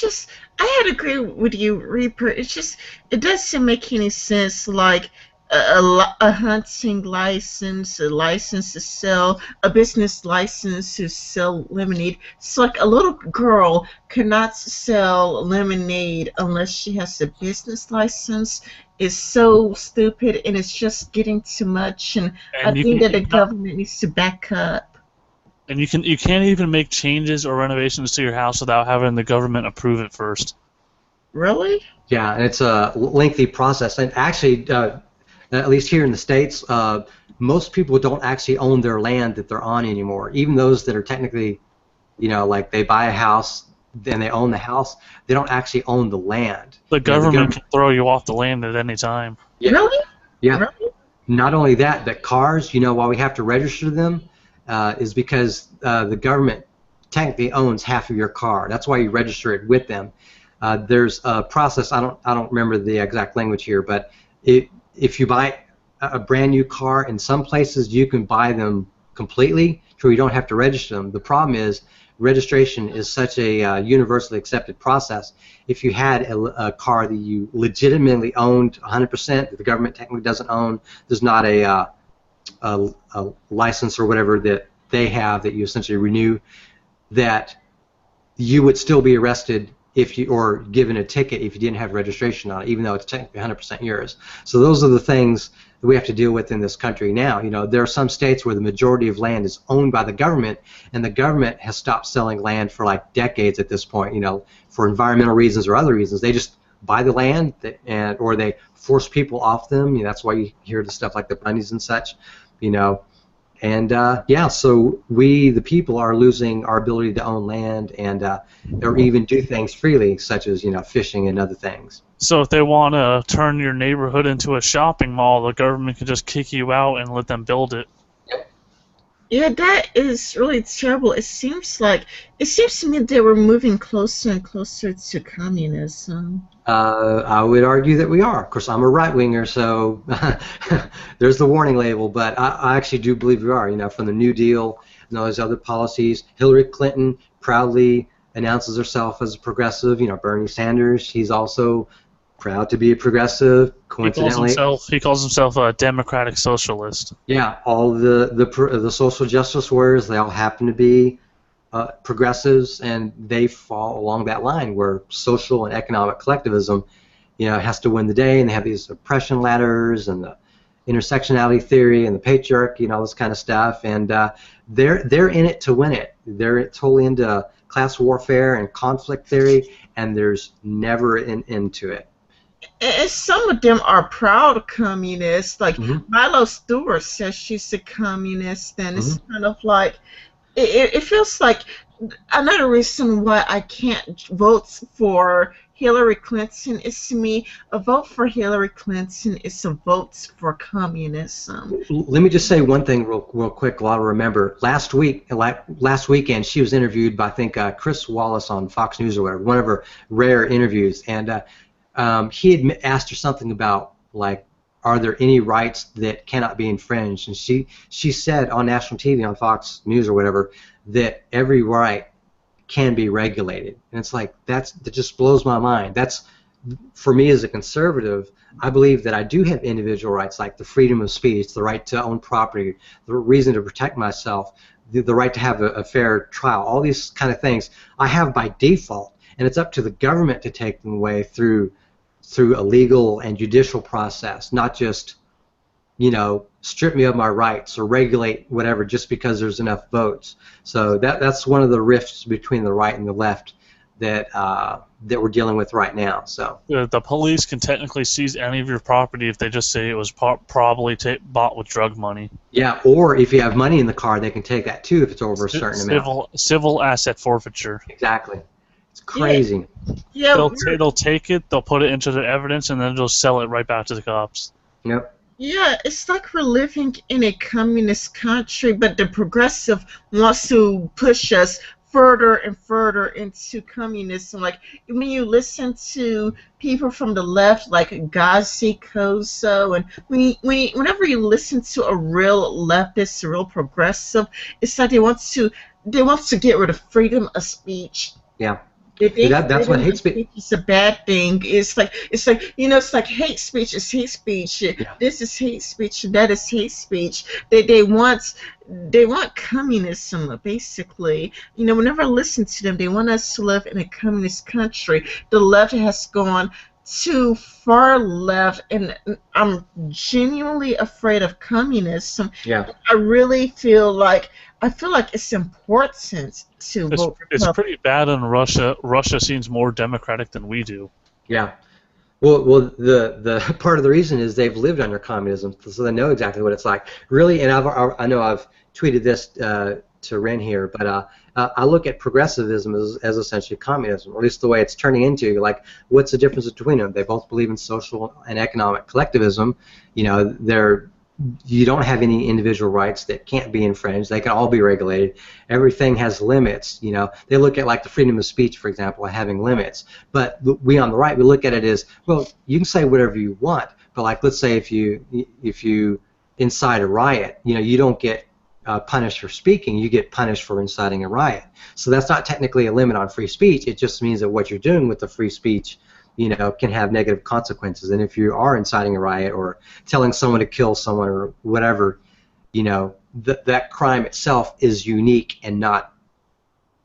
had to agree with you, Reaper. It's just, it doesn't make any sense. Like a hunting license, a license to sell, a business license to sell lemonade. It's like a little girl cannot sell lemonade unless she has a business license. It's so stupid, and it's just getting too much. And I think that the government needs to back up. And you can't even make changes or renovations to your house without having the government approve it first. Really? yeah, and it's a lengthy process. And actually, at least here in the States, most people don't actually own their land that they're on anymore. Even those that are technically, like they buy a house, then they own the house, they don't actually own the land. The government can throw you off the land at any time. Yeah. Really? Yeah. Really? Not only that, but cars, why we have to register them is because the government technically owns half of your car. That's why you register it with them. There's a process. I don't remember the exact language here, but if you buy a brand new car, in some places you can buy them completely, so you don't have to register them. The problem is registration is such a universally accepted process. If you had a car that you legitimately owned 100%, that the government technically doesn't own, there's not a license or whatever that they have that you essentially renew, that you would still be arrested if you, or given a ticket if you didn't have registration on it, even though it's technically 100% yours. So those are the things that we have to deal with in this country now. You know, there are some states where the majority of land is owned by the government, and the government has stopped selling land for like decades at this point. You know, for environmental reasons or other reasons, they just buy the land and or they force people off them. You know, that's why you hear the stuff like the Bundys and such. You know. And yeah, so we, the people, are losing our ability to own land and or even do things freely, such as, you know, fishing and other things. So if they want to turn your neighborhood into a shopping mall, the government can just kick you out and let them build it. Yeah, that is really terrible. It seems to me they were moving closer and closer to communism. I would argue that we are. Of course, I'm a right-winger, so there's the warning label, but I actually do believe we are. You know, from the New Deal and all those other policies. Hillary Clinton proudly announces herself as a progressive. You know, Bernie Sanders, he's also proud to be a progressive. Coincidentally, he calls himself a democratic socialist. Yeah, all the social justice warriors, they all happen to be progressives, and they fall along that line where social and economic collectivism, you know, has to win the day, and they have these oppression ladders and the intersectionality theory and the patriarchy and all this kind of stuff, and they're in it to win it. They're totally into class warfare and conflict theory, and there's never an end to it. And some of them are proud communists. Like Milo Stewart says she's a communist, and it's kind of like it feels like another reason why I can't vote for Hillary Clinton is, to me, a vote for Hillary Clinton is a vote for communism. Let me just say one thing real quick while I remember. Last weekend, she was interviewed by, I think, Chris Wallace on Fox News or whatever, one of her rare interviews, and he had asked her something about, like, are there any rights that cannot be infringed? And she said on national TV, on Fox News or whatever, that every right can be regulated. And it's like, that just blows my mind. That's, for me as a conservative, I believe that I do have individual rights, like the freedom of speech, the right to own property, the reason to protect myself, the right to have a fair trial, all these kind of things I have by default, and it's up to the government to take them away through a legal and judicial process, not just, you know, strip me of my rights or regulate whatever just because there's enough votes. So that's one of the rifts between the right and the left that we're dealing with right now. So the police can technically seize any of your property if they just say it was probably bought with drug money. Yeah, or if you have money in the car, they can take that too if it's over a certain amount. Civil asset forfeiture. Exactly. It's crazy. Yeah, they'll take it, they'll put it into the evidence, and then they'll sell it right back to the cops. Yep. Yeah, it's like we're living in a communist country, but the progressive wants to push us further and further into communism. Like, when you listen to people from the left, like Gazi Koso, and whenever you listen to a real leftist, a real progressive, it's like they want to get rid of freedom of speech. Yeah. That's what hate speech is a bad thing. It's like you know, it's like hate speech is hate speech. Yeah. This is hate speech. That is hate speech. They want communism, basically. You know, whenever I listen to them, they want us to live in a communist country. The left has gone too far left, and I'm genuinely afraid of communism. Yeah. I really feel like it's important to vote for. It's pretty bad in Russia. Russia seems more democratic than we do. Yeah. Well, the part of the reason is they've lived under communism, so they know exactly what it's like. Really, and I know I've tweeted this to Ren here, but I look at progressivism as essentially communism, or at least the way it's turning into. Like, what's the difference between them? They both believe in social and economic collectivism. You know, you don't have any individual rights that can't be infringed. They can all be regulated. Everything has limits. You know, they look at, like, the freedom of speech, for example, having limits. But we on the right, we look at it as, well, you can say whatever you want, but, like, let's say if you incite a riot, you know, you don't get punished for speaking. You get punished for inciting a riot. So that's not technically a limit on free speech. It just means that what you're doing with the free speech, you know, can have negative consequences. And if you are inciting a riot or telling someone to kill someone or whatever, you know, that crime itself is unique and not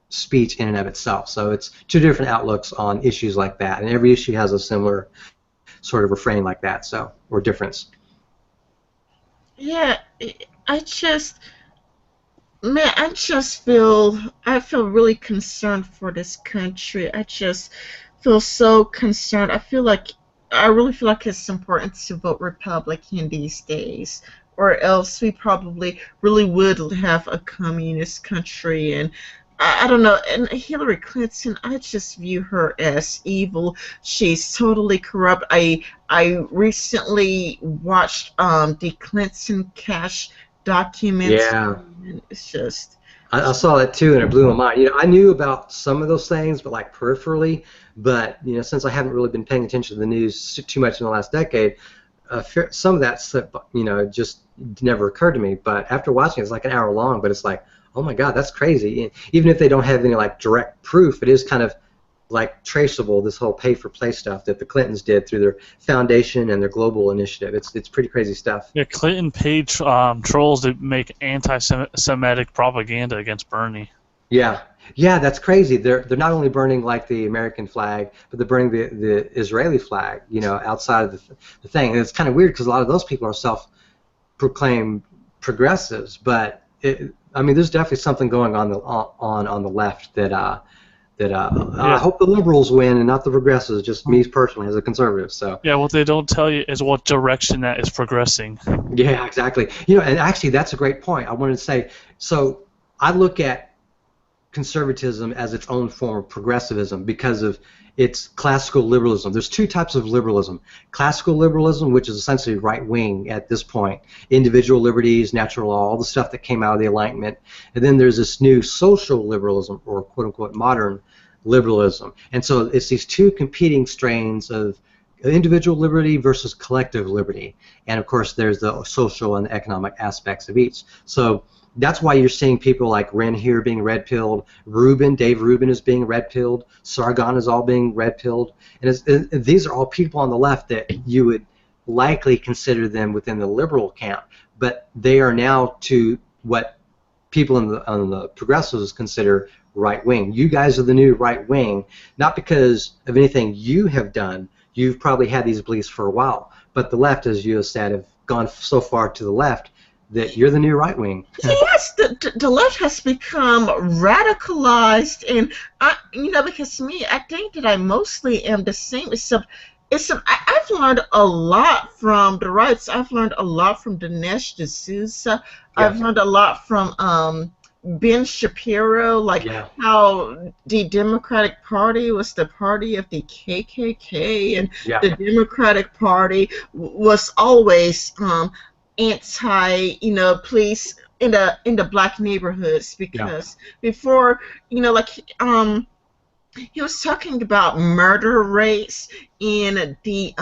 speech in and of itself. So it's two different outlooks on issues like that, and every issue has a similar sort of refrain like that, so, or difference. Yeah, I just, man, I feel really concerned for this country. I just feel so concerned. I really feel like it's important to vote Republican these days, or else we probably really would have a communist country. And I don't know. And Hillary Clinton, I just view her as evil. She's totally corrupt. I recently watched the Clinton Cash documents. Yeah. And it's just. I saw that too, and it blew my mind. You know, I knew about some of those things, but like peripherally. But you know, since I haven't really been paying attention to the news too much in the last decade, some of that stuff, you know, just never occurred to me. But after watching it, it's like an hour long. But it's like, oh my God, that's crazy. Even if they don't have any like direct proof, it is kind of like traceable. This whole pay-for-play stuff that the Clintons did through their foundation and their global initiative. It's pretty crazy stuff. Yeah, Clinton paid trolls to make anti-Semitic propaganda against Bernie. Yeah, yeah, that's crazy. They're not only burning like the American flag, but they're burning the Israeli flag, you know, outside of the thing. And it's kind of weird because a lot of those people are self-proclaimed progressives, but I mean, there's definitely something going on the left that I hope the liberals win and not the progressives. Just me personally as a conservative. So yeah, what they don't tell you is what direction that is progressing. yeah, exactly. You know, and actually that's a great point. I wanted to say. So I look at conservatism as its own form of progressivism because of its classical liberalism. There's two types of liberalism. Classical liberalism, which is essentially right-wing at this point, individual liberties, natural law, all the stuff that came out of the Enlightenment. And then there's this new social liberalism, or quote-unquote modern liberalism. And so it's these two competing strains of individual liberty versus collective liberty. And of course there's the social and economic aspects of each. So that's why you're seeing people like Ren here being red-pilled, Dave Rubin is being red-pilled, Sargon is all being red-pilled, and these are all people on the left that you would likely consider them within the liberal camp, but they are now to what people on the progressives consider right-wing. You guys are the new right-wing, not because of anything you have done. You've probably had these beliefs for a while, but the left, as you have said, have gone so far to the left that you're the new right wing. Yes, the left has become radicalized, and you know, because me, I think that I mostly am the same. I've learned a lot from the rights. I've learned a lot from Dinesh D'Souza. I've learned a lot from Ben Shapiro, like how the Democratic Party was the party of the KKK, and the Democratic Party was always anti, you know, police in the black neighborhoods, because before, you know, like he was talking about murder rates in the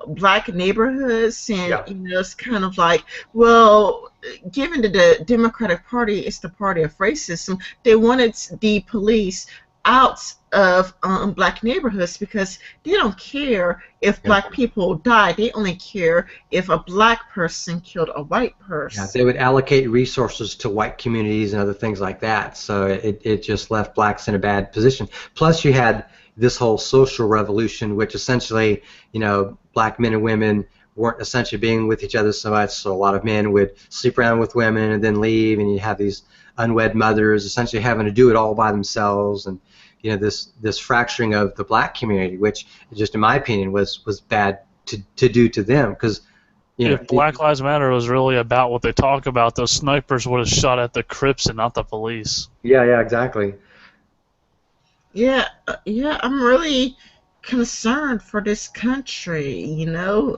black neighborhoods, and you know, it's kind of like, well, given that the Democratic Party is the party of racism, they wanted the police out of black neighborhoods because they don't care if black people die. They only care if a black person killed a white person. Yeah, they would allocate resources to white communities and other things like that. So it just left blacks in a bad position. Plus you had this whole social revolution, which essentially, you know, black men and women weren't essentially being with each other so much, so a lot of men would sleep around with women and then leave, and you have these unwed mothers essentially having to do it all by themselves, and you know, this fracturing of the black community, which just in my opinion was bad to do to them, because you know, if Black Lives Matter was really about what they talk about, those snipers would have shot at the Crips and not the police. Yeah, exactly. Yeah, I'm really concerned for this country, you know.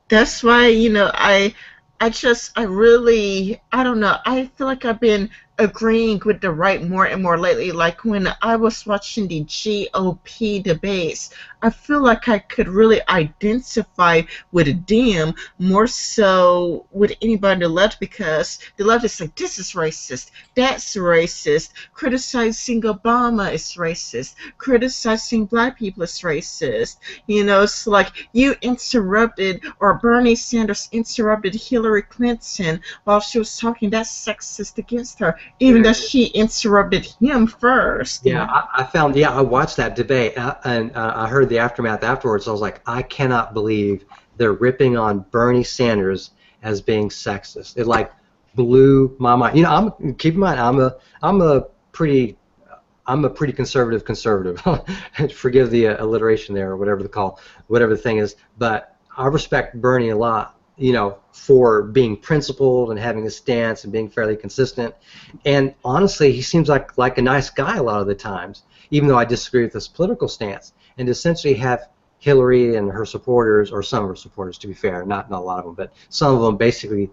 That's why, you know, I don't know, I feel like I've been agreeing with the right more and more lately. Like when I was watching the GOP debates, I feel like I could really identify with them more so with anybody on the left, because the left is like, this is racist, that's racist, criticizing Obama is racist, criticizing black people is racist. You know, it's like you interrupted, or Bernie Sanders interrupted Hillary Clinton while she was talking. That's sexist against her, even though she interrupted him first. Yeah, I watched that debate, and I heard the aftermath afterwards. I was like, I cannot believe they're ripping on Bernie Sanders as being sexist. It like blew my mind. You know, keep in mind, I'm a pretty conservative. Forgive the alliteration there, or whatever the thing is. But I respect Bernie a lot, you know, for being principled and having a stance and being fairly consistent. And honestly, he seems like a nice guy a lot of the times, even though I disagree with his political stance. And to essentially have Hillary and her supporters, or some of her supporters, to be fair, not a lot of them, but some of them basically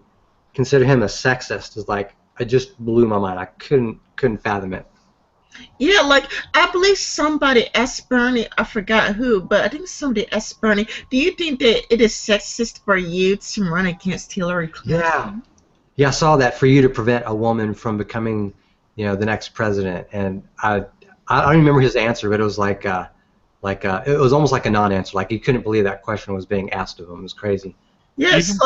consider him a sexist, is like, it just blew my mind. I couldn't fathom it. Yeah, like I believe somebody asked Bernie, I forgot who, but I think somebody asked Bernie, do you think that it is sexist for you to run against Hillary Clinton? Yeah, I saw that, for you to prevent a woman from becoming, you know, the next president. And I don't remember his answer, but it was like it was almost like a non-answer. Like he couldn't believe that question was being asked of him. It was crazy. Yes,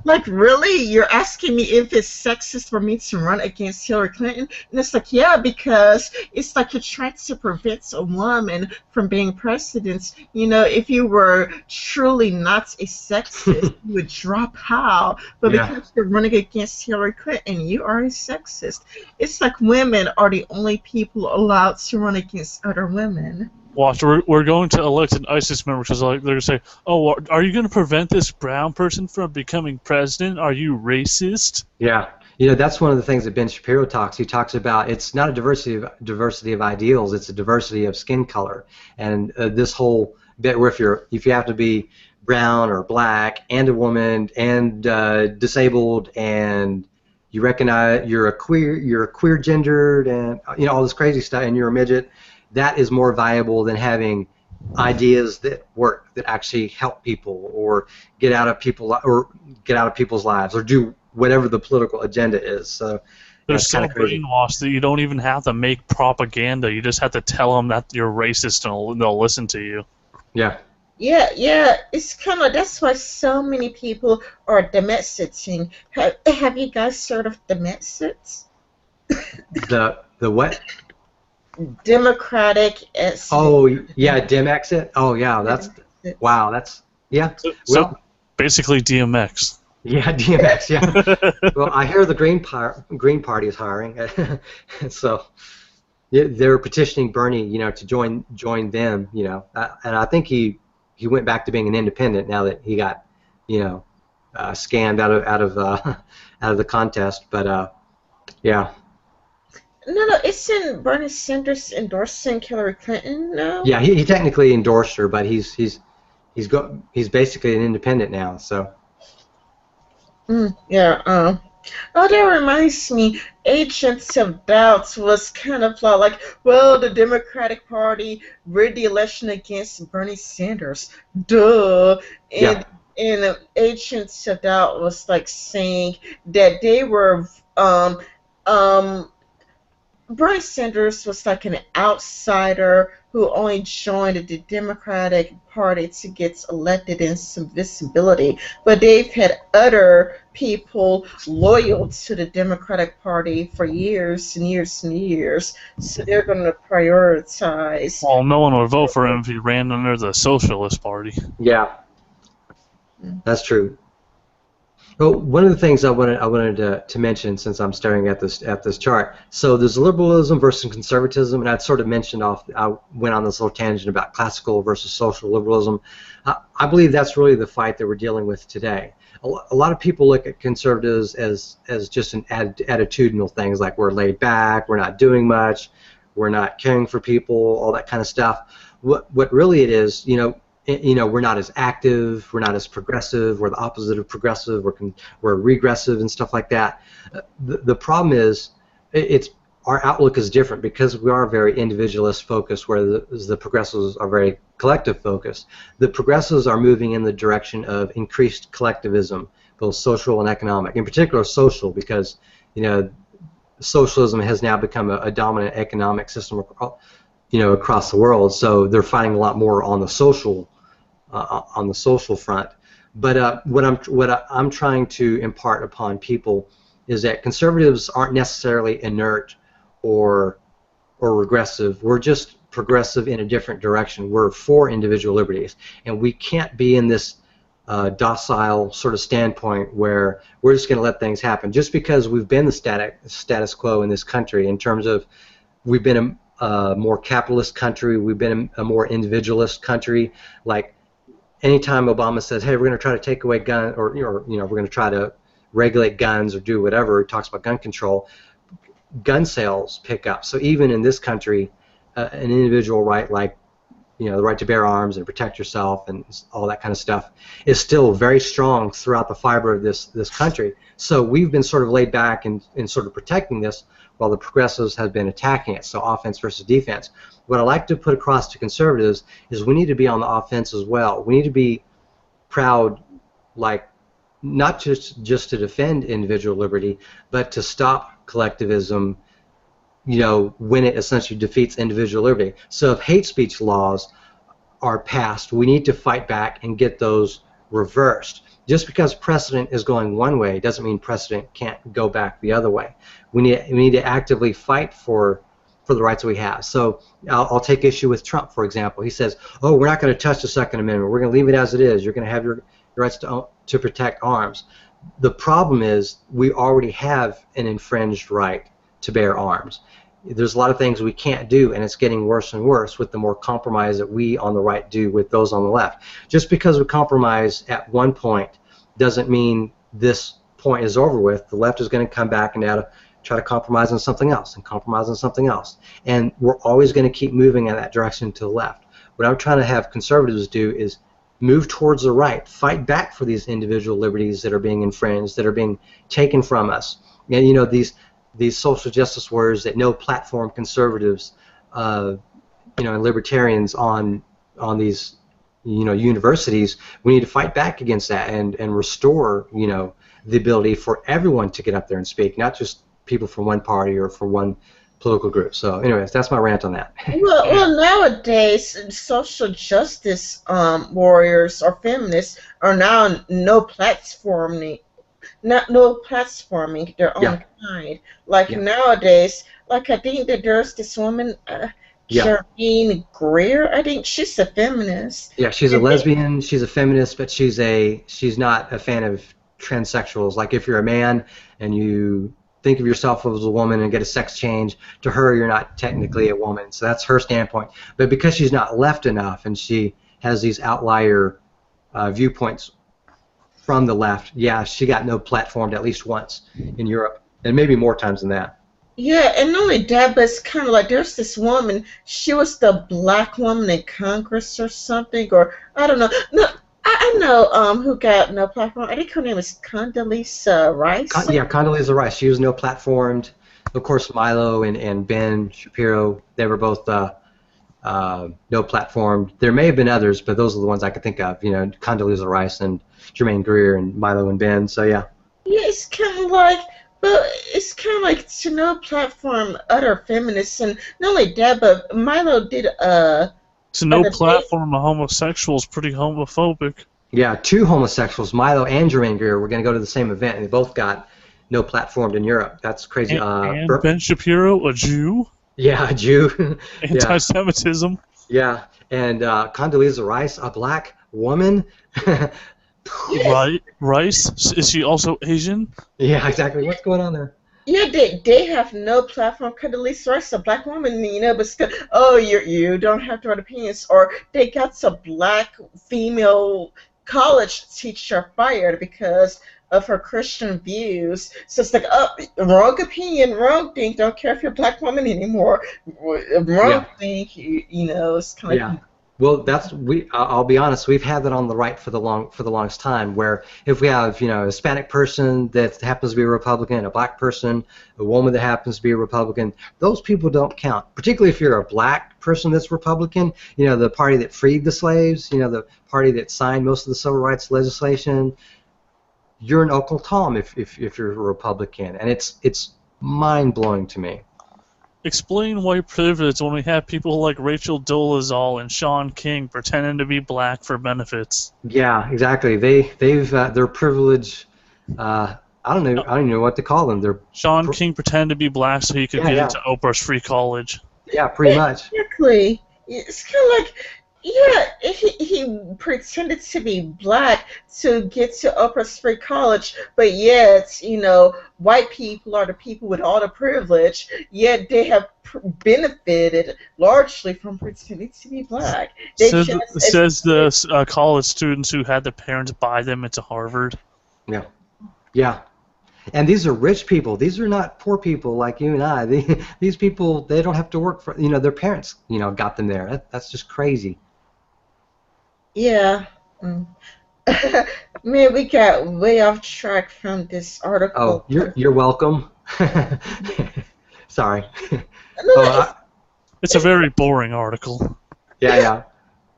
like really, you're asking me if it's sexist for me to run against Hillary Clinton? And it's like, yeah, because it's like you're trying to prevent a woman from being president. You know, if you were truly not a sexist, you would drop out. But because you're running against Hillary Clinton, you are a sexist. It's like women are the only people allowed to run against other women. Watch, we're going to elect an ISIS member because they're going to say, oh, are you going to prevent this brown person from becoming president? Are you racist? Yeah. You know, that's one of the things that Ben Shapiro talks. He talks about it's not a diversity of ideals, it's a diversity of skin color. And this whole bit where if you have to be brown or black and a woman and disabled and you recognize you're a queer gendered and, you know, all this crazy stuff, and you're a midget, that is more valuable than having ideas that work, that actually help people or get out of people's lives or do whatever the political agenda is. So they're so brainwashed that you don't even have to make propaganda. You just have to tell them that you're racist and they'll listen to you. Yeah. Yeah, it's kind of, that's why so many people are domesticating. Have you guys heard of domestics? The what? Democratic exit. Oh yeah, Dim exit. Oh yeah, that's wow. That's yeah. So basically DMX. Yeah, DMX. Yeah. Well, I hear the Green Party is hiring, so they're petitioning Bernie, you know, to join them, you know, and I think he went back to being an independent now that he got, you know, scammed out of the contest, but yeah. No, isn't Bernie Sanders endorsing Hillary Clinton now? Yeah, he technically endorsed her, but he's basically an independent now. So. Yeah. Oh, that reminds me. Agents of Doubt was kind of like, well, the Democratic Party rid the election against Bernie Sanders. Duh. And Agents of Doubt was like saying that they were Bernie Sanders was like an outsider who only joined the Democratic Party to get elected and some visibility. But they've had other people loyal to the Democratic Party for years and years and years. So they're going to prioritize. Well, no one would vote for him if he ran under the Socialist Party. Yeah, that's true. Well, one of the things I wanted to mention, since I'm staring at this chart, so there's liberalism versus conservatism, and I'd sort of mentioned I went on this little tangent about classical versus social liberalism. I believe that's really the fight that we're dealing with today. A lot of people look at conservatives as just an attitudinal things, like we're laid back, we're not doing much, we're not caring for people, all that kind of stuff. What really it is, you know, we're not as active, we're not as progressive, we're the opposite of progressive, we're regressive and stuff like that. The problem is it's our outlook is different because we are very individualist focused, where the progressives are very collective focused. The progressives are moving in the direction of increased collectivism, both social and economic. In particular, social, because socialism has now become a dominant economic system, across the world. So they're fighting a lot more on the social front. But what I'm trying to impart upon people is that conservatives aren't necessarily inert or regressive. We're just progressive in a different direction. We're for individual liberties, and we can't be in this docile sort of standpoint where we're just going to let things happen. Just because we've been the status quo in this country, in terms of we've been a more capitalist country, we've been a more individualist country. Like anytime Obama says, "Hey, we're going to try to take away guns," or we're going to try to regulate guns or do whatever, he talks about gun control, gun sales pick up. So even in this country, an individual right like the right to bear arms and protect yourself and all that kind of stuff is still very strong throughout the fiber of this country. So we've been sort of laid back in sort of protecting this while the progressives have been attacking it. So offense versus defense. What I like to put across to conservatives is we need to be on the offense as well. We need to be proud, like not just to defend individual liberty, but to stop collectivism, when it essentially defeats individual liberty. So if hate speech laws are passed, we need to fight back and get those reversed. Just because precedent is going one way doesn't mean precedent can't go back the other way. We need to actively fight for the rights we have. So I'll take issue with Trump, for example. He says, "Oh, we're not going to touch the Second Amendment. We're going to leave it as it is. You're going to have your rights to protect arms." The problem is we already have an infringed right to bear arms. There's a lot of things we can't do, and it's getting worse and worse with the more compromise that we on the right do with those on the left. Just because we compromise at one point doesn't mean this point is over with. The left is going to come back and try to compromise on something else and compromise on something else. And we're always going to keep moving in that direction to the left. What I'm trying to have conservatives do is move towards the right, fight back for these individual liberties that are being infringed, that are being taken from us. And these social justice warriors that no platform conservatives, and libertarians on these, universities, we need to fight back against that and restore, the ability for everyone to get up there and speak, not just people from one party or from one political group. So, anyways, that's my rant on that. Well, nowadays, social justice warriors or feminists are now no platforming their own kind. Like nowadays, like I think that there's this woman, Jareen Greer. I think she's a feminist. Yeah, she's a lesbian. She's a feminist, but she's not a fan of transsexuals. Like if you're a man and you think of yourself as a woman and get a sex change, to her you're not technically a woman. So that's her standpoint. But because she's not left enough and she has these outlier viewpoints from the left, she got no platformed at least once in Europe, and maybe more times than that. Yeah, and not only that, but it's kind of like there's this woman. She was the black woman in Congress or something, or I don't know. No, I know who got no platform. I think her name is Condoleezza Rice. Condoleezza Rice. She was no platformed. Of course, Milo and Ben Shapiro, they were both no platformed. There may have been others, but those are the ones I could think of. Condoleezza Rice and Jermaine Greer and Milo and Ben. So yeah. Yeah, it's kind of like. But it's kind of like to no platform other feminists, and not only that, but Milo did to no platform a homosexual is pretty homophobic. Yeah, two homosexuals, Milo and Jermaine Greer, were going to go to the same event, and they both got no platformed in Europe. That's crazy. And Ben Shapiro, a Jew. Yeah, a Jew. Anti-Semitism. Yeah, and Condoleezza Rice, a black woman. Right, Rice. Is she also Asian? Yeah, exactly. What's going on there? Yeah, they have no platform. Condoleezza Rice, a black woman, but still, you don't have to have opinions. Or they got some black female college teacher fired because of her Christian views. So it's like, wrong opinion, wrong thing. Don't care if you're a black woman anymore. Wrong thing. It's kind of. Well, I'll be honest. We've had that on the right for the longest time. Where if we have a Hispanic person that happens to be a Republican, a black person, a woman that happens to be a Republican, those people don't count. Particularly if you're a black person that's Republican. The party that freed the slaves. The party that signed most of the civil rights legislation. You're an Uncle Tom if you're a Republican, and it's mind blowing to me. Explain white privilege when we have people like Rachel Dolezal and Sean King pretending to be black for benefits. Yeah, exactly. Their privilege. I don't even know what to call them. Sean King pretended to be black so he could get into Oprah's free college. Yeah, pretty much. Exactly. It's kind of like, yeah, he pretended to be black to get to Oprah's free college, but yet, white people are the people with all the privilege, yet they have benefited largely from pretending to be black. Says the college students who had their parents buy them into Harvard. Yeah. Yeah. And these are rich people. These are not poor people like you and I. These people, they don't have to work for, their parents, got them there. That's just crazy. Yeah. Man, we got way off track from this article. Oh, you're welcome. Sorry. No, it's a very boring article. Yeah.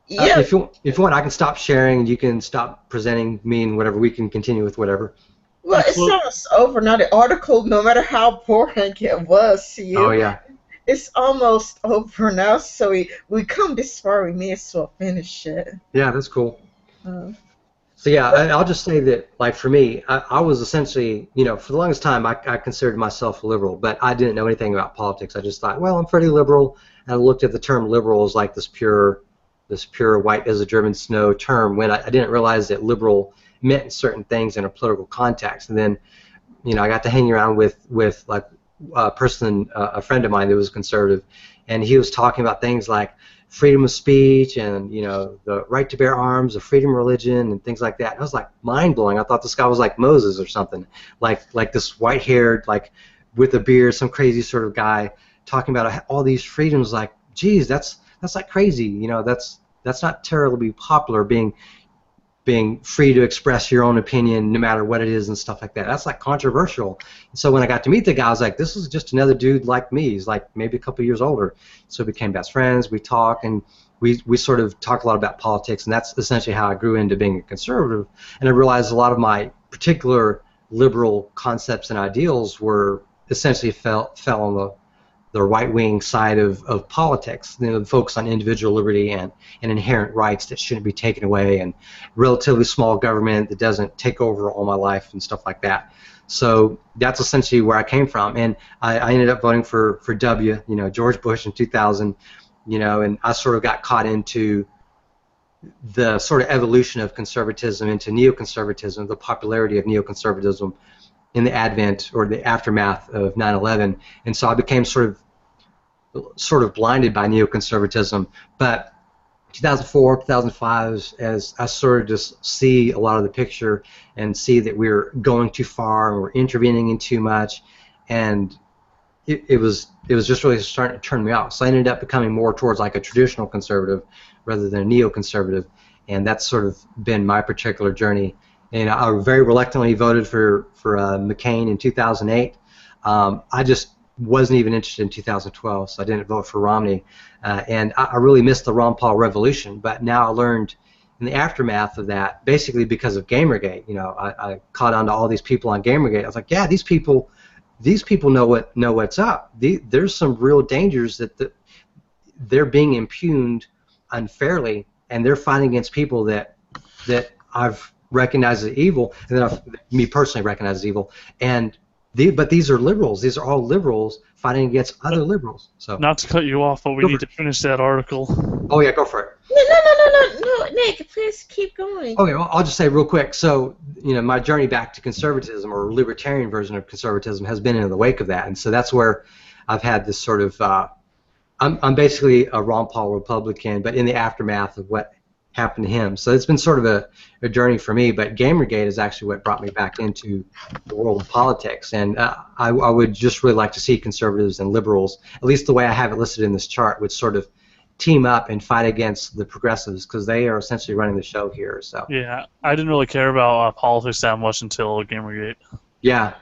Yeah. If you want, I can stop sharing. You can stop presenting me and whatever. We can continue with whatever. Well, it's almost over now. The article, no matter how boring it was to you, oh yeah, it's almost over now. So we come this far, we may as well finish it. Yeah, that's cool. So yeah, I'll just say that, like for me, I was essentially, for the longest time, I considered myself a liberal, but I didn't know anything about politics. I just thought, well, I'm pretty liberal, and I looked at the term liberal as like this pure white as a German snow term, when I didn't realize that liberal meant certain things in a political context. And then, I got to hang around with like a friend of mine that was conservative, and he was talking about things like freedom of speech and the right to bear arms, the freedom of religion, and things like that. And I was like mind blowing. I thought this guy was like Moses or something, like this white haired, like with a beard, some crazy sort of guy talking about all these freedoms. Like, geez, that's like crazy. That's not terribly popular, being free to express your own opinion no matter what it is and stuff like that. That's like controversial. And so when I got to meet the guy, I was like, this is just another dude like me. He's like maybe a couple years older. So we became best friends. We talk, and we sort of talk a lot about politics, and that's essentially how I grew into being a conservative. And I realized a lot of my particular liberal concepts and ideals were essentially fell on the right-wing side of politics, the focus on individual liberty and inherent rights that shouldn't be taken away, and relatively small government that doesn't take over all my life and stuff like that. So that's essentially where I came from, and I ended up voting for W, George Bush in 2000, and I sort of got caught into the sort of evolution of conservatism into neoconservatism, the popularity of neoconservatism in the advent or the aftermath of 9/11, and so I became sort of blinded by neoconservatism. But 2004, 2005, as I sort of just see a lot of the picture and see that we're going too far and we're intervening in too much, and it was just really starting to turn me off. So I ended up becoming more towards like a traditional conservative rather than a neoconservative, and that's sort of been my particular journey. And I very reluctantly voted for McCain in 2008. I just wasn't even interested in 2012, so I didn't vote for Romney. And I really missed the Ron Paul revolution. But now I learned in the aftermath of that, basically because of Gamergate. I caught on to all these people on Gamergate. I was like, yeah, these people know what's up. There's some real dangers that they're being impugned unfairly, and they're fighting against people that I've recognized as evil, and then me personally recognize as evil. But these are liberals. These are all liberals fighting against other liberals. So not to cut you off, but we need to finish that article. Oh yeah, go for it. No, Nick, please keep going. Okay, well, I'll just say real quick. So my journey back to conservatism, or libertarian version of conservatism, has been in the wake of that, and so that's where I've had this sort of. I'm basically a Ron Paul Republican, but in the aftermath of what happened to him. So it's been sort of a journey for me, but Gamergate is actually what brought me back into the world of politics. And I would just really like to see conservatives and liberals, at least the way I have it listed in this chart, would sort of team up and fight against the progressives because they are essentially running the show here. So Yeah, I didn't really care about politics that much until Gamergate. yeah.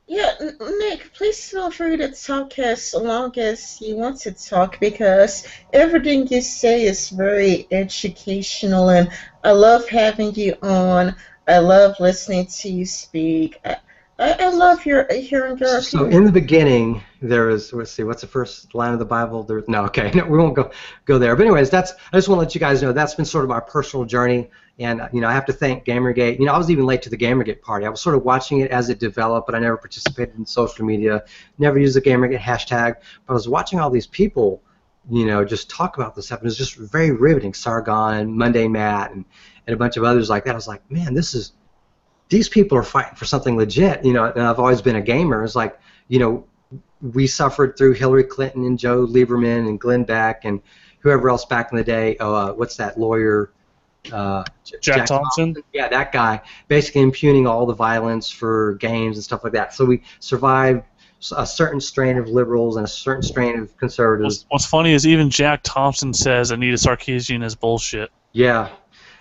Yeah, Nick, please feel free to talk as long as you want to talk because everything you say is very educational and I love having you on. I love listening to you speak. I love hearing your So opinion. in the beginning, there is, let's see, what's the first line of the Bible? No, okay, no, we won't go there. But anyways, I just want to let you guys know that's been sort of our personal journey. And, I have to thank Gamergate. I was even late to the Gamergate party. I was sort of watching it as it developed, but I never participated in social media, never used the Gamergate hashtag. But I was watching all these people, just talk about this stuff. And it was just very riveting. Sargon, Monday Matt, and a bunch of others like that. I was like, man, these people are fighting for something legit, and I've always been a gamer. It's like, we suffered through Hillary Clinton and Joe Lieberman and Glenn Beck and whoever else back in the day. What's that lawyer? Jack Thompson? Yeah, that guy, basically impugning all the violence for games and stuff like that. So we survived a certain strain of liberals and a certain strain of conservatives. What's funny is even Jack Thompson says Anita Sarkeesian is bullshit. Yeah,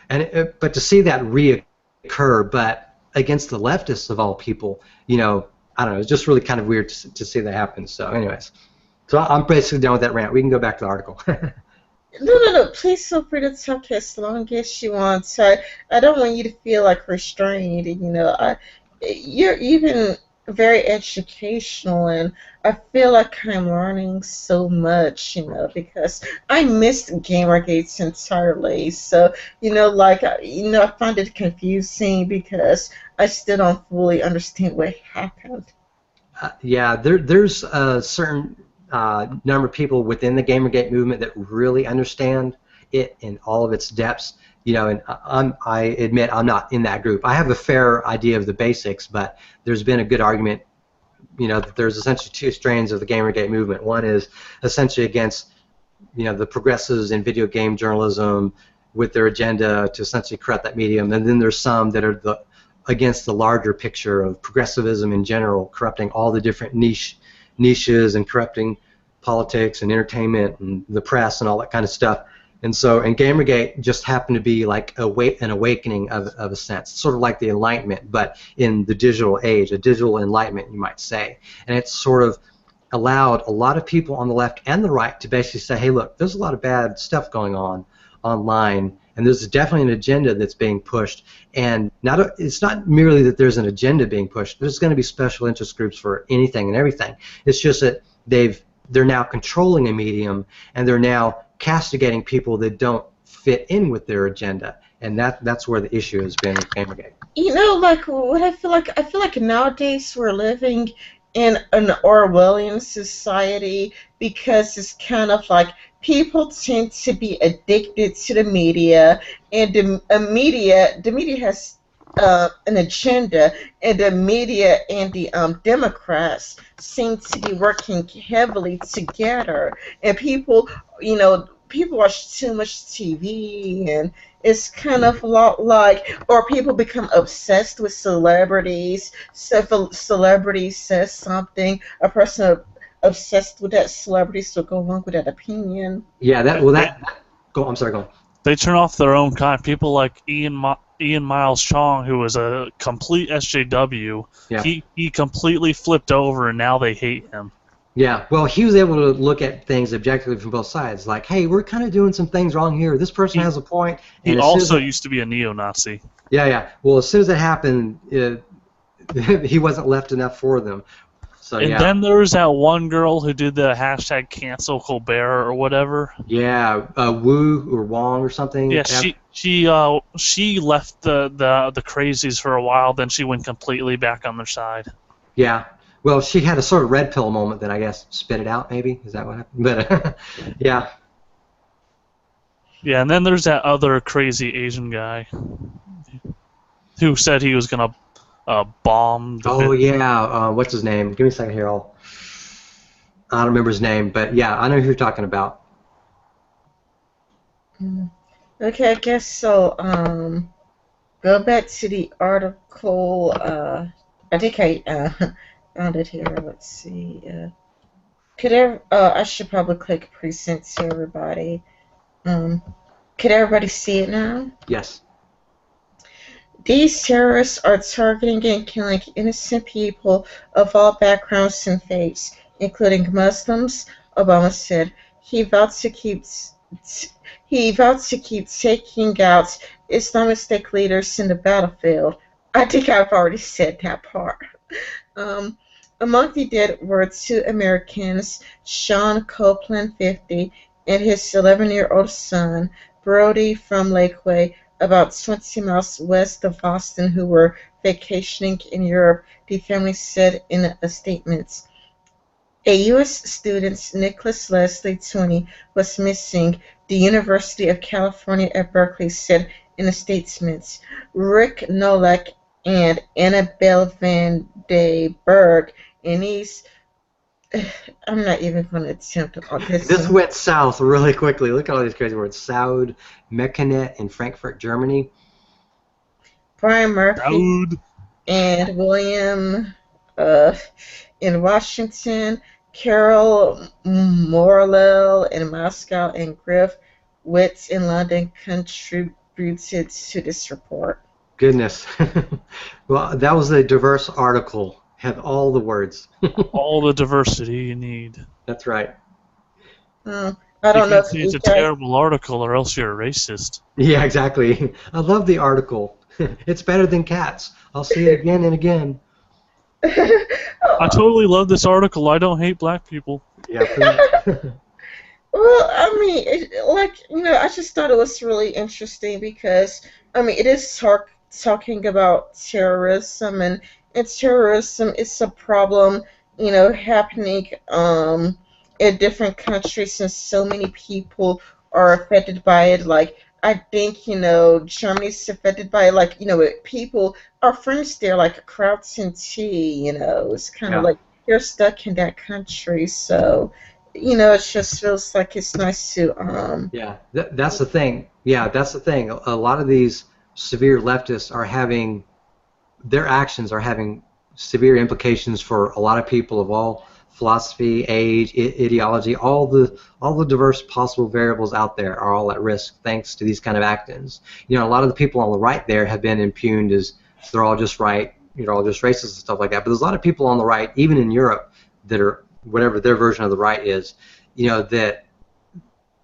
but to see that reoccur, but against the leftists of all people, I don't know, it's just really kind of weird to see that happen. So anyways, so I'm basically done with that rant. We can go back to the article. No. Please feel free to talk as long as you want. So I don't want you to feel like restrained. You're even very educational, and I feel like I'm learning so much. Because I missed Gamergate entirely. So I find it confusing because I still don't fully understand what happened. Yeah, there's a certain number of people within the Gamergate movement that really understand it in all of its depths. And I admit I'm not in that group. I have a fair idea of the basics, but there's been a good argument, that there's essentially two strains of the Gamergate movement. One is essentially against, the progressives in video game journalism with their agenda to essentially corrupt that medium, and then there's some that are against the larger picture of progressivism in general, corrupting all the different niches and corrupting politics and entertainment and the press and all that kind of stuff. And Gamergate just happened to be like an awakening of a sense, sort of like the Enlightenment, but in the digital age, a digital enlightenment, you might say. And it's sort of allowed a lot of people on the left and the right to basically say, hey, look, there's a lot of bad stuff going on online, and there's definitely an agenda that's being pushed. And it's not merely that there's an agenda being pushed. There's going to be special interest groups for anything and everything. It's just that they're now controlling a medium, and they're now castigating people that don't fit in with their agenda, and that's where the issue has been with Gamergate. What I feel like nowadays we're living in an Orwellian society because it's kind of like people tend to be addicted to the media, and the media has an agenda, and the media and the Democrats seem to be working heavily together, and people watch too much TV, and it's kind of a lot like, or people become obsessed with celebrities. So if a celebrity says something, a person obsessed with that celebrity still go along with that opinion. Yeah, I'm sorry, go on. They turn off their own kind. People like Ian Miles Chong, who was a complete SJW, yeah. he completely flipped over, and now they hate him. Yeah, well, he was able to look at things objectively from both sides. Like, hey, we're kind of doing some things wrong here. This person has a point. He also used to be a neo-Nazi. Yeah. Well, as soon as it happened, he wasn't left enough for them. So, and then there was that one girl who did the hashtag cancel Colbert or whatever. Yeah, Wu or Wong or something. Yeah, she left the crazies for a while. Then she went completely back on their side. Yeah. Well, she had a sort of red pill moment that I guess spit it out, maybe? Is that what happened? But, yeah. Yeah, and then there's that other crazy Asian guy who said he was going to bomb the yeah. What's his name? Give me a second here. I don't remember his name, but, yeah, I know who you're talking about. Okay, I guess so. Go back to the article. I think I found it here. Let's see. I should probably click present to everybody. Um, could everybody see it now? Yes. These terrorists are targeting and killing innocent people of all backgrounds and faiths, including Muslims, Obama said. He vowed to keep he vowed to keep taking out Islamistic leaders in the battlefield. I think I've already said that part. Um, Among the dead were two Americans, Sean Copeland, 50, and his 11-year-old son, Brody, from Lakeway, about 20 miles west of Boston, who were vacationing in Europe, the family said in a statement. A U.S. student, Nicholas Leslie, 20, was missing, the University of California at Berkeley said in a statement. Rick Nolak and Annabelle Van de Berg and these I'm not even going to attempt all this. This went south really quickly. Look at all these crazy words. Saud Mekanet in Frankfurt, Germany. Brian Murphy Proud. and William in Washington, Carroll Morlell in Moscow, and Griff Witts in London contributed to this report. Goodness. Well, that was a diverse article. Had all the words. All the diversity you need. That's right. I You don't know can't if say you it's a guys. terrible article or else you're a racist. Yeah, exactly. I love the article. It's better than cats. I'll see it again and again. I totally love this article. I don't hate black people. Yeah, pretty much. Well, I mean, I just thought it was really interesting because, I mean, it is talking about terrorism, and terrorism is a problem, happening in different countries, and so many people are affected by it. Like, I think, Germany's affected by it. Like, people, our friends there, like Krauts and Tea, it's kind of Yeah. like they're stuck in that country, so. It just feels like it's nice to Yeah, that's the thing. Yeah, that's the thing. A lot of these severe leftists are having, their actions are having severe implications for a lot of people of all philosophy, age, ideology, all the diverse possible variables out there are all at risk thanks to these kind of actions. A lot of the people on the right there have been impugned as they're all just right, all just racist and stuff like that. But there's a lot of people on the right, even in Europe, that are whatever their version of the right is, that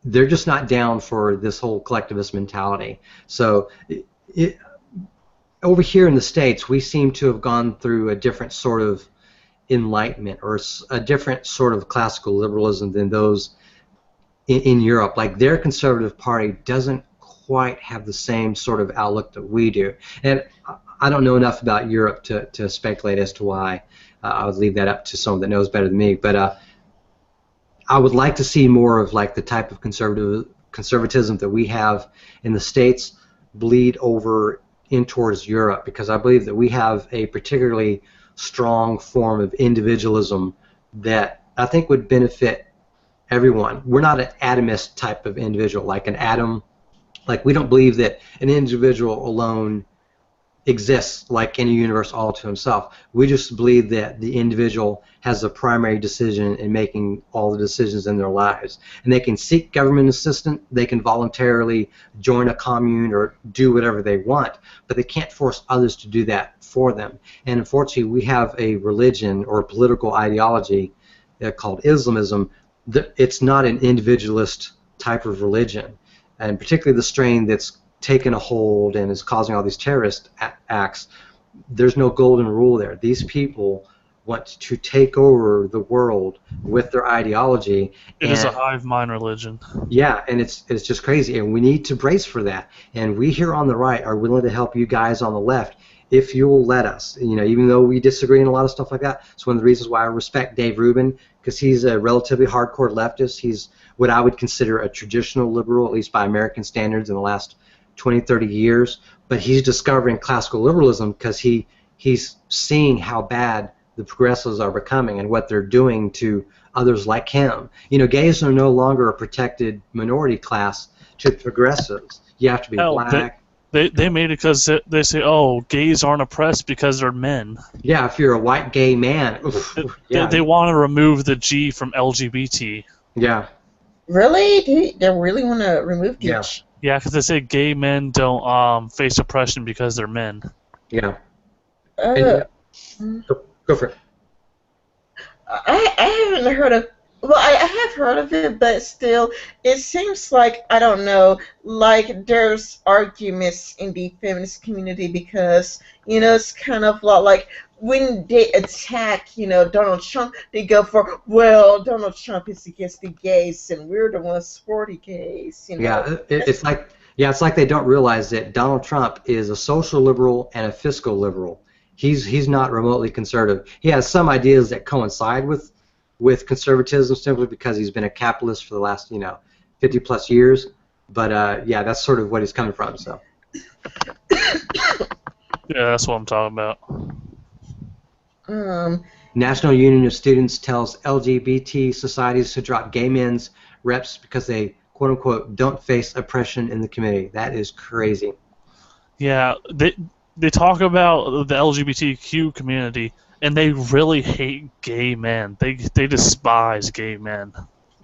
they're just not down for this whole collectivist mentality. So over here in the States, we seem to have gone through a different sort of enlightenment or a different sort of classical liberalism than those in Europe. Like their conservative party doesn't quite have the same sort of outlook that we do. And I don't know enough about Europe to speculate as to why. I would leave that up to someone that knows better than me. But I would like to see more of like the type of conservatism that we have in the States bleed over in towards Europe, because I believe that we have a particularly strong form of individualism that I think would benefit everyone. We're not an atomist type of individual, like an atom. Like we don't believe that an individual alone exists like in a universe all to himself. We just believe that the individual has the primary decision in making all the decisions in their lives. And they can seek government assistance, they can voluntarily join a commune or do whatever they want, but they can't force others to do that for them. And unfortunately, we have a religion or a political ideology called Islamism. It's not an individualist type of religion, and particularly the strain that's taken a hold and is causing all these terrorist acts. There's no golden rule there. These people want to take over the world with their ideology. It is a hive mind religion. Yeah, and it's just crazy, and we need to brace for that. And we here on the right are willing to help you guys on the left if you'll let us. Even though we disagree on a lot of stuff like that. It's one of the reasons why I respect Dave Rubin, because he's a relatively hardcore leftist. He's what I would consider a traditional liberal, at least by American standards, in the last 20, 30 years, but he's discovering classical liberalism because he's seeing how bad the progressives are becoming and what they're doing to others like him. Gays are no longer a protected minority class to progressives. You have to be black. They made it because they say, oh, gays aren't oppressed because they're men. Yeah, if you're a white gay man, oof, yeah, They want to remove the G from LGBT. yeah, Really? They really want to remove the yeah, Yeah, because they say gay men don't face oppression because they're men. yeah. And Uh, go for it. I haven't heard of. Well, I have heard of it, but still, it seems like I don't know. Like there's arguments in the feminist community because it's kind of like when they attack Donald Trump, they go for well Donald Trump is against the gays and we're the ones for the gays. Yeah, it's like they don't realize that Donald Trump is a social liberal and a fiscal liberal. He's not remotely conservative. He has some ideas that coincide with conservatism simply because he's been a capitalist for the last 50 plus years. But yeah, that's sort of what he's coming from. So Yeah, that's what I'm talking about. National Union of Students tells LGBT societies to drop gay men's reps because they quote unquote don't face oppression in the community. That is crazy. Yeah, they talk about the LGBTQ community, and they really hate gay men. They despise gay men.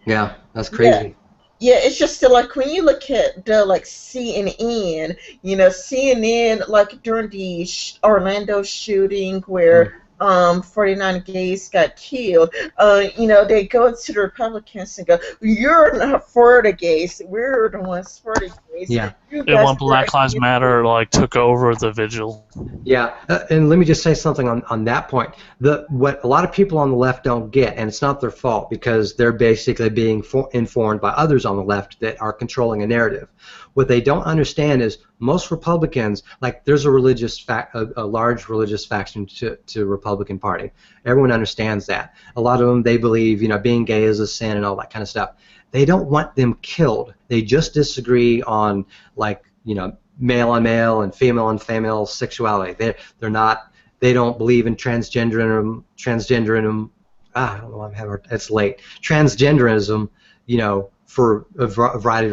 Yeah, that's crazy. Yeah, it's just that, like when you look at the CNN, CNN like during the Orlando shooting where 49 gays got killed, they go to the Republicans and go, "You're not for the gays. We're the ones for the gays." Yeah. You And guys when Black are Lives against Matter took over the vigil. Yeah, and let me just say something on that point. What a lot of people on the left don't get, and it's not their fault because they're basically being informed by others on the left that are controlling a narrative. What they don't understand is most Republicans, like there's a large religious faction to Republican Party. Everyone understands that. A lot of them, they believe, being gay is a sin and all that kind of stuff. They don't want them killed. They just disagree on male on male and female on female sexuality. They don't believe in transgenderism. I don't know. It's late. Transgenderism, for a variety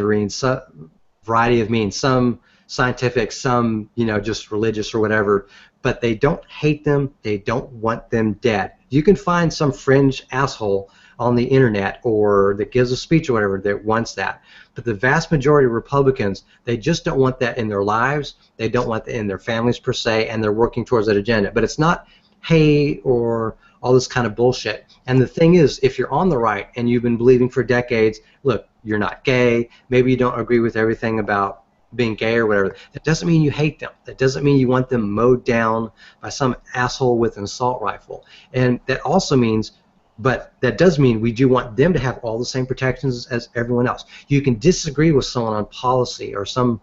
of means. Some scientific, some just religious or whatever. But they don't hate them. They don't want them dead. You can find some fringe asshole on the internet or that gives a speech or whatever that wants that. But the vast majority of Republicans, they just don't want that in their lives. They don't want that in their families per se, and they're working towards that agenda. But it's not hate or all this kind of bullshit. And the thing is, if you're on the right and you've been believing for decades, look, you're not gay, maybe you don't agree with everything about being gay or whatever, that doesn't mean you hate them. That doesn't mean you want them mowed down by some asshole with an assault rifle. And that also means, but that does mean we do want them to have all the same protections as everyone else. You can disagree with someone on policy or some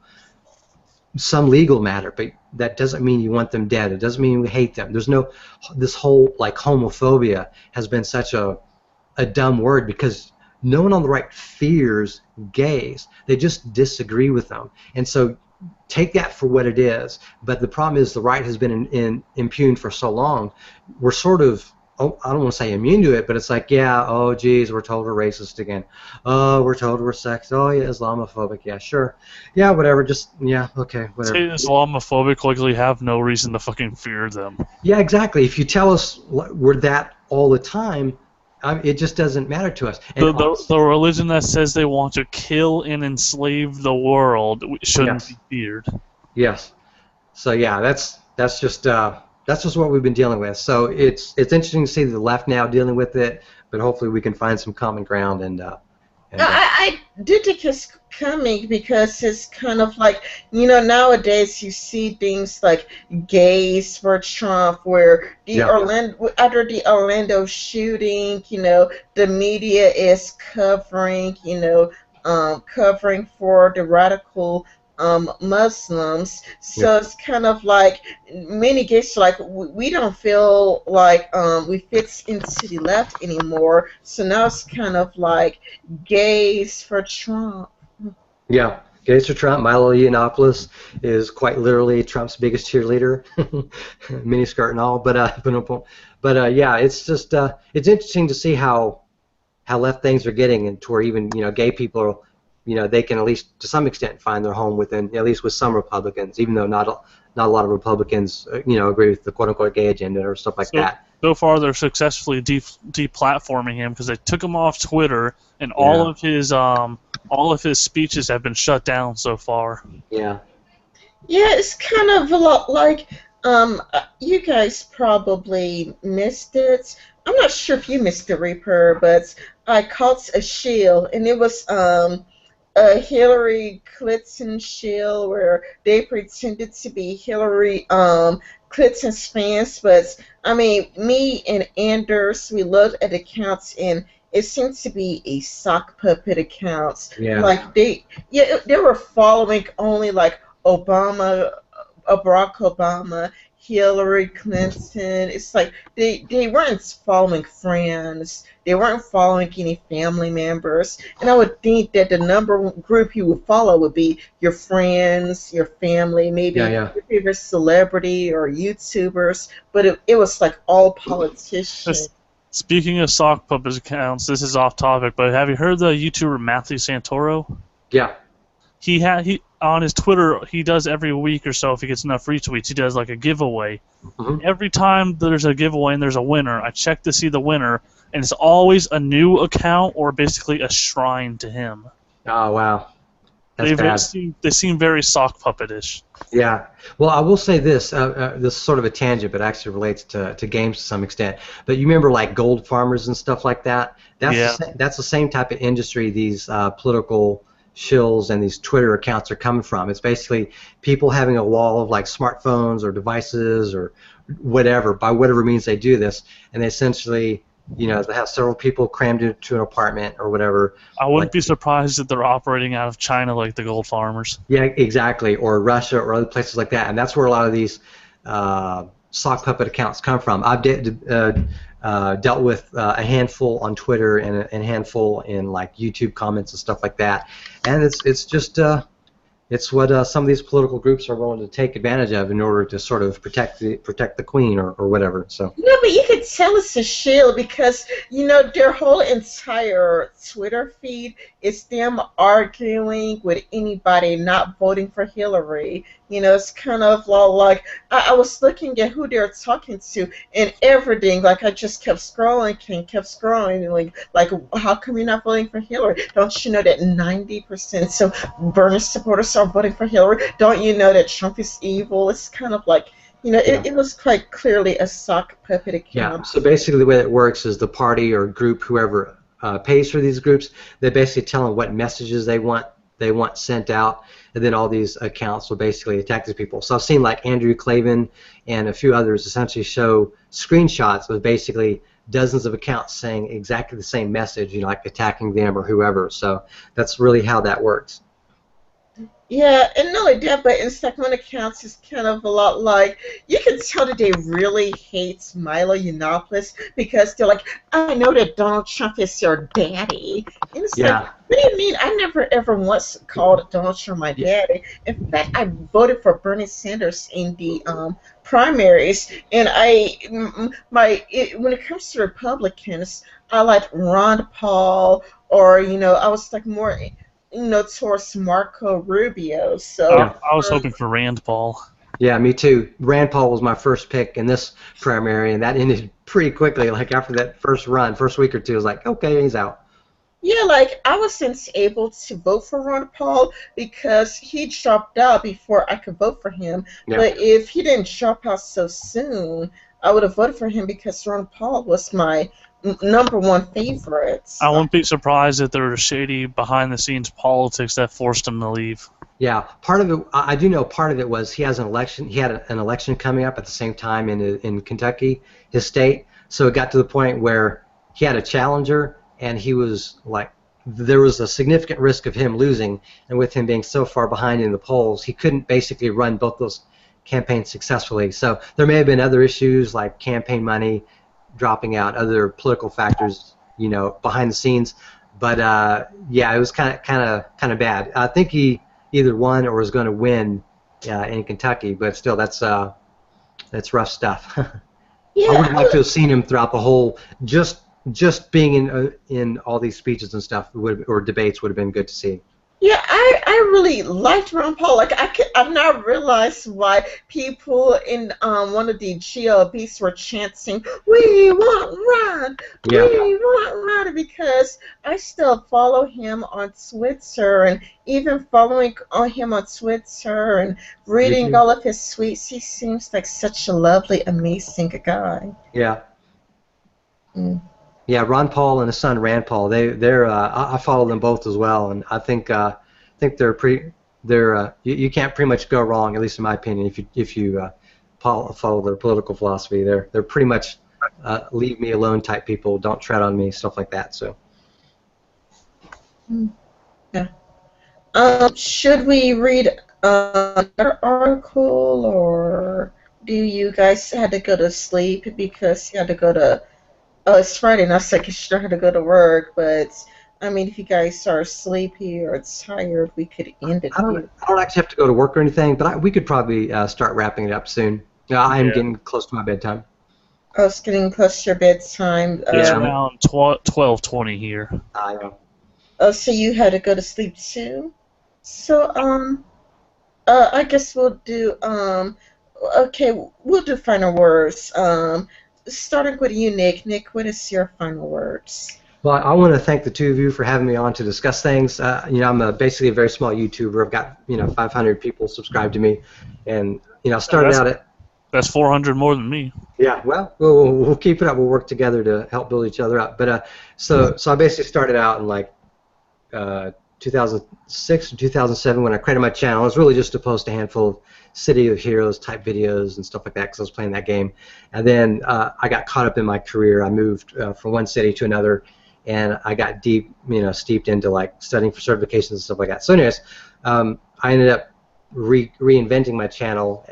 legal matter, but that doesn't mean you want them dead. It doesn't mean we hate them. This whole homophobia has been such a dumb word because no one on the right fears gays. They just disagree with them. And so take that for what it is. But the problem is the right has been impugned for so long. We're sort of, I don't want to say immune to it, but it's like, yeah, oh, geez, we're told we're racist again. Oh, we're told we're sexist. Oh, yeah, Islamophobic. Yeah, sure. Yeah, whatever. Just, yeah, okay, whatever. Say Islamophobic like we have no reason to fucking fear them. Yeah, exactly. If you tell us we're that all the time, it just doesn't matter to us. And the religion that says they want to kill and enslave the world shouldn't be feared. Yes. So yeah, that's just what we've been dealing with. So it's interesting to see the left now dealing with it, but hopefully we can find some common ground and. I did think it's coming because it's kind of like, nowadays you see things like gays for Trump where after the Orlando shooting, the media is covering, covering for the radical Muslims. So it's kind of like many gays are like, we don't feel like we fit into the left anymore. So now it's kind of like gays for Trump. Yeah, gays for Trump. Milo Yiannopoulos is quite literally Trump's biggest cheerleader, miniskirt and all. But yeah, it's just it's interesting to see how left things are getting, and to where even gay people they can at least to some extent find their home within, at least with some Republicans, even though not a lot of Republicans, agree with the quote-unquote gay agenda or stuff like that. So far, they're successfully deplatforming him because they took him off Twitter, and Yeah. all of his speeches have been shut down so far. Yeah. Yeah, it's kind of a lot like, you guys probably missed it. I'm not sure if you missed the Reaper, but I caught a shield, and it was a Hillary Clinton shield where they pretended to be Hillary Clinton's fans, but I mean, me and Anders, we looked at accounts and it seemed to be a sock puppet accounts. Yeah. Like they were following only like Obama, Barack Obama, Hillary Clinton. It's like they weren't following friends. They weren't following any family members. And I would think that the number one group you would follow would be your friends, your family, maybe your favorite celebrity or YouTubers. But it was like all politicians. Speaking of sock puppet accounts, this is off topic, but have you heard the YouTuber Matthew Santoro? Yeah. He on his Twitter, he does every week or so, if he gets enough retweets, he does like a giveaway. Mm-hmm. Every time there's a giveaway and there's a winner, I check to see the winner, and it's always a new account or basically a shrine to him. Oh, wow. That's bad. They seem very sock puppetish. Yeah. Well, I will say this. This is sort of a tangent, but actually relates to games to some extent. But you remember like gold farmers and stuff like that? That's the same type of industry these political shills and these Twitter accounts are coming from. It's basically people having a wall of like smartphones or devices or whatever, by whatever means they do this, and they essentially, they have several people crammed into an apartment or whatever. I wouldn't be surprised if they're operating out of China like the gold farmers. Yeah, exactly, or Russia or other places like that, and that's where a lot of these sock puppet accounts come from. I've dealt with a handful on Twitter and a handful in like YouTube comments and stuff like that, and it's just it's what some of these political groups are willing to take advantage of in order to sort of protect the queen or whatever. So. No, but you could tell it's a shield because their whole entire Twitter feed is them arguing with anybody not voting for Hillary. It's kind of like I was looking at who they're talking to and everything. Like I just kept scrolling and like how come you're not voting for Hillary? Don't you know that 90% of Bernie supporters are voting for Hillary? Don't you know that Trump is evil? It's kind of like it was quite clearly a sock puppet account. Yeah. So basically, the way that works is the party or group, whoever pays for these groups, they basically tell them what messages they want sent out, and then all these accounts will basically attack these people. So I've seen like Andrew Clavin and a few others essentially show screenshots of basically dozens of accounts saying exactly the same message, like attacking them or whoever. So that's really how that works. Yeah, and not only that, but in second accounts, it's kind of a lot like, you can tell that they really hate Milo Yiannopoulos because they're like, I know that Donald Trump is your daddy. And it's like, what do you mean? I never ever once called Donald Trump my daddy. In fact, I voted for Bernie Sanders in the primaries, and when it comes to Republicans, I like Ron Paul, or, I was like more towards Marco Rubio. So I was hoping for Rand Paul. Yeah, me too. Rand Paul was my first pick in this primary, and that ended pretty quickly. Like after that first week or two, I was like, okay, he's out. Yeah, like I wasn't able to vote for Ron Paul because he dropped out before I could vote for him. Yeah. But if he didn't drop out so soon, I would have voted for him because Ron Paul was my number one favorite. I wouldn't be surprised if there were shady behind-the-scenes politics that forced him to leave. Yeah, part of it, I do know part of it was he had an election coming up at the same time in Kentucky, his state, so it got to the point where he had a challenger, and he was like, there was a significant risk of him losing, and with him being so far behind in the polls, he couldn't basically run both those campaigns successfully. So there may have been other issues like campaign money dropping out, other political factors, behind the scenes. But yeah, it was kind of bad. I think he either won or was going to win in Kentucky, but still, that's rough stuff. Yeah, I would have liked to have seen him throughout the whole, just being in all these speeches and stuff or debates would have been good to see. Yeah, I really liked Ron Paul. Like I've not realized why people in one of the GLBs were chanting, "We want Ron, Yeah. we want Ron," because I still follow him on Twitter, and even following on him on Twitter and Me reading too. all of his tweets, he seems like such a lovely, amazing guy. Yeah. Mm. Yeah, Ron Paul and his son Rand Paul. I follow them both as well, and I think you can't pretty much go wrong, at least in my opinion, if you follow their political philosophy. They're pretty much leave me alone type people. Don't tread on me, stuff like that. So Mm. Yeah. Should we read another article, or do you guys had to go to sleep because you had to go to? Oh, it's Friday, and I was like, you should have to go to work. But I mean, if you guys are sleepy or tired, we could end it here. I don't actually have to go to work or anything, but we could probably start wrapping it up soon. Yeah, I am Yeah. getting close to my bedtime. Oh, it's getting close to your bedtime. It's Yeah. around 12:20 here. I know. Oh, so you had to go to sleep too. So I guess we'll do okay, we'll do final words. Starting with you, Nick. Nick, what is your final words? Well, I want to thank the two of you for having me on to discuss things. I'm basically a very small YouTuber. I've got 500 people subscribed to me, and I started out at. That's 400 more than me. Yeah, well, we'll keep it up. We'll work together to help build each other up. But so I basically started out in like 2006 or 2007 when I created my channel. It was really just to post a handful of City of Heroes type videos and stuff like that because I was playing that game. And then I got caught up in my career. I moved from one city to another, and I got steeped into like studying for certifications and stuff like that. So anyways, I ended up reinventing my channel,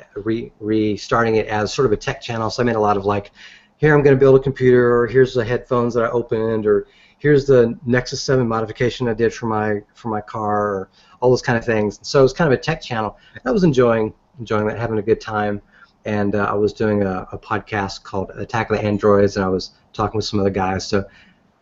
restarting it as sort of a tech channel. So I made a lot of like, here I'm going to build a computer, or here's the headphones that I opened, or here's the Nexus 7 modification I did for my car, or all those kind of things. So it was kind of a tech channel. I was enjoying that, having a good time, and I was doing a podcast called Attack of the Androids, and I was talking with some other guys. So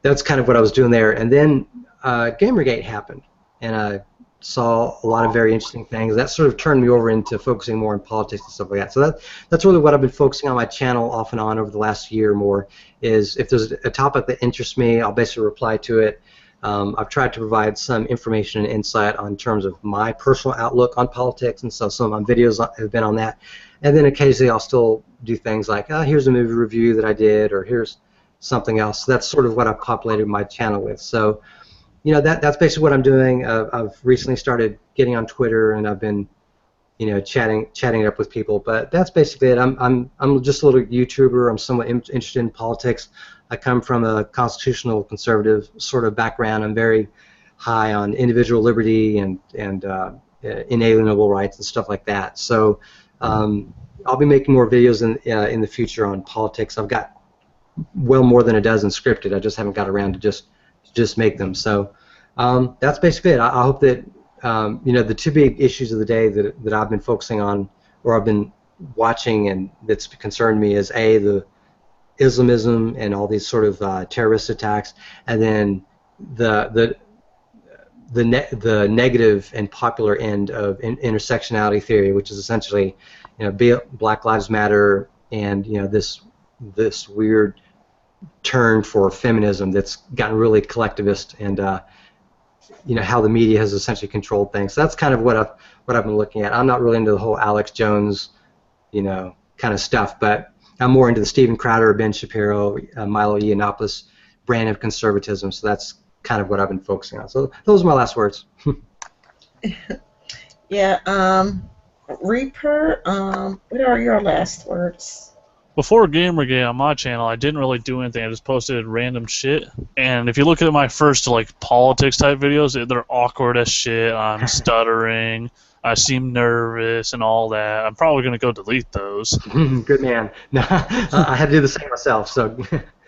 that's kind of what I was doing there. And then Gamergate happened, and I saw a lot of very interesting things. That sort of turned me over into focusing more on politics and stuff like that. So that's really what I've been focusing on my channel off and on over the last year or more, is if there's a topic that interests me, I'll basically reply to it. I've tried to provide some information and insight on terms of my personal outlook on politics, and so some of my videos have been on that. And then occasionally I'll still do things like, here's a movie review that I did, or here's something else. So that's sort of what I've populated my channel with. So that's basically what I'm doing. I've recently started getting on Twitter, and I've been chatting it up with people. But that's basically it. I'm just a little YouTuber. I'm somewhat interested in politics. I come from a constitutional conservative sort of background. I'm very high on individual liberty and inalienable rights and stuff like that. So I'll be making more videos in the future on politics. I've got well more than a dozen scripted. I just haven't got around to just make them. So that's basically it. I hope that the two big issues of the day that I've been focusing on, or I've been watching, and that's concerned me, is the Islamism and all these sort of terrorist attacks, and then the negative and popular end of intersectionality theory, which is essentially Black Lives Matter and this weird turn for feminism that's gotten really collectivist, and how the media has essentially controlled things. So that's kind of what I've been looking at. I'm not really into the whole Alex Jones, kind of stuff, but I'm more into the Steven Crowder, Ben Shapiro, Milo Yiannopoulos brand of conservatism. So that's kind of what I've been focusing on. So those are my last words. Yeah. Reaper. What are your last words? Before Gamergate on my channel, I didn't really do anything. I just posted random shit. And if you look at my first politics type videos, they're awkward as shit. I'm stuttering. I seem nervous and all that. I'm probably gonna go delete those. Good man. No, I had to do the same myself. So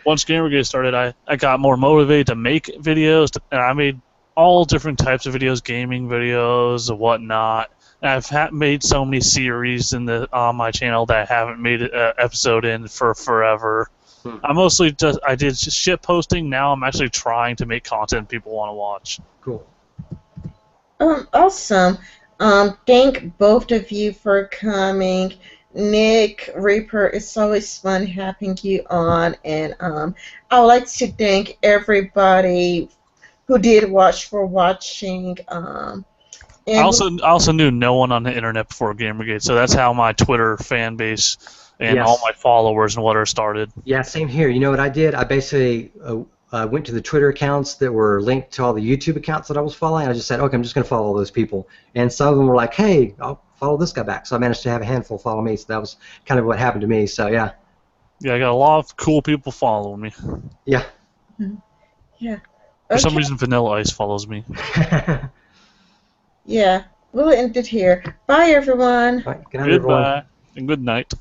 once Gamergate started, I got more motivated to make videos, and I made all different types of videos, gaming videos and whatnot. I've made so many series on my channel that I haven't made an episode in for forever. I mostly I did shit posting. Now I'm actually trying to make content people want to watch. Cool. Awesome. Thank both of you for coming. Nick, Reaper, it's always fun having you on, and I would like to thank everybody who did watch for watching. I And also knew no one on the internet before Gamergate, so that's how my Twitter fan base and all Yes. my followers and whatever started. Yeah, same here. You know what I did? I basically went to the Twitter accounts that were linked to all the YouTube accounts that I was following. I just said, okay, I'm just going to follow all those people. And some of them were like, hey, I'll follow this guy back. So I managed to have a handful follow me. So that was kind of what happened to me. So yeah. Yeah, I got a lot of cool people following me. Yeah. yeah. For some Okay. reason, Vanilla Ice follows me. Yeah. We'll end it here. Bye, everyone. All right, good night, everyone. Goodbye and good night.